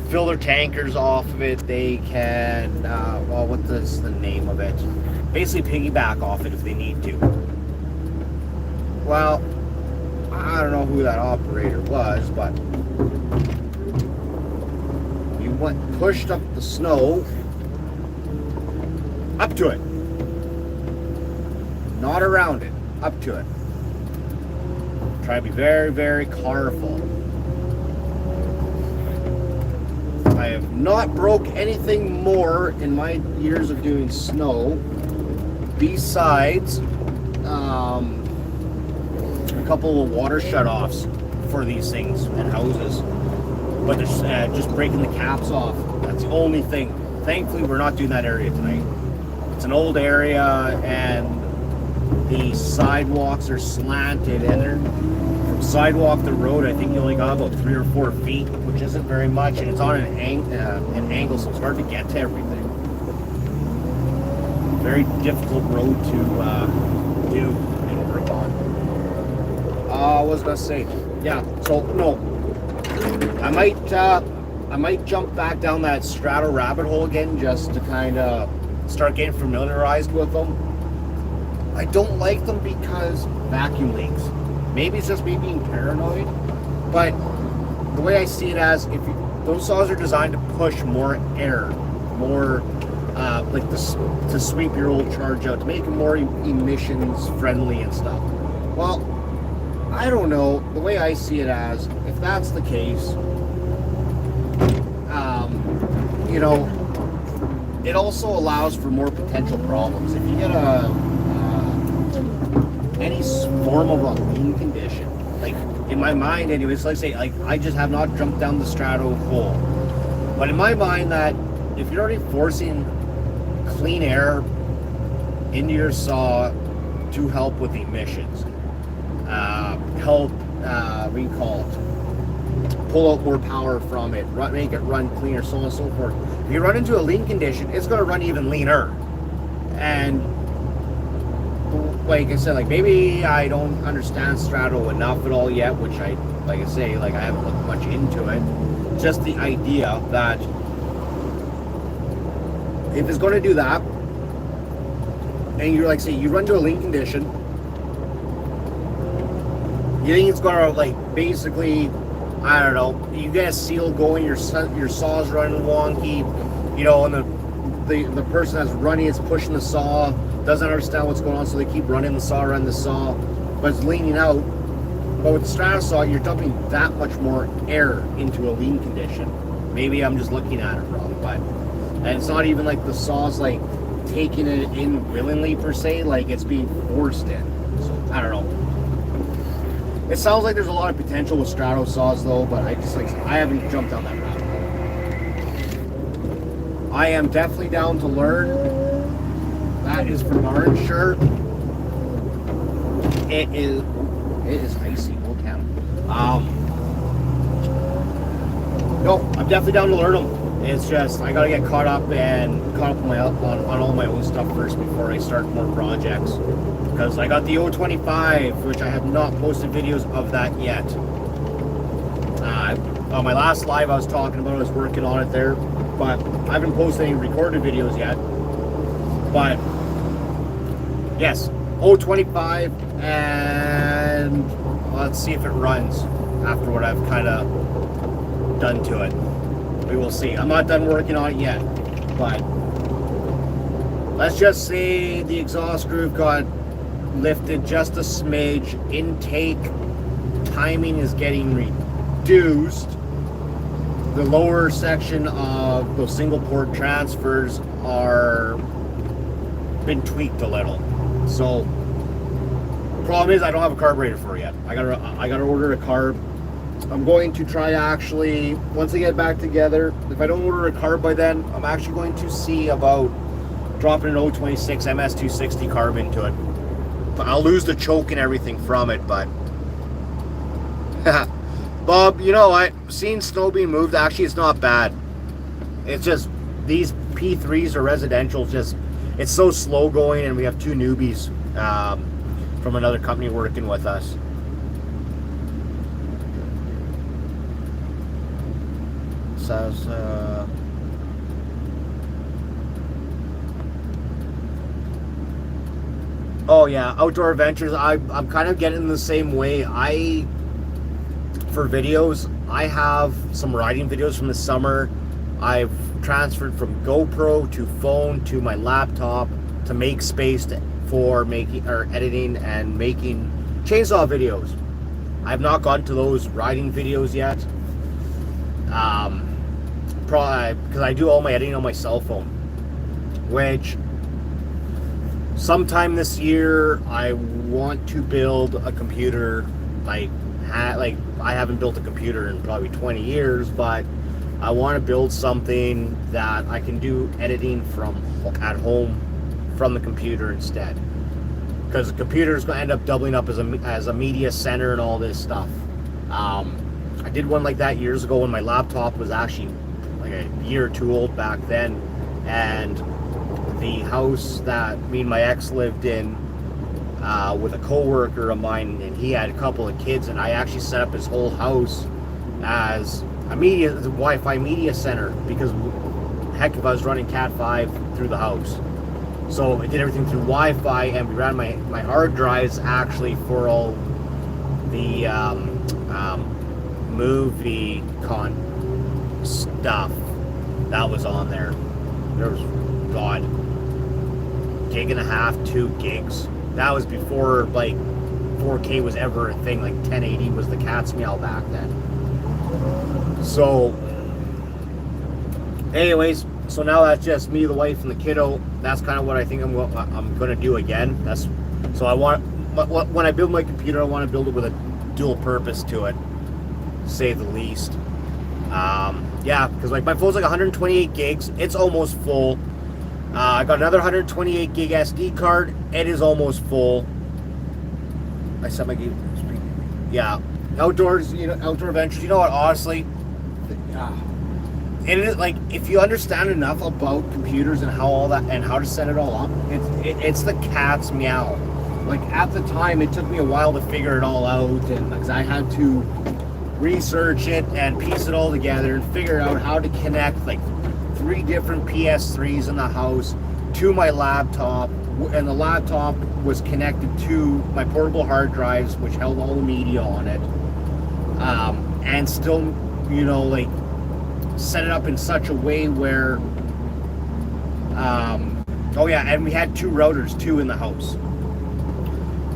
fill their tankers off of it. They can, well, what is the name of it? Basically piggyback off it if they need to. Well, I don't know who that operator was, but pushed up the snow up to it, not around it, up to it. Try to be very, very careful. I have not broke anything more in my years of doing snow besides a couple of water shutoffs for these things and houses. But they're just breaking the caps off. That's the only thing. Thankfully, we're not doing that area tonight. It's an old area, and the sidewalks are slanted, and they're from sidewalk to road. I think you only got about 3 or 4 feet, which isn't very much, and it's on an angle, so it's hard to get to everything. Very difficult road to do and work on. What was I gonna say? Yeah. So no, I might jump back down that Strato rabbit hole again just to kind of start getting familiarized with them. I don't like them because vacuum leaks. Maybe it's just me being paranoid, but the way I see it as, those saws are designed to push more air, more like to sweep your old charge out, to make it more emissions friendly and stuff. Well, I don't know. The way I see it as, if that's the case, you know, it also allows for more potential problems. If you get any form of a lean condition, like in my mind anyways, like say, like I just have not jumped down the Strato hole, but in my mind that if you're already forcing clean air into your saw to help with emissions, help recall it, pull out more power from it, make it run cleaner, so on and so forth. If you run into a lean condition, it's going to run even leaner. And like I said, like maybe I don't understand Strato enough at all yet, which I haven't looked much into it. Just the idea that if it's going to do that, and you're like, say, you run into a lean condition, you think it's going to like basically, I don't know, you get a seal going, your saw's running wonky, you know, and the person that's running is pushing the saw, doesn't understand what's going on, so they keep running the saw, but it's leaning out. But with the Strato saw, you're dumping that much more air into a lean condition. Maybe I'm just looking at it wrong, but, and it's not even like the saw's like taking it in willingly per se, like it's being forced in. So I don't know. It sounds like there's a lot of potential with Strato saws though, but I haven't jumped down that rabbit hole. I am definitely down to learn. That is from Orange Shirt. It is icy. Look at them. No, I'm definitely down to learn them. It's just I gotta get caught up on all my own stuff first before I start more projects. Because I got the 025, which I have not posted videos of that yet. On my last live I was talking about, I was working on it there, but I haven't posted any recorded videos yet. But yes, 025, and let's see if it runs after what I've kind of done to it. We will see. I'm not done working on it yet, but let's just say the exhaust groove got lifted just a smidge. Intake timing is getting reduced. The lower section of those single port transfers are been tweaked a little. So the problem is I don't have a carburetor for it yet. I gotta order a carb. I'm going to try actually, once I get back together, if I don't order a carb by then, I'm actually going to see about dropping an 026 MS260 carb into it. But I'll lose the choke and everything from it, but Bob, you know what? Seeing snow being moved, actually it's not bad. It's just these P3s are residential, just it's so slow going, and we have 2 newbies from another company working with us. Says oh yeah, Outdoor Adventures. I'm kind of getting the same way. For videos, I have some riding videos from the summer. I've transferred from GoPro to phone to my laptop to make space for making or editing and making chainsaw videos. I've not gotten to those riding videos yet. probably because I do all my editing on my cell phone, which sometime this year I want to build a computer. Like I haven't built a computer in probably 20 years, but I want to build something that I can do editing from at home from the computer instead, because the computer is going to end up doubling up as a media center and all this stuff. I did one like that years ago when my laptop was actually like a year or two old back then, and the house that me and my ex lived in with a co-worker of mine, and he had a couple of kids, and I actually set up his whole house as a Wi-Fi media center, because heck, if I was running Cat 5 through the house. So I did everything through Wi-Fi, and we ran my hard drives actually for all the movie con stuff that was on there. There was, God, 1.5 gigs, 2 gigs. That was before like 4K was ever a thing. Like 1080 was the cat's meow back then. So anyways, so now that's just me, the wife, and the kiddo. That's kind of what I think I'm going to do again. That's so I want, when I build my computer, I want to build it with a dual purpose to it, to say the least. Yeah, because like my phone's like 128 gigs. It's almost full. I got another 128 gig SD card. It is almost full. I set my game. Yeah, outdoors. Outdoor adventures. You know what? Honestly, it is like, if you understand enough about computers and how all that and how to set it all up, it's the cat's meow. Like at the time, it took me a while to figure it all out, and because I had to research it and piece it all together and figure out how to connect like 3 different PS3s in the house to my laptop, and the laptop was connected to my portable hard drives, which held all the media on it, and still, like, set it up in such a way where, oh yeah, and we had 2 routers too in the house.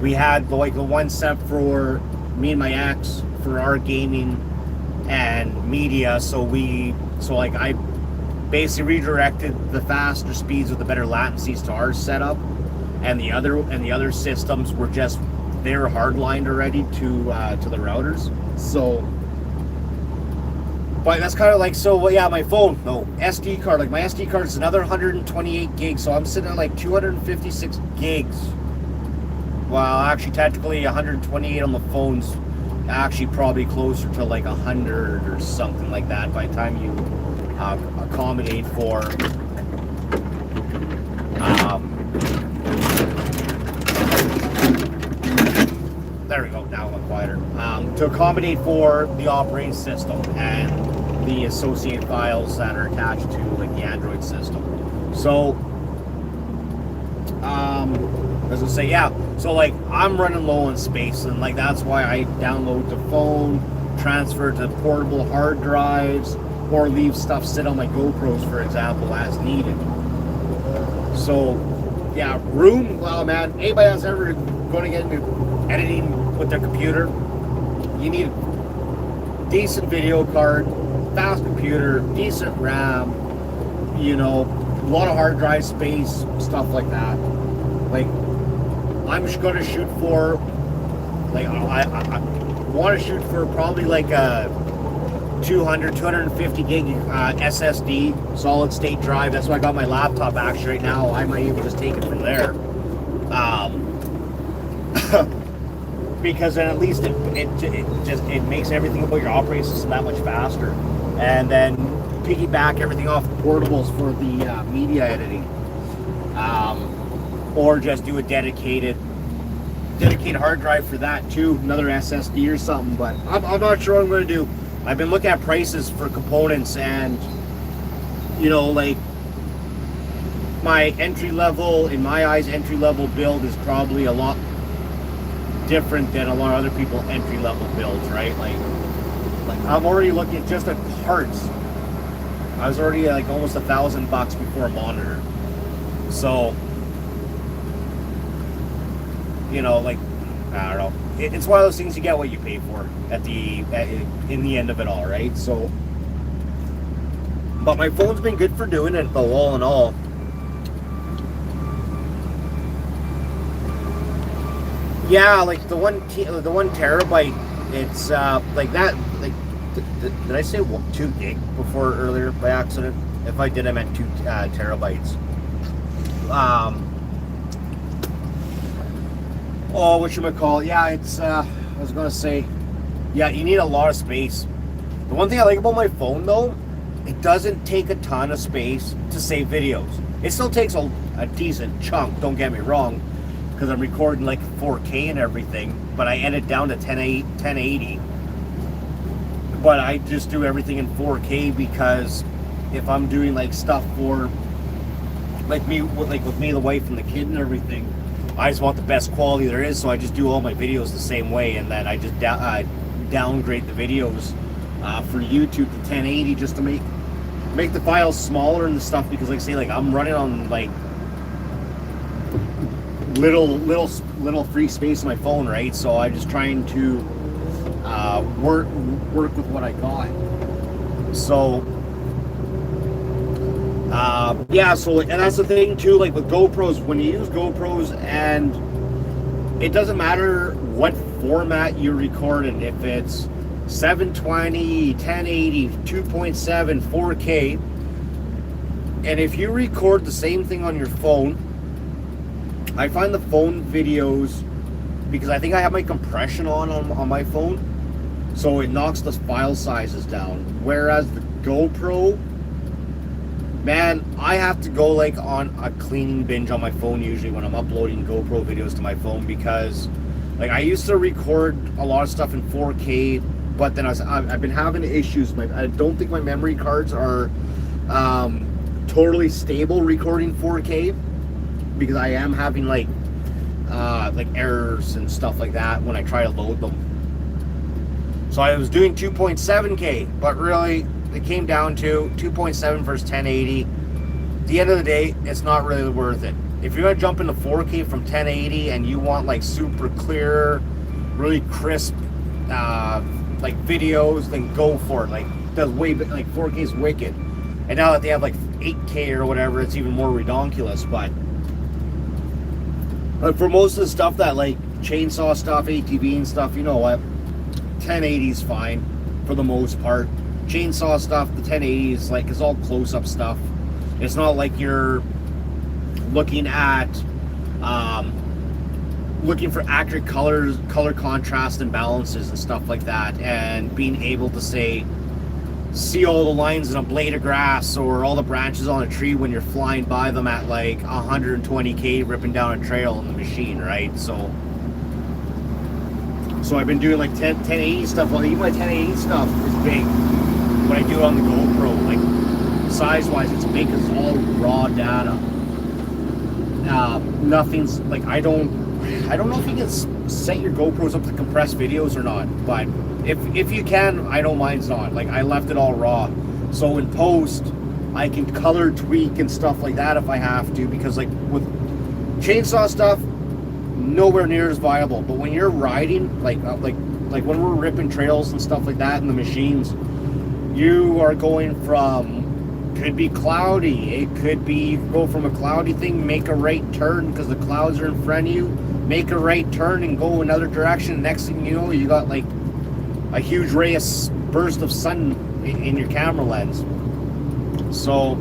We had the one set for me and my ex for our gaming and media, so I basically redirected the faster speeds with the better latencies to our setup, and the other systems were just, they were hardlined already to the routers. So, but that's kind of like, so well, yeah, my phone, no SD card, like my SD card is another 128 gigs, so I'm sitting at like 256 gigs. Well, actually, technically 128 on the phone's actually probably closer to like 100 or something like that by the time you accommodate for there we go, now I'm quieter, to accommodate for the operating system and the associated files that are attached to like the Android system. So as I say, yeah, so like I'm running low on space, and like that's why I download the phone, transfer to portable hard drives, or leave stuff sit on my GoPros, for example, as needed. So yeah, room, well man, anybody that's ever going to get into editing with their computer, you need a decent video card, fast computer, decent RAM, a lot of hard drive space, stuff like that. Like, I'm just going to shoot for, like, I want to shoot for probably like a 250 gig SSD, solid state drive. That's why I got my laptop actually right now. I might even just take it from there. Because then at least it makes everything about your operating system that much faster. And then piggyback everything off the portables for the media editing. Or just do a dedicated hard drive for that too, another SSD or something. But I'm not sure what I'm going to do. I've been looking at prices for components, and like my entry level build is probably a lot different than a lot of other people's entry level builds, right? Like I'm already looking at just at parts. I was already like almost $1,000 before a monitor. So, like, I don't know. It's one of those things, you get what you pay for in the end of it all, right? So But my phone's been good for doing it, though, all in all. Yeah, like the 1 terabyte, it's like that. Like, did I say 2 gig before earlier by accident? If I did, I meant 2 terabytes. Oh, whatchamacallit? Yeah, it's. I was gonna say, yeah, you need a lot of space. The one thing I like about my phone, though, it doesn't take a ton of space to save videos. It still takes a decent chunk, don't get me wrong, because I'm recording like 4K and everything, but I edit down to 1080. But I just do everything in 4K because if I'm doing like stuff for like with me, the wife, and the kid and everything, I just want the best quality there is, so I just do all my videos the same way, and then I just downgrade the videos for YouTube to 1080 just to make the files smaller and stuff, because like I say, like I'm running on like little free space on my phone, right? So I'm just trying to work with what I got. So yeah, so and that's the thing too, like with GoPros, when you use GoPros, and it doesn't matter what format you record in, if it's 720, 1080, 2.7, 4K, and if you record the same thing on your phone, I find the phone videos, because I think I have my compression on my phone, so it knocks the file sizes down, whereas the GoPro, man, I have to go like on a cleaning binge on my phone usually when I'm uploading GoPro videos to my phone, because like I used to record a lot of stuff in 4K, but then I've been having issues. I don't think my memory cards are totally stable recording 4K, because I am having like errors and stuff like that when I try to load them. So I was doing 2.7K, but really it came down to 2.7 versus 1080. At the end of the day, it's not really worth it. If you're gonna jump into 4K from 1080 and you want like super clear, really crisp like videos, then go for it. Like that's way, like 4K is wicked. And now that they have like 8K or whatever, it's even more redonkulous. But for most of the stuff that like chainsaw stuff, ATV and stuff, you know what, 1080 is fine for the most part. Chainsaw stuff, the 1080 is like, it's all close-up stuff. It's not like you're looking at looking for accurate colors, color contrast and balances and stuff like that, and being able to see all the lines in a blade of grass or all the branches on a tree when you're flying by them at like 120K ripping down a trail in the machine, right? So I've been doing like 1080 stuff. Well, even my 1080 stuff is big. When I do it on the GoPro, like size-wise, it's big because it's all raw data. Nothing's like, I don't know if you can set your GoPros up to compress videos or not, but if you can, I don't mind not. Like I left it all raw, so in post I can color tweak and stuff like that if I have to, because like with chainsaw stuff, nowhere near as viable. But when you're riding, like when we're ripping trails and stuff like that in the machines, you are going from, could be cloudy, it could be, go from a cloudy thing, make a right turn because the clouds are in front of you, make a right turn and go another direction. Next thing you know, you got like a huge burst of sun in your camera lens. So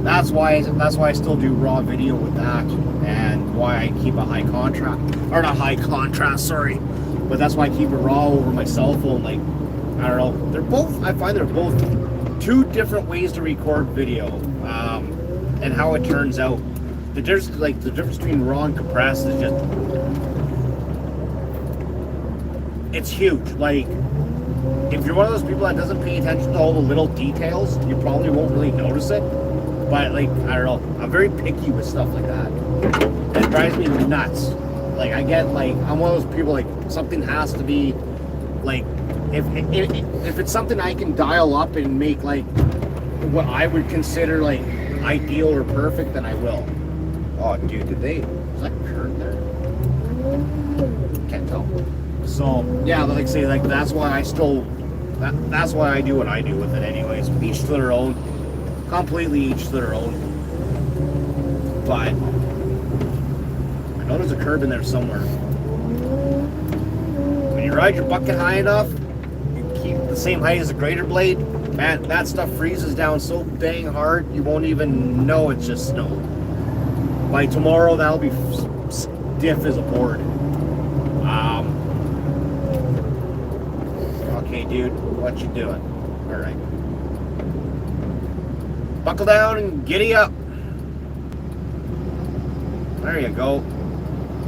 that's why I still do raw video with that, and why I keep a high contrast, or not high contrast, sorry, but that's why I keep it raw over my cell phone. Like, I don't know, I find they're both two different ways to record video, and how it turns out. The difference between raw and compressed is just, it's huge. Like, if you're one of those people that doesn't pay attention to all the little details, you probably won't really notice it. But like, I don't know, I'm very picky with stuff like that. It drives me nuts. Like, I get like, I'm one of those people, like, something has to be like, if it's something I can dial up and make like what I would consider like ideal or perfect, then I will. Oh dude, is that curved there? Can't tell. So yeah, like I say, like that's why I do what I do with it anyways. Each to their own. completely each to their own. But I know there's a curb in there somewhere. When you ride your bucket high enough, you keep the same height as a grater blade, man, that stuff freezes down so dang hard you won't even know it's just snow. By tomorrow, that'll be stiff as a board. Okay, dude, what you doing? All right. Buckle down and giddy up. There you go.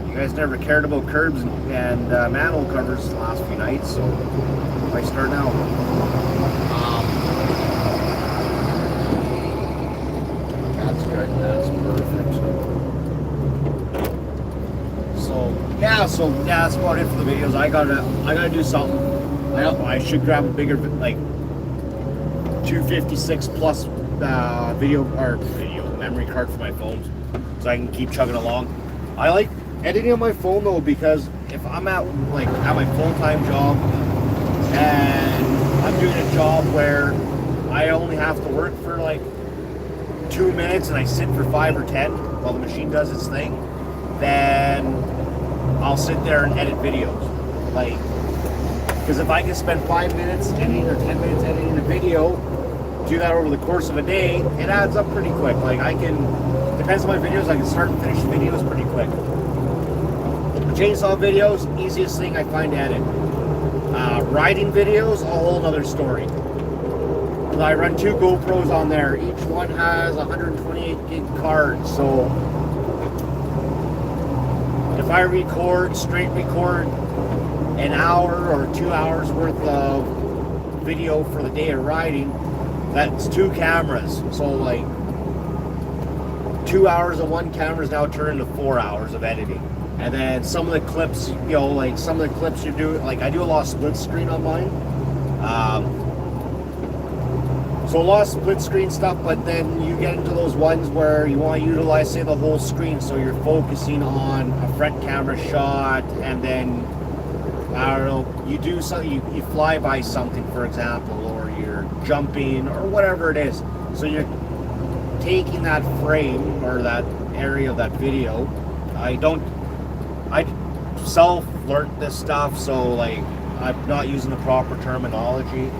You guys never cared about curbs and manhole covers the last few nights, so why start now? That's good. That's perfect. So that's about it for the videos. I gotta do something. I should grab a bigger, like 256 plus video memory card for my phone, so I can keep chugging along. I like editing on my phone though, because if I'm at my full-time job and I'm doing a job where I only have to work for like 2 minutes and I sit for 5 or 10 while the machine does its thing, then I'll sit there and edit videos. Like, because if I can spend 5 minutes editing or 10 minutes editing a video, do that over the course of a day, it adds up pretty quick. Like, depends on my videos, I can start and finish videos pretty quick. Chainsaw videos, easiest thing I find to edit. Riding videos, a whole other story. I run 2 GoPros on there. Each one has 128 gig cards, so if I straight record an hour or 2 hours worth of video for the day of riding, that's 2 cameras. So like 2 hours of one camera is now turned into 4 hours of editing. And then some of the clips, some of the clips you do, like I do a lot of split screen on mine. So a lot of split screen stuff, but then you get into those ones where you want to utilize, say, the whole screen. So you're focusing on a front camera shot, and then, I don't know, you do something, you fly by something, for example, or you're jumping, or whatever it is. So you're taking that frame, or that area of that video. I self-learned this stuff, so like, I'm not using the proper terminology.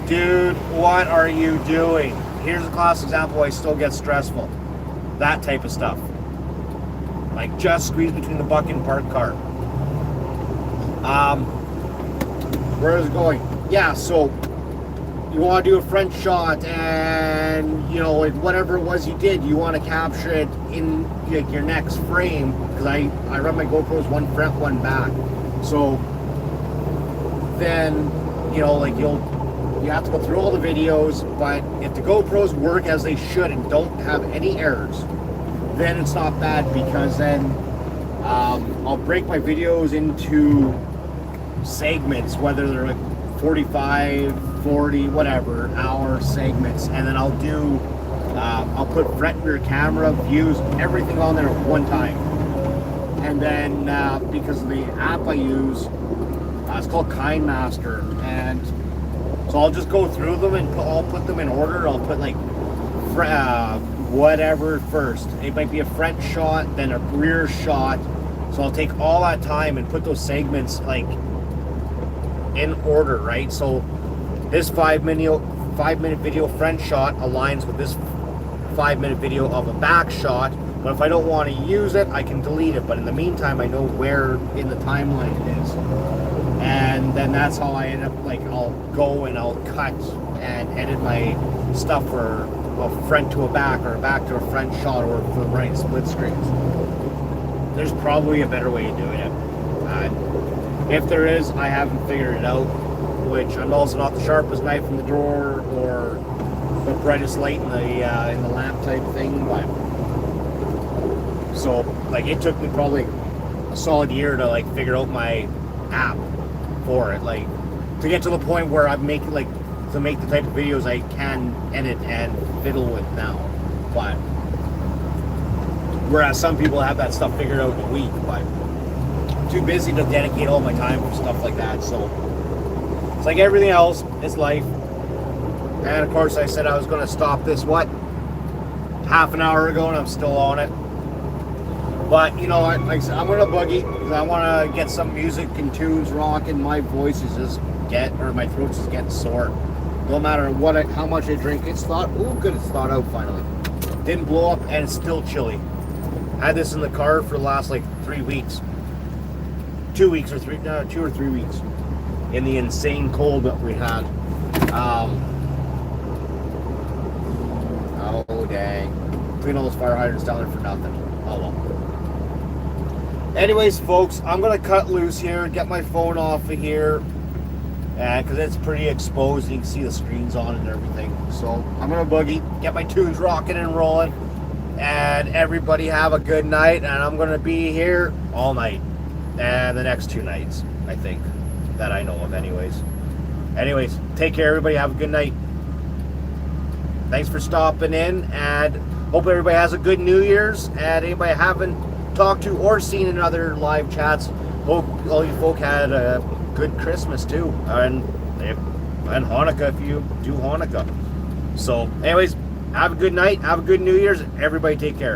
Dude, what are you doing? Here's a class example why I still get stressful. That type of stuff. Like, just squeeze between the bucket and parked car. Where is it going? Yeah, so you want to do a front shot, and like whatever it was you did, you want to capture it in like your next frame, because I run my GoPros one front, one back. So then like you have to go through all the videos, but if the GoPros work as they should and don't have any errors, then it's not bad, because then I'll break my videos into segments, whether they're like 45, 40, whatever, hour segments, and then I'll put front and rear camera views, everything on there at one time. And then because of the app I use, it's called KindMaster, and so I'll just go through them and I'll put them in order. I'll put like whatever first. It might be a front shot, then a rear shot. So I'll take all that time and put those segments like in order, right? So this 5-minute video front shot aligns with this 5-minute video of a back shot. But if I don't want to use it, I can delete it. But in the meantime, I know where in the timeline it is. And then that's how I end up, like, I'll go and I'll cut and edit my stuff for a front to a back, or a back to a front shot, or for running split screens. There's probably a better way of doing it. If there is, I haven't figured it out, which I'm also not the sharpest knife in the drawer or the brightest light in the lamp type thing, but so like it took me probably a solid year to like figure out my app for it, like to get to the point where I'm making to make the type of videos I can edit and fiddle with now. But whereas some people have that stuff figured out in a week, but I'm too busy to dedicate all my time for stuff like that. So it's like everything else, it's life. And of course, I said I was going to stop this, half an hour ago, and I'm still on it. But, you know, like I said, I'm going to boogie because I want to get some music and tunes rocking. My voice is just my throat's just getting sore. No matter how much I drink, it's thawed. Oh, good, it's thawed out finally. Didn't blow up, and it's still chilly. Had this in the car for the last like 3 weeks. 2 weeks or 3 weeks. In the insane cold that we had. Oh, dang. Clean all those fire hydrants down there for nothing. Oh, well. Anyways, folks, I'm going to cut loose here, get my phone off of here, because it's pretty exposed. You can see the screens on and everything. So I'm going to boogie, get my tunes rocking and rolling, and everybody have a good night, and I'm going to be here all night, and the next 2 nights, I think, that I know of anyways. Anyways, take care, everybody. Have a good night. Thanks for stopping in, and hope everybody has a good New Year's. And anybody I haven't talked to or seen in other live chats, hope all you folk had a good Christmas too, and Hanukkah if you do Hanukkah. So anyways, have a good night, have a good New Year's. Everybody take care.